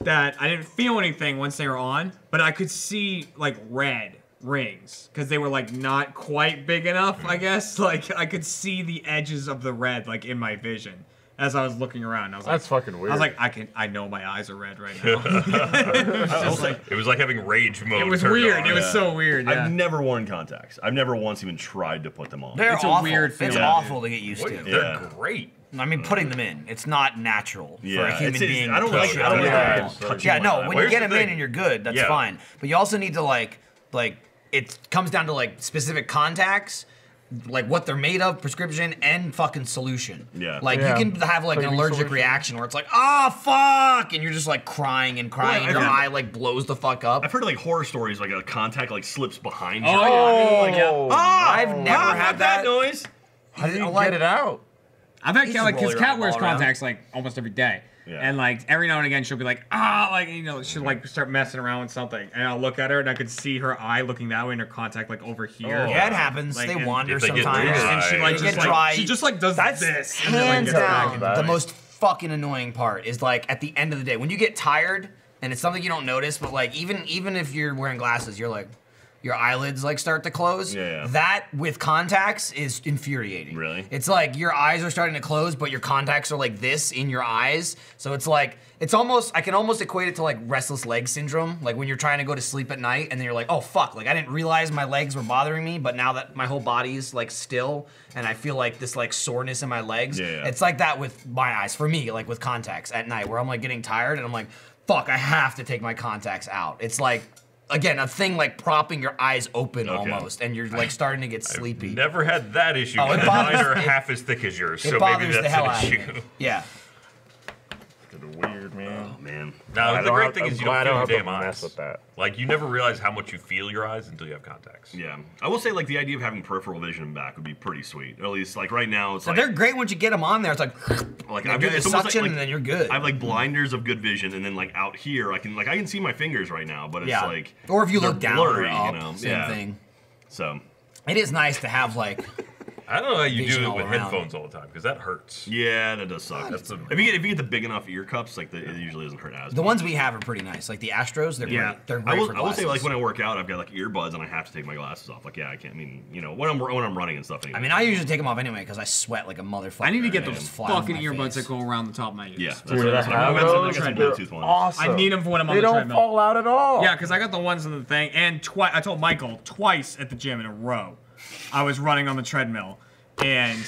that I didn't feel anything once they were on, but I could see like red rings because they were like not quite big enough, I guess. Like I could see the edges of the red like in my vision as I was looking around. I was That's like, fucking weird. I was like, I know my eyes are red right now. It was like having rage mode. It was turned weird. on. It was so weird. Yeah. I've never worn contacts. I've never once even tried to put them on. They're It's a awful. weird It's feeling. awful to get used What? to. They're great. I mean, putting them in, it's not natural for a human it's- being. I don't to like. push I don't it. like touching Yeah, my no, eye. when you Here's get the them in thing. and you're good, that's Yeah. fine. But you also need to like it comes down to like specific contacts, like what they're made of, prescription, and fucking solution. Yeah. Like Yeah. you can have like an Like allergic solution. reaction where it's like, oh fuck, and you're just like crying and crying, Well, and your I've heard- eye like blows the fuck up. I've heard like horror stories like a contact like slips behind you. Oh, yeah. Oh, I've never had that. noise. How did you like- get it out? I've had You Kat, just like, roll because your Kat wears eyeball around. contacts like almost every day. Yeah. And like every now and again she'll be like, like, you know, she'll like start messing around with something. And I'll look at her and I could see her eye looking that way and her contact like over here. Yeah, it happens. Like, they and wander if they get sometimes. dry- And she like They just get like dry. she just like does That's this. And then, like, hands gets back down and- the most fucking annoying part is like at the end of the day when you get tired and it's something you don't notice, but like even if you're wearing glasses, you're like your eyelids like start to close. Yeah. That with contacts is infuriating. Really? It's like your eyes are starting to close, but your contacts are like this in your eyes. So it's like I can almost equate it to like restless leg syndrome. Like when you're trying to go to sleep at night and then you're like, oh fuck, like I didn't realize my legs were bothering me, but now that my whole body's like still and I feel like this like soreness in my legs. Yeah. It's like that with my eyes for me, like with contacts at night where I'm like getting tired and I'm like, fuck, I have to take my contacts out. It's like, again, a thing like propping your eyes open almost, and you're like starting to get sleepy. Never had that issue. Oh, it because bothers- mine are it- half as thick as yours, It so bothers maybe the that's hell an out of issue. me. Yeah. It's weird, man. Oh man. Now, the great thing I'm is you glad don't I feel don't your have damn to eyes. mess with that. Like, you never realize how much you feel your eyes until you have contacts. Yeah. I will say like the idea of having peripheral vision back would be pretty sweet. Or at least like right now it's So like they're great once you get them on there. It's like, like I've got got suction and then you're good. I have like blinders of good vision, and then like out here I can see my fingers right now, but it's Yeah. like Or if you they're look down blurry, or up, you know. same thing. So It is nice to have like. I don't know how you Vision do it all with around. headphones all the time, because that hurts. yeah, that does suck. That's a- if you get the big enough ear cups, like it usually doesn't hurt as The much. ones we have are pretty nice. Like the Astros, they're Yeah, great. They're great I will for say glasses. like when I work out, I've got like earbuds and I have to take my glasses off. Like yeah, I can't. I mean, you know, when I'm running and stuff. Anyway. I mean, I usually take them off anyway because I sweat like a motherfucker. I need to get and they those just fly off fucking my earbuds face. that go around the top of my ears. Yeah, that's Dude, what I I'm saying. have I got some those. Bluetooth They're ones. awesome. I need them for when I'm on They the don't treadmill. fall out at all. Yeah, because I got the ones in the thing, and I told Michael twice at the gym in a row, I was running on the treadmill, and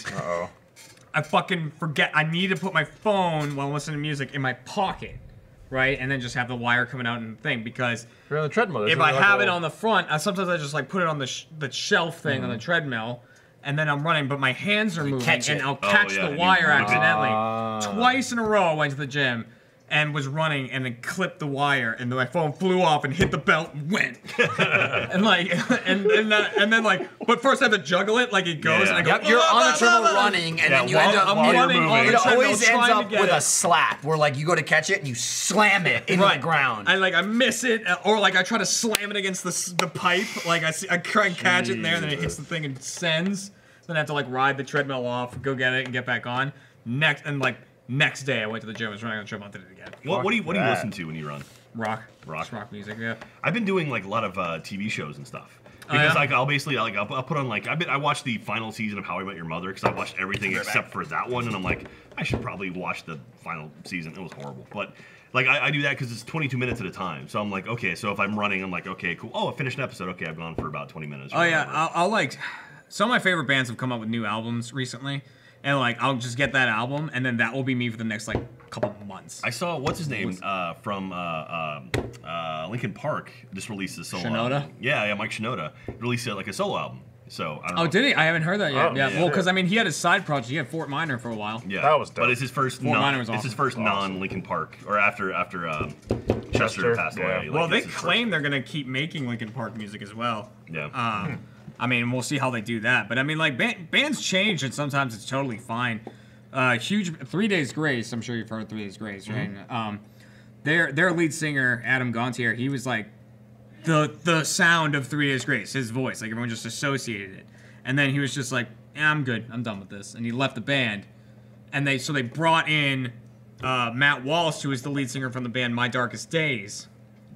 I fucking forget. I need to put my phone while I'm listening to music in my pocket, right, and then just have the wire coming out in the thing because You're on the treadmill. if I have it on the front, sometimes I just like put it on the shelf thing on the treadmill. And then I'm running, but my hands are moving, catch and it. I'll Oh, catch yeah, the you wire rip it. accidentally. Twice in a row, I went to the gym and was running, and then clipped the wire, and then my phone flew off and hit the belt and went. and like, and then like, but first I have to juggle it, like it goes, Yeah. and I go. Yep, you're on the treadmill running, and then you end up. I'm running on the It treadmill, always ends trying to up get with it. a slap, where like you go to catch it and you slam it into the ground. I miss it, or like I try to slam it against the pipe. Like I try and catch it in there, and then it hits the thing and sends. Then I have to like ride the treadmill off, go get it, and get back on. Next, and like Next day, I went to the gym. I was running on the treadmill. Did it again. What do you listen to when you run? Rock. Rock. Just rock music. Yeah. I've been doing like a lot of TV shows and stuff. Because like I'll basically I'll put on like I watched the final season of How I Met Your Mother because I watched everything except for that one, and I'm like I should probably watch the final season. It was horrible, but like I do that because it's 22 minutes at a time. So I'm like, okay, so if I'm running, I'm like, okay, cool. Oh, I finished an episode. Okay, I've gone for about 20 minutes. Oh yeah, I'll like some of my favorite bands have come up with new albums recently, and like I'll just get that album, and then that will be me for the next like couple months. I saw what's his name from Linkin Park just released a solo Shinoda? album. Yeah, Mike Shinoda released like a solo album. So I don't know. Oh, did he? I haven't heard that yet. Oh, yeah, yeah. well, because I mean, he had his side project. He had Fort Minor for a while. Yeah, that was dope. But it's his first. Fort Minor was It's his awesome. first non-Linkin Park, or after Chester passed away. Like, Well, they it's his claim they're gonna keep making Linkin Park music as well. Yeah. I mean, we'll see how they do that. But I mean, like bands change, and sometimes it's totally fine. Huge 3 Days Grace. I'm sure you've heard 3 Days Grace, right? Their lead singer Adam Gontier, he was like the sound of 3 Days Grace. His voice, like everyone just associated it. And then he was just like, I'm good. I'm done with this. And he left the band. And they brought in Matt Walsh, who is the lead singer from the band My Darkest Days.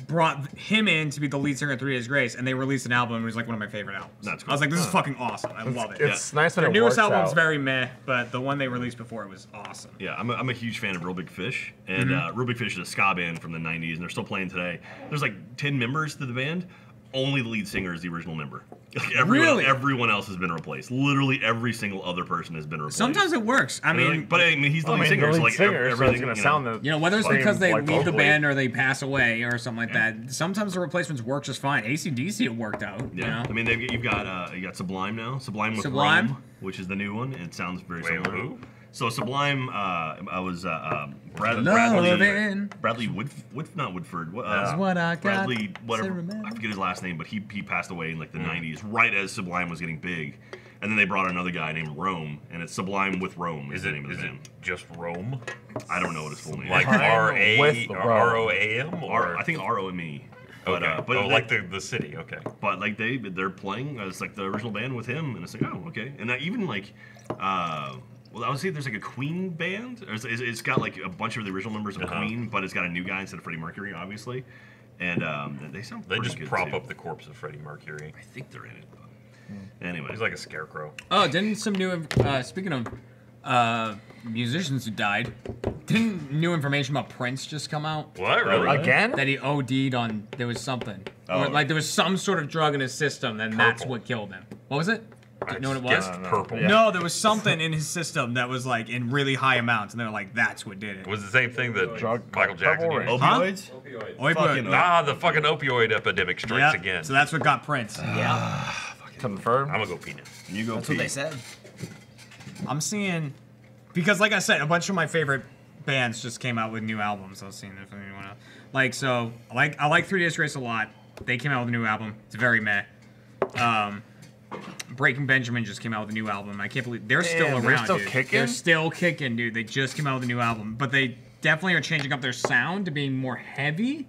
Brought him in to be the lead singer of 3 Days Grace, and they released an album. It was like one of my favorite albums. That's cool. I was like, this is fucking awesome. I love it. It's nice when Their it newest works album's out. very meh, but the one they released before it was awesome. Yeah, I'm a huge fan of Real Big Fish, and Real Big Fish is a ska band from the 90s, and they're still playing today. There's like 10 members to the band. Only the lead singer is the original member. Like everyone else has been replaced. Literally every single other person has been replaced. Sometimes it works. I mean, but I mean, he's the lead singer. The So lead like singer, so everything, it's gonna sound the you know, whether it's same, because they like, leave the vocally. band or they pass away or something like that, sometimes the replacements work just fine. AC/DC, it worked out. Yeah, You know? I mean, you've got Sublime now. Sublime with Sublime? Rome, which is the new one. It sounds very similar. who? So Sublime, I was Bradley not Woodford. That's what I got Bradley, whatever. to remember. I forget his last name, but he passed away in like the 90s, right as Sublime was getting big. And then they brought another guy named Rome, and it's Sublime with Rome is the name of the band. Just Rome? I don't know what his full name is. Like R-O-A-M? Or I think R-O-M-E. Okay. But like the city. Okay. But like they're playing as like the original band with him, and it's like, oh, okay. And even like, well, I would say there's like a Queen band. It's got like a bunch of the original members of Queen, but it's got a new guy instead of Freddie Mercury, obviously. And they sound They pretty just good prop too. up the corpse of Freddie Mercury. I think they're in it. But anyway, he's like a scarecrow. Oh, didn't some new speaking of musicians who died, didn't new information about Prince just come out? What, really? Again? That he OD'd on, there was something. Oh. Or, like there was some sort of drug in his system, and that's what killed him. What was it? Do you know what it was? Guessed purple. No, there was something in his system that was like in really high amounts, and they're like, that's what did it. It was the same thing that Drug- Michael Jackson purple used. opioids. Opioid. The fucking opioid epidemic strikes Yeah, again. so that's what got Prince. Yeah, Confirmed. I'm gonna go peanut. You go. that's pee. what they said. I'm seeing, because like I said, a bunch of my favorite bands just came out with new albums. I was seeing if anyone else. Like, so, I like 3 Days Grace a lot. They came out with a new album. It's very meh. Breaking Benjamin just came out with a new album. I can't believe they're still around, they're still dude. kicking? They're still kicking, dude. They just came out with a new album, but they definitely are changing up their sound to being more heavy,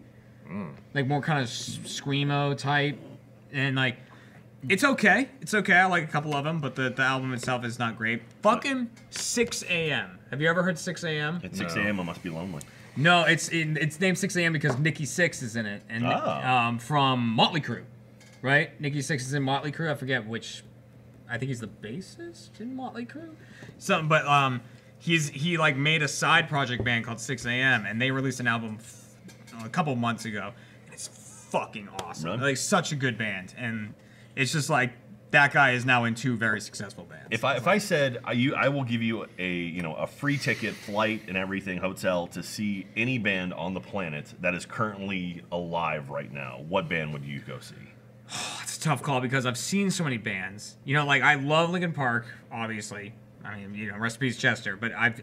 like more kind of screamo type, and like it's okay. It's okay. I like a couple of them, but the album itself is not great. Fucking 6 a.m. Have you ever heard 6 a.m.? At 6 a.m. I must be lonely. No, it's named 6 a.m. because Nikki Sixx is in it, and from Motley Crue, right? Nikki Sixx is in Motley Crue. I forget which. I think he's the bassist in Motley Crue. But he like made a side project band called 6 a.m. and they released an album a couple months ago. And it's fucking awesome. Really? Like such a good band, and it's just like that guy is now in 2 very successful bands. If I said I will give you a free ticket, flight, and everything, hotel to see any band on the planet that is currently alive right now, what band would you go see? It's a tough call because I've seen so many bands. You know, like I love Linkin Park, obviously. I mean, you know, rest in peace, Chester. But I've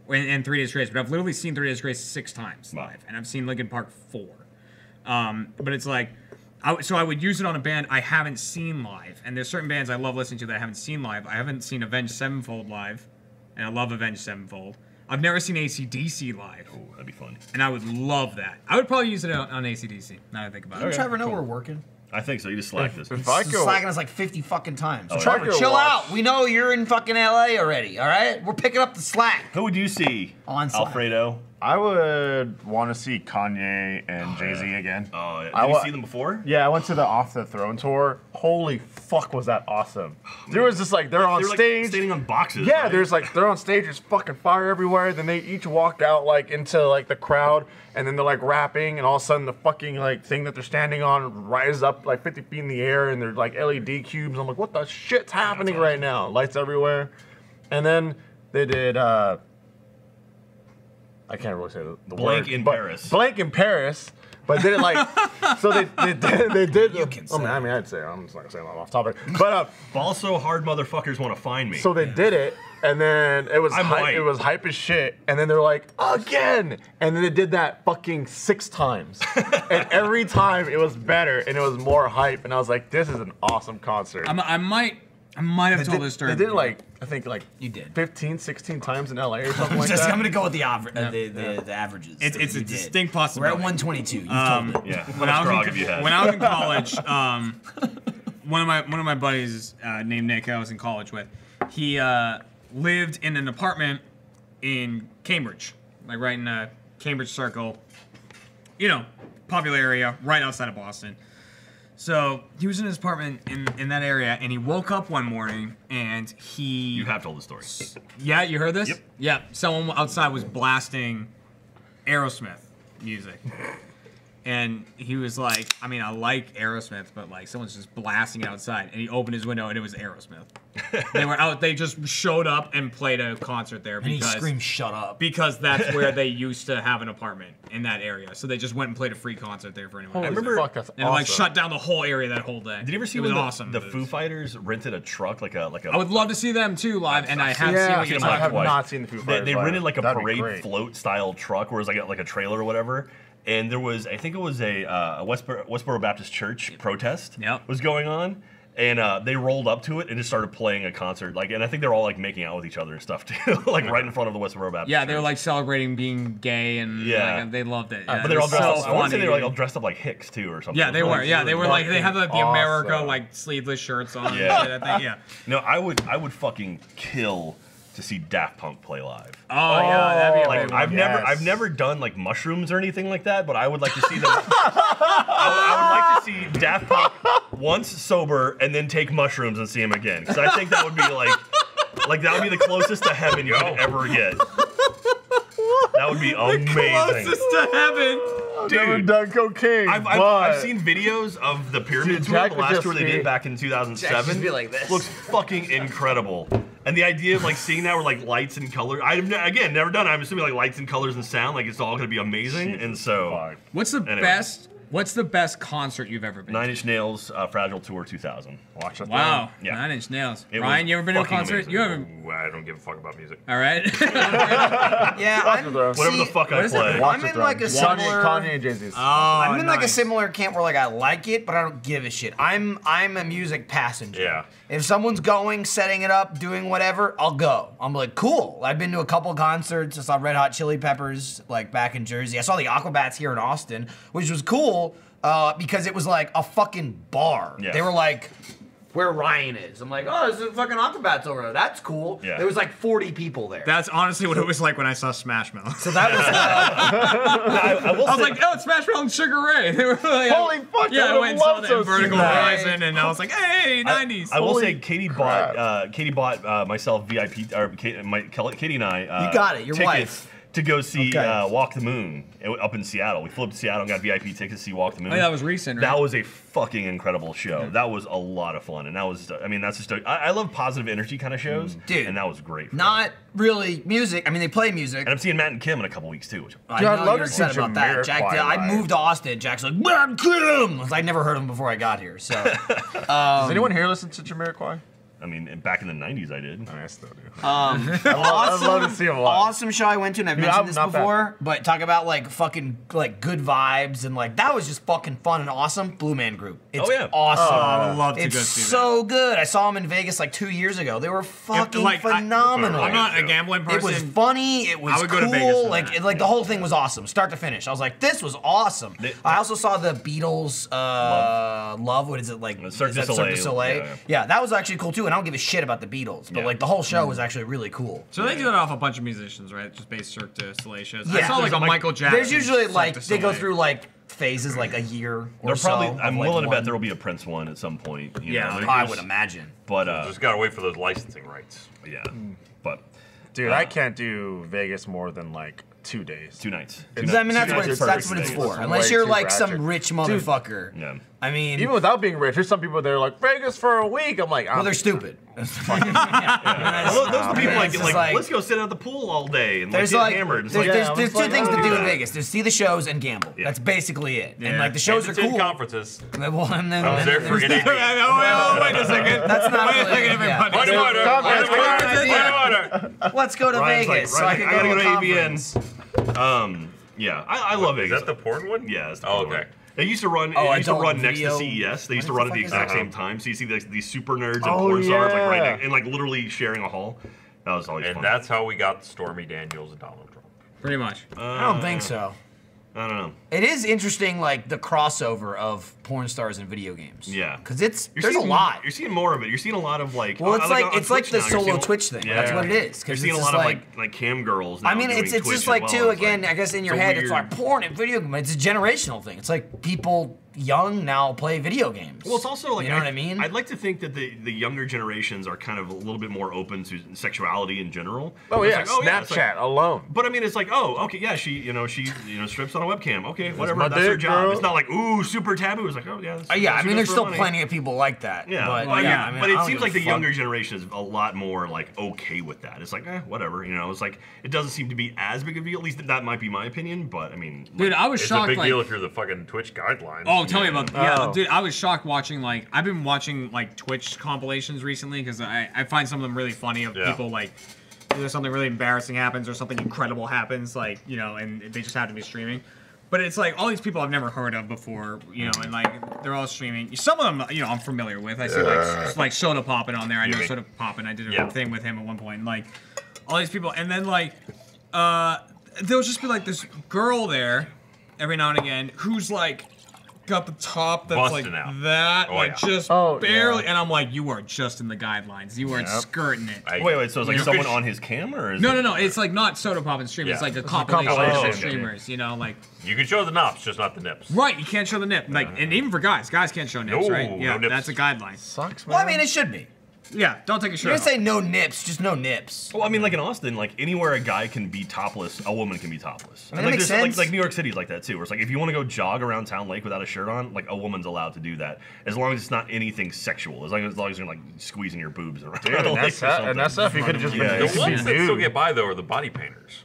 and 3 Days Grace, but I've literally seen 3 Days Grace 6 times live, and I've seen Linkin Park 4. But it's like, so I would use it on a band I haven't seen live, and there's certain bands I love listening to that I haven't seen live. I haven't seen Avenged Sevenfold live, and I love Avenged Sevenfold. I've never seen AC/DC live. Oh, that'd be fun. And I would love that. I would probably use it on AC/DC, now that I think about it. Doesn't Trevor know we're working? I think so. You just slacked this. If I He's go, slacking us like 50 fucking times. Oh, Trevor, yeah. chill out. We know you're in fucking LA already, all right? We're picking up the slack. Who would you see? On Slack. Alfredo. I would want to see Kanye and Jay-Z again. Oh, yeah. Did you see them before? Yeah, I went to the Off the Throne tour. Holy fuck, was that awesome! There was just like they're on stage, like standing on boxes. Yeah, right? there's like they're on stage. There's fucking fire everywhere. Then they each walk out like into like the crowd, and then they're like rapping, and all of a sudden the fucking like thing that they're standing on rises up like 50 feet in the air, and they're like LED cubes. I'm like, what the shit's happening right now? Lights everywhere, and then they did. I can't really say the Blank word, in but Paris. Blank in Paris. But did it like so they did. You can say I mean, I'd say I'm just not gonna say that off topic. But Ball so hard, motherfuckers want to find me. so they did it, and then it was it was hype as shit, and then they're like again, and then they did that fucking 6 times, and every time it was better and it was more hype, and I was like, this is an awesome concert. I might have told this story. They did it like I think like You did. 15, 16 times in LA or something like that. I'm gonna go with the averages. It's a You did. distinct We're possibility. at 122. You've told it. Yeah. When I was in college, one of my buddies named Nick, I was in college with, he lived in an apartment in Cambridge, like right in the Cambridge Circle, popular area, right outside of Boston. So he was in his apartment in that area, and he woke up one morning, and You have told the story. Yeah, you heard this? Yep. Yeah, someone outside was blasting Aerosmith music. And he was like, I mean, I like Aerosmith, but like someone's just blasting it outside. And he opened his window and it was Aerosmith. They were out, they just showed up and played a concert there And he because screamed, "Shut up!" Because that's where they used to have an apartment in that area. So they just went and played a free concert there for anyone. Holy I remember- fuck, that's And like awesome. shut down the whole area that whole day. Did you ever see it was when awesome. the Foo Fighters rented a truck like a I would love to see them too live, and I have seen Yeah, what you're them I talking have twice. not seen the Foo Fighters. They live. rented like a That'd be parade great. float style truck where it was like a trailer or whatever. And there was, I think it was a Westboro Baptist Church protest was going on. And they rolled up to it and just started playing a concert. And I think they're all like making out with each other and stuff too, like right in front of the Westboro Baptist Yeah, Church. they were like celebrating being gay and like, they loved it. Yeah, but they're all dressed so up. I want to say funny. they were like all dressed up like Hicks too or something. Yeah, they were. Yeah, they were like they had like the Awesome. America like sleeveless shirts on. Yeah. And shit, I think, yeah. No, I would fucking kill to see Daft Punk play live. Oh yeah, that'd be a Like great one. I've never done like mushrooms or anything like that, but I would like to see them. I would like to see Daft Punk once sober and then take mushrooms and see him again, because I think that would be like that would be the closest to heaven you could ever get. That would be amazing. Closest to heaven. I've never done cocaine. I've seen videos of the Pyramid Tour, Jack the would last just tour they be- did back in 2007. just be like this. Looks fucking incredible. And the idea of like seeing that with like lights and colors, I've never done it. I'm assuming like lights and colors and sound, like it's all gonna be amazing. And so, What's the Anyway. best? What's the best concert you've ever been? 9 Inch Nails, Fragile Tour 2000. Watch that. Wow, Yeah. 9 Inch Nails. It Ryan, was you ever been to a fucking concert? amazing. You haven't. Ooh, I don't give a fuck about music. All right. Yeah, I'm, Whatever the fuck I play. I'm in like a similar. Kanye and Jay-Z. I'm in like a nice. similar camp where like I like it, but I don't give a shit. I'm a music passenger. Yeah. If someone's going, setting it up, doing whatever, I'll go. I'm like, cool. I've been to a couple concerts. I saw Red Hot Chili Peppers like back in Jersey. I saw the Aquabats here in Austin, which was cool because it was like a fucking bar. Yeah. They were like, where Ryan is. I'm like, oh, there's a fucking Aquabats over there. That's cool. Yeah. There was like 40 people there. That's honestly what it was like when I saw Smash Mouth. So that was I will I was say- like, oh, it's Smash Mouth and Sugar Ray. They were like, Holy fuck, yeah, I I went and saw love that those Vertical two Horizon, and I was like, hey, 90s. I will Holy say, Katie bought myself VIP, or Katie and I. You got it, your tickets wife. to go see Okay. Walk the Moon up in Seattle. We flew up to Seattle and got VIP tickets to see Walk the Moon. Oh, yeah, that was recent, right? That was a fucking incredible show. That was a lot of fun, and that was, I mean, that's just, I love positive energy kind of shows, Dude. and that was great. not really music. I mean, they play music. And I'm seeing Matt and Kim in a couple weeks too. Which I Dude, I'd know love you're to see excited about that. Jack, Jamiroquai I live. moved to Austin. Jack's like, man, Kim! I'd never heard him before I got here. So, Does anyone here listen to Jamiroquai? I mean, back in the '90s, I did. I still do. I'd love to see him live. Awesome show I went to, and I've Dude, mentioned I'm this not before, but talk about like fucking like good vibes and like that was just fucking fun and awesome. Blue Man Group. It's awesome. I would love to it's go see so good. I saw them in Vegas like 2 years ago. They were fucking phenomenal. I'm not a gambling person. It was funny. It was I would cool. go to Vegas for like that. like the whole thing was awesome, start to finish. I was like, this was awesome. I also saw the Beatles. Love. What is it like? Cirque du is that Cirque du Soleil. Soleil? Yeah, that was actually cool too. And I don't give a shit about the Beatles, but like the whole show was actually really cool. So they do that off a bunch of musicians, right? Just based Cirque du Soleil shows. Yeah. I saw like a Michael Jackson. There's usually Cirque like du they go Soleil. through like phases, like a year or They're so. probably. I'm of, like, willing to one. bet there will be a Prince one at some point. You Yeah, know, I there's- would imagine. But Just gotta wait for those licensing rights. yeah, but Dude, I can't do Vegas more than like 2 days. 2 nights. I mean, that's what it's for. Unless you're like some rich motherfucker. Yeah. I mean, Even without being rich, there's some people that are like Vegas for a week. I'm like, well, they're stupid. Well, those are the people like, let's go sit at the pool all day and There's get like hammered. It's there's two things to do in that. Vegas. There's see the shows and gamble. That's basically it. And like the shows And are attend cool. conferences. Well, and then, I was there for NAB. Wait a second. That's not Wait a really- second, yeah. everybody. Let's go to Ryan's Vegas. Like, so I Ryan's can like, I go gotta to go a to conference. ABN. Yeah, I love Is Vegas. that the porn one? Yeah, it's the Oh, porn one. okay. They used to run. Oh, It used to adult run next to video. CES. They used to What run the at the fuck is exact that? same time. So you see these super nerds and Oh, porn stars like right yeah. next, and like literally sharing a hall. That was always And fun. that's how we got Stormy Daniels and Donald Trump. Pretty much. I don't think so. I don't know. It is interesting, like the crossover of porn stars and video games. Yeah, because You're there's a seeing- lot. You're seeing more of it. You're seeing a lot of like. Well, it's on like Twitch it's like the now, you're solo seeing- Twitch thing. That's what it is. You're 'Cause seeing a it's lot just of like cam girls. Now I mean, doing it's Twitch just as like well. too. It's Again, like- I guess in your it's a head, it's weird- like porn and video games. It's a generational thing. It's like people young now play video games. Well, it's also like you know what I mean. I'd like to think that the younger generations are kind of a little bit more open to sexuality in general. Oh It's yeah, like, it's Snapchat like- alone. But I mean, it's like, oh, okay, yeah, she strips on a webcam. Okay, whatever, my that's her dick, job. girl. It's not like ooh, super taboo. It's like, oh yeah. Yeah, I she mean, does there's for still money. plenty of people like that. Yeah, but, well, yeah, I mean, but I it don't seems give like a the fuck. younger generation is a lot more like okay with that. It's like, whatever, you know. It's like it doesn't seem to be as big of a deal. At least that might be my opinion. But I mean, Dude, I was It's shocked. a big like, deal if you're the fucking Twitch guidelines. Oh, tell me about Oh. dude. I was shocked watching like I've been watching like Twitch compilations recently because I find some of them really funny of Yeah. people like either something really embarrassing happens or something incredible happens, like and they just happen to be streaming. But it's like all these people I've never heard of before, and like they're all streaming. Some of them, I'm familiar with. I see like Soda Poppin' on there. I know Soda Poppin'. I did a thing with him at one point. And, like all these people, and then like there'll just be like this girl there every now and again who's like got the top that's Busting like out. that, Oh, like yeah. just barely, and I'm like, you are just in the guidelines. You are skirting it. wait, so it's like You someone could- on his camera? Or is No, it- It's like not Soda Pop and stream. It's Yeah. like a It's a compilation compilation. of streamers. Like You can show the knobs, just not the nips. right, you can't show the nip. Like, and even for guys can't show nips, No, right? Yeah, no nips. that's a guideline. Sucks, man. Well, I mean, it should be. Yeah, don't take a You're shirt gonna off. say no nips, just no nips. Well, I mean, like in Austin, like anywhere a guy can be topless, a woman can be topless. I mean, And that like, makes there's- sense. Like New York City's like that too. Where it's like if you want to go jog around Town Lake without a shirt on, like a woman's allowed to do that, as long as it's not anything sexual. As long as you're like squeezing your boobs around. Dude, the and lake that's or that- something. and that's stuff you could've just been- Yeah, it The could be ones that still nude. get by though are the body painters.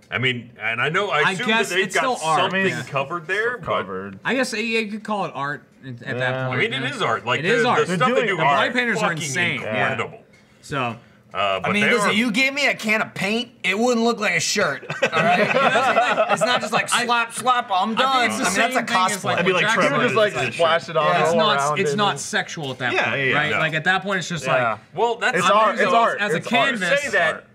I mean, and I know I assume guess that they've it's got still art, something yeah. covered there, but Covered. I guess you could call it art at that Yeah. point. I mean, it is art. Like It is art. The They're stuff they doing do it. The are body painters are fucking insane. Yeah. incredible. So But I mean, they listen, are, you gave me a can of paint, it wouldn't look like a shirt. All right? You know what I'm saying? It's not just like slap, I'm done. it's the I mean, that's a same thing as, cosplay. like, I'd be like Jackson Trevor. You Right. just like It's a splash it on, Yeah, roll it's not around it's in not it. sexual at that Yeah, point, yeah, right? no. Like at that point, it's just Yeah. like well, that's It's the art. thing, It's though. art. as a It's art. canvas. Say that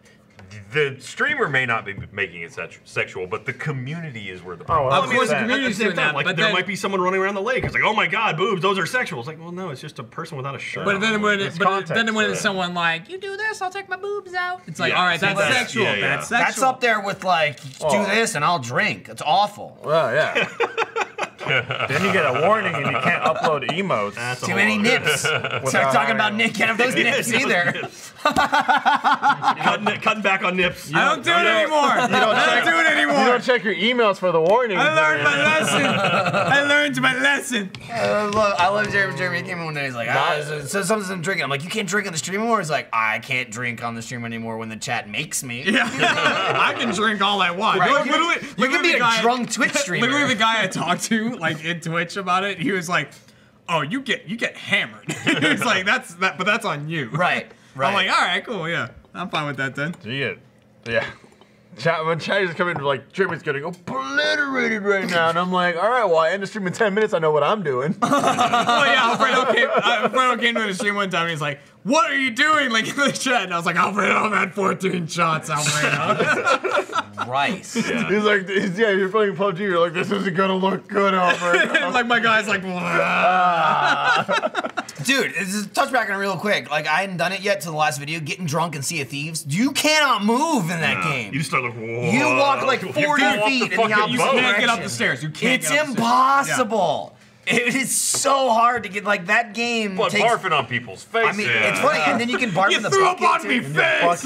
the streamer may not be making it sexual, but the community is where the problem. Oh, Of course, the 100%. community's At the same doing that, time, like but there then- might be someone running around the lake. It's like, oh my god, boobs, those are sexual. It's like, well, no, it's just a person without a shirt. But on. then when It's but context, then when yeah. it's someone like, you do this, I'll take my boobs out. It's like, Yeah, all right, see, that's that's- sexual. yeah, yeah. That's sexual. That's up there with like, do Oh. this and I'll drink. It's awful. Well, yeah. Then you get a warning and you can't upload emotes. That's a Too whole many other- nips. Without Start talking about having- Nick. Can't have those nips either. Cutting back on nips. I don't do it anymore. I don't do it You anymore. don't check your emails for the warnings. I learned my lesson. I learned my lesson. I love Jeremy. Jeremy came in one day. He's like, so something's drinking. I'm like, you can't drink on the stream anymore. He's like, I can't drink on the stream anymore when the chat makes me. Yeah, I can drink all I want. Right. Literally, You can be the a guy- drunk Twitch streamer. Literally, the guy I talked to, like in Twitch about it, he was like, oh, you get hammered. He's like, but that's on you. Right. I'm like, all right, cool, yeah, I'm fine with that then. So you get, yeah. When Chatty's coming in, like, Jimmy's getting obliterated right now, and I'm like, all right, well, I end the stream in 10 minutes, I know what I'm doing. Oh yeah, Alfredo came to the stream one time and he's like, what are you doing? Like in the chat. And I was like, Alfredo, I'm at 14 shots, Alfredo. Rice. Yeah. He's like, yeah, you're playing PUBG, you're like, this isn't gonna look good, Alfredo. Like my guy's like, dude, just touch back on it real quick. Like, I hadn't done it yet to the last video, getting drunk and Sea of Thieves. You cannot move in that game. You start like, whoa. You walk like 40 feet in the opposite You can't direction. get up the stairs. You can't It's get up the stairs. impossible. It is so hard to get, like, that game But takes... barfing on people's faces. I mean, it's funny, and then you can barf in the threw bucket, up on too. me face.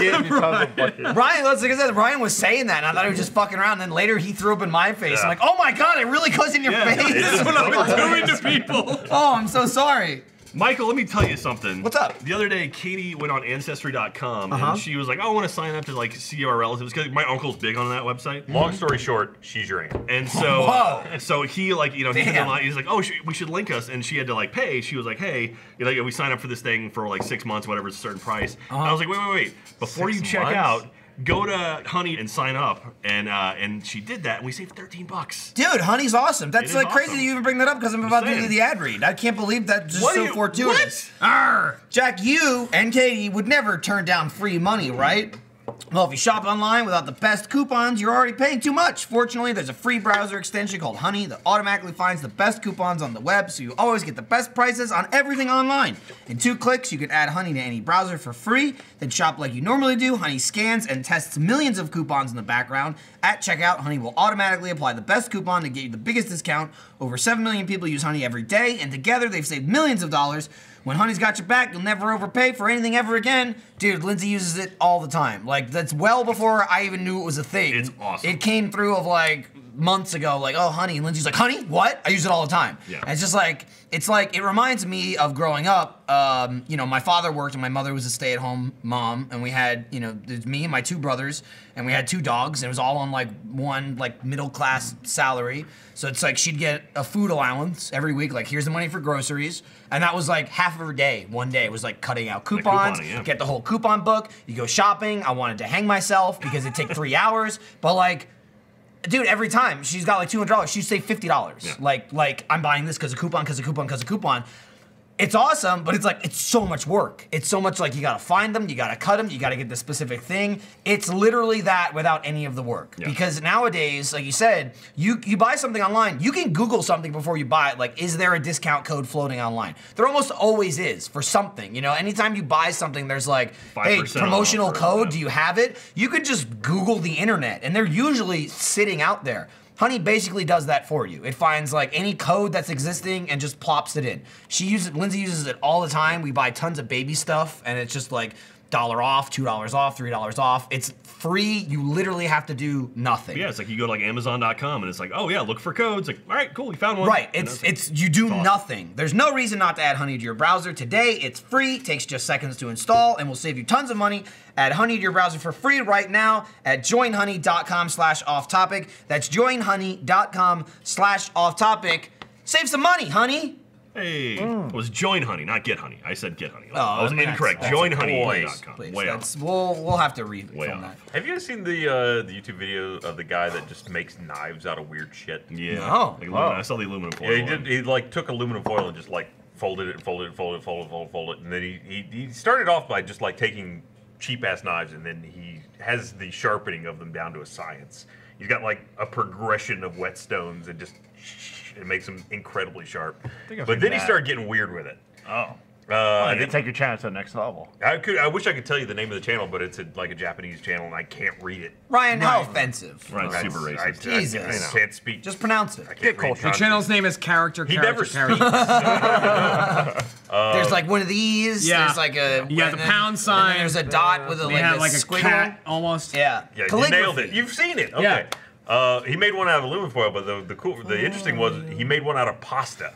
Ryan, like I said, Ryan was saying that, and I thought he was just fucking around, and then later he threw up in my face. I'm like, oh my god, it really goes in your face. This is what I've been doing to people. Oh, I'm so sorry. Michael, let me tell you something. What's up? The other day, Katie went on Ancestry.com and she was like, oh, I want to sign up to like see our relatives because my uncle's big on that website. Long story short, she's your aunt. And so, Whoa. So he like, you know, he's like, oh, we should link us. And she had to like pay. She was like, hey, you know, we sign up for this thing for like 6 months, whatever, it's a certain price. I was like, wait. Before you check out, go to Honey and sign up, and she did that, and we saved $13. Dude, Honey's awesome. That's like crazy awesome. that you even bring that up because I'm about to do the ad read. I can't believe that just so fortuitous. Arr! Jack, you and Katie would never turn down free money, right? Well, if you shop online without the best coupons, you're already paying too much. Fortunately, there's a free browser extension called Honey that automatically finds the best coupons on the web, so you always get the best prices on everything online. In 2 clicks, you can add Honey to any browser for free, then shop like you normally do. Honey scans and tests millions of coupons in the background. At checkout, Honey will automatically apply the best coupon to get you the biggest discount. Over 7 million people use Honey every day, and together they've saved millions of dollars. When Honey's got your back, you'll never overpay for anything ever again. Dude, Lindsay uses it all the time. Like, that's well before I even knew it was a thing. It's awesome. It came through of like months ago, like, oh, Honey. And Lindsay's like, Honey? What? I use it all the time. Yeah. And it's just like, it reminds me of growing up. You know, my father worked and my mother was a stay-at-home mom. And we had, you know, there's me and my 2 brothers. And we had 2 dogs. And it was all on like one like middle-class salary. So it's like she'd get a food allowance every week. Like, here's the money for groceries. And that was like half of her day. One day it was like cutting out coupons, get the whole coupon book. You go shopping. I wanted to hang myself because it'd take 3 hours. But like, dude, every time she's got like $200, she'd save $50. Yeah. Like I'm buying this because of coupon. It's awesome, but it's like, it's so much work. It's so much like, you gotta find them, you gotta cut them, you gotta get the specific thing. It's literally that without any of the work. Yeah. Because nowadays, like you said, you buy something online, you can Google something before you buy it. Like, is there a discount code floating online? There almost always is for something. You know, anytime you buy something, there's like, hey, promotional code, do you have it? You could just Google the internet, and they're usually sitting out there. Honey basically does that for you. It finds like any code that's existing and just plops it in. Lindsay uses it all the time. We buy tons of baby stuff, and it's just like $1 off, $2 off, $3 off. It's free. You literally have to do nothing. Yeah, it's like you go to like Amazon.com and it's like, oh yeah, look for codes. Like, all right, cool, we found one. Right. You do nothing. There's no reason not to add Honey to your browser today. It's free. Takes just seconds to install, and will save you tons of money. Add Honey to your browser for free right now at joinhoney.com/offtopic. That's joinhoney.com/offtopic. Save some money, honey. Hey, it was Join Honey, not Get Honey. I said Get Honey. Oh, I was incorrect. Joinhoney.com. Way off. We'll have to refilm that. Have you guys seen the YouTube video of the guy that just makes knives out of weird shit? Yeah. No. Like, I saw the aluminum foil. Yeah, he like took aluminum foil and just like folded it, and then he started off by just like taking cheap ass knives, and then he has the sharpening of them down to a science. He's got like a progression of whetstones and just it makes them incredibly sharp. But then he started getting weird with it. Oh. I think take your channel to the next level. I wish I could tell you the name of the channel, but it's like a Japanese channel, and I can't read it. Ryan, how offensive. Right, super racist. Jesus. I can't speak. Just pronounce it. Get culture. The channel's name is Character. He never speaks. There's like one of these. Yeah. There's like a. You got the pound sign. There's a dot with a They have like a squiggle. cat almost. Yeah. Yeah, you nailed it. You've seen it. Okay. Yeah. He made one out of aluminum foil, but the interesting was he made one out of pasta.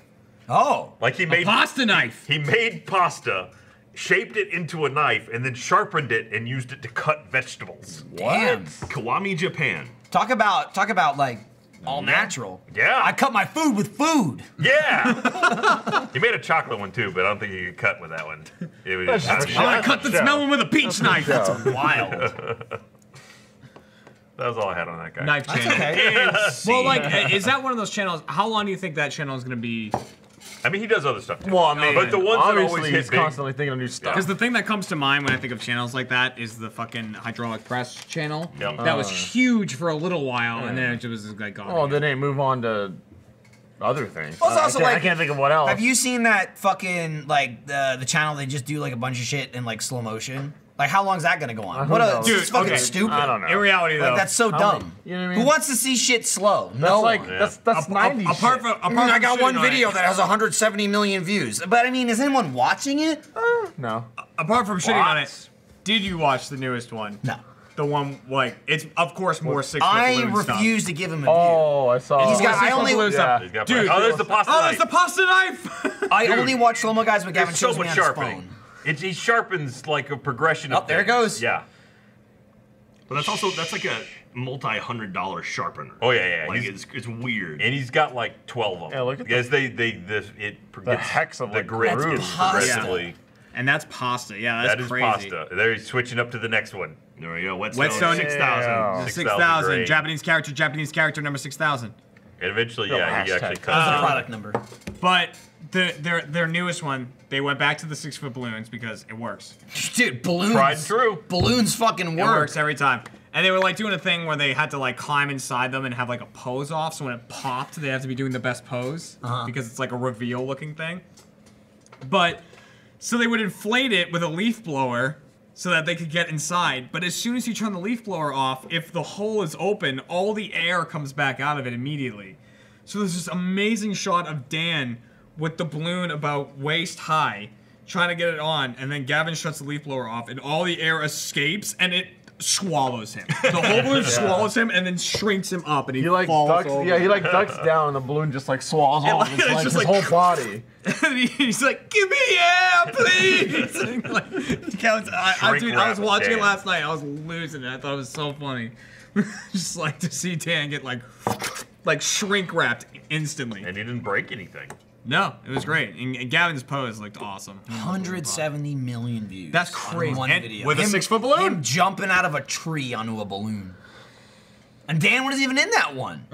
Oh. Like he made a pasta knife. He made pasta, shaped it into a knife, and then sharpened it and used it to cut vegetables. Damn. Kiwami, Japan. Talk about like All natural. Yeah. I cut my food with food. Yeah. He made a chocolate one too, but I don't think you could cut with that one. It was I cut the smell one with a peach knife. That's wild. That was all I had on that guy. Knife channel. Okay. Well, like, is that one of those channels? How long do you think that channel is going to be? I mean, he does other stuff too. Well, I mean, but the ones that obviously always he's hit big, constantly thinking of new stuff. Because the thing that comes to mind when I think of channels like that is the fucking Hydraulic Press channel. Yep. That was huge for a little while, and then it was like gone. Oh, then they move on to other things. Well, it's also I like, can't think of what else. Have you seen that fucking like the channel they just do like a bunch of shit in like slow motion? Like how long is that gonna go on? What a Dude, it's fucking okay. stupid. I don't know. In reality, though, Like that's so dumb. You know what I mean? Who wants to see shit slow? That's No like one. that's 90s apart shit. from, I mean, I got one video that has 170 million views. But I mean, is anyone watching it? No. Apart from shitting on it, did you watch the newest one? No. The one like it's of course more 6 foot I balloon refuse stuff. to give him a view. Oh, I saw. He's got. I 6 foot only. balloon stuff. He's got Dude, oh, there's the pasta Oh, knife. there's the pasta knife. I only watch slow mo guys when Gavin There's so shows me much on his sharpening. phone. He sharpens like a progression of Oh, there it things. goes. Yeah. But that's like a multi-$100 sharpener. Oh yeah, yeah. Like it's weird. And he's got like 12 of them. Yeah, look at because it the gets hex of the like grit grooves. gets Pasta. progressively. And that's pasta. Yeah, that's That is crazy. pasta. There he's switching up to the next one. There we go. Whetstone 6,000. Yeah. 6,000. great. Japanese character number 6,000. And eventually, No, yeah, he hashtag. actually That's cuts the it. product number. But their newest one, they went back to the 6 foot balloons because it works. Dude, balloons. Tried and true. Balloons fucking It work. works every time. And they were like doing a thing where they had to like climb inside them and have like a pose off. So when it popped, they have to be doing the best pose because it's like a reveal looking thing. But so they would inflate it with a leaf blower so that they could get inside. But as soon as you turn the leaf blower off, if the hole is open, all the air comes back out of it immediately. So there's this amazing shot of Dan with the balloon about waist high, trying to get it on, and then Gavin shuts the leaf blower off, and all the air escapes, and it swallows him. The whole balloon swallows him, and then shrinks him up, and he He falls ducks. over. Yeah, he like ducks down, and the balloon just like swallows off it's his, just his like- whole body. And he's like, "Give me air, please!" And like, dude, I was watching it last night. I was losing it. I thought it was so funny. Just like to see Dan get like shrink wrapped instantly. And he didn't break anything. No, it was great. And Gavin's pose looked awesome. 170 million views. That's on crazy. one And video. with a 6 foot balloon? Him jumping out of a tree onto a balloon. And Dan wasn't even in that one.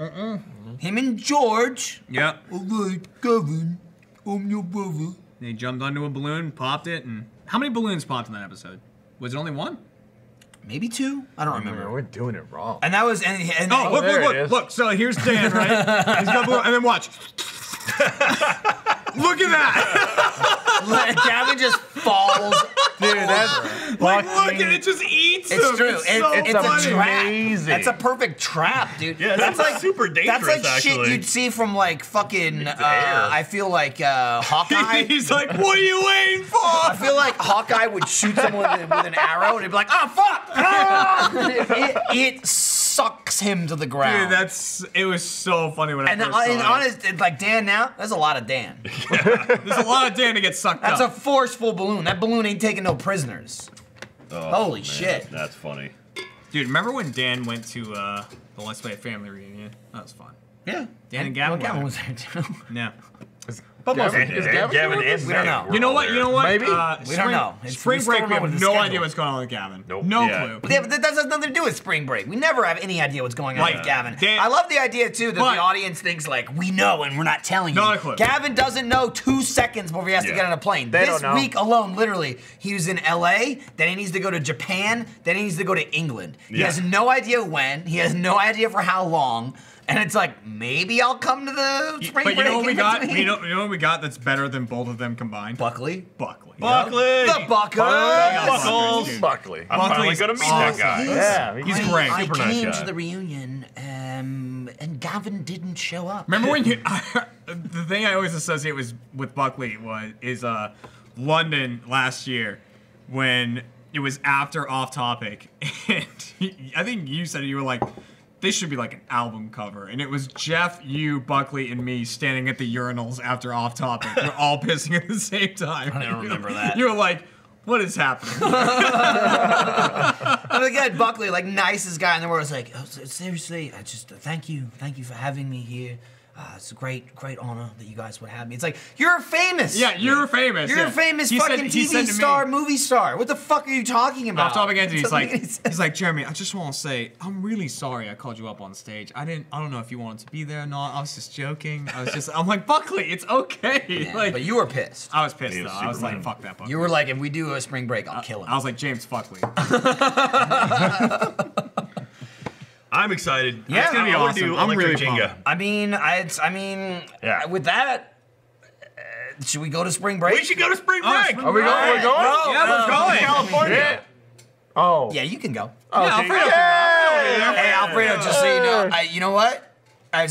Him and George. Yeah. Alright, Gavin, I'm your brother. He jumped onto a balloon, popped it, and how many balloons popped in that episode? Was it only one? Maybe two? I don't remember. We're doing it wrong. And that was Oh, there it look. So here's Dan, right? He's got a balloon, and then watch. Look at that! Gavin just falls. Dude, that's Like, look, and it just eats It's him. true. It's so It's funny. a trap. amazing. That's a perfect trap, dude. Yeah, that's like super dangerous. That's like actually. shit you'd see from like fucking. I feel like Hawkeye. He's like, what are you waiting for? I feel like Hawkeye would shoot someone with an arrow and he'd be like, "Oh fuck!" it sucks him to the ground. Dude, it was so funny when I and first saw it. honest, like Dan now, there's a lot of Dan. There's a lot of Dan to get sucked That's up. a forceful balloon. That balloon ain't taking no prisoners. Oh, Holy man, shit. That's funny. Dude, remember when Dan went to the Let's Play family reunion? That was fun. Yeah. Dan and Gavin. Well, Gavin were was there too. No. Gavin, Is Gavin and We don't know. You know what? Maybe. We don't know. Spring we still break, don't we know have the no schedule. idea what's going on with Gavin. Nope. No Yeah. clue. Yeah, but that has nothing to do with spring break. We never have any idea what's going on Like, with Gavin. Dan- I love the idea too that But- the audience thinks like we know and we're not telling you. Not a clue. Gavin doesn't know 2 seconds before he has to Yeah. get on a plane. They This don't know. week alone, literally, he was in LA, then he needs to go to Japan, then he needs to go to England. He Yeah. has no idea when, he has no idea for how long, and it's like, maybe I'll come to the spring But break. you know what we in got? between. You know what we got that's better than both of them combined? Buckley. Buckley. Buckley! The Buckles. Buckles! Buckley. I'm finally Buckley's gonna meet awesome. that guy. Yeah, He's great. I Super nice came guy. to the reunion, and Gavin didn't show up. Remember when you? The thing I always associate with Buckley is London last year when it was after Off Topic, and I think you said it, you were like, this should be like an album cover, and it was Jeff, you, Buckley, and me standing at the urinals after Off Topic. We're all pissing at the same time. I don't remember that. You were like, What is happening? And again, Buckley, like nicest guy in the world, is like, oh, seriously, I just thank you for having me here. It's a great honor that you guys would have me. It's like, you're famous. Yeah, you're famous. You're a famous fucking TV star, movie star. What the fuck are you talking about? Off topic, Anthony, he's like, Jeremy, I just want to say, I'm really sorry I called you up on stage. I don't know if you wanted to be there or not. I was just joking. I'm like, Buckley, it's okay. Yeah, like, but you were pissed. I was pissed though. I was like, fuck that Buckley. You were like, if we do a spring break, I'll kill him. I was like, James Buckley. I'm excited. Yeah, it's gonna be awesome. I'm really pumped. I mean, yeah. With that, should we go to spring break? We should go to spring break. Are we going? We're going? Yeah, we're going. California. Yeah. Oh. Yeah, you can go. Okay. Yeah, Alfredo. Hey, Alfredo, just so you know, you know what? I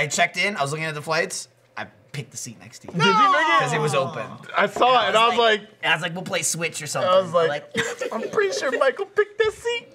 checked in. I was looking at the flights. I picked the seat next to you. Did you make it? Because it was open. I saw it, and I was like, we'll play Switch or something. I was like, I'm pretty sure Michael picked this seat.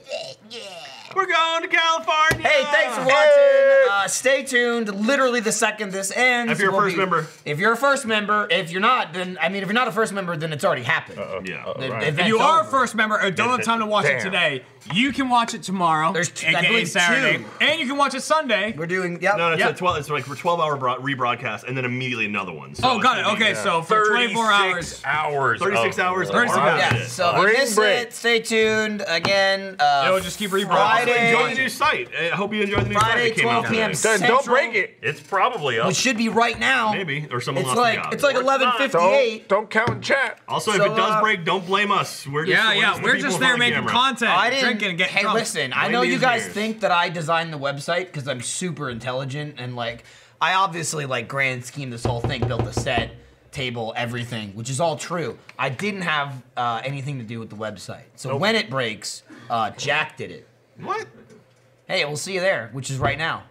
We're going to California. Hey, thanks for watching. Stay tuned. Literally the second this ends. If you're a first member. If you're a first member. If you're not, then, if you're not a first member, then it's already happened. Yeah. If you are a first member and don't have time to watch it today, you can watch it tomorrow. There's I aka believe Saturday. 2. And you can watch it Sunday. We're doing, No, it's like for 12-hour rebroadcast and then immediately another one. So Oh, got it. Okay, so for 24 hours. 36 hours. 36 hours. Yeah, so if you miss it, stay tuned. Again, it'll just keep rebroadcasting. Enjoy the new site. I hope you enjoy the new site Friday, that came out 12 p.m. today. Central. Don't break it. It's probably up. It should be right now. Maybe, or someone It's lost like the job. it's like 11:58. Don't count in chat. Also, So, if it does break, don't blame us. We're just, We're just there making content, drinking, and getting Hey, drunk. listen, I know you guys think that I designed the website because I'm super intelligent and like I obviously like grand scheme this whole thing, built a set, table, everything, which is all true. I didn't have anything to do with the website. So when it breaks, Jack did it. What? Hey, we'll see you there, which is right now.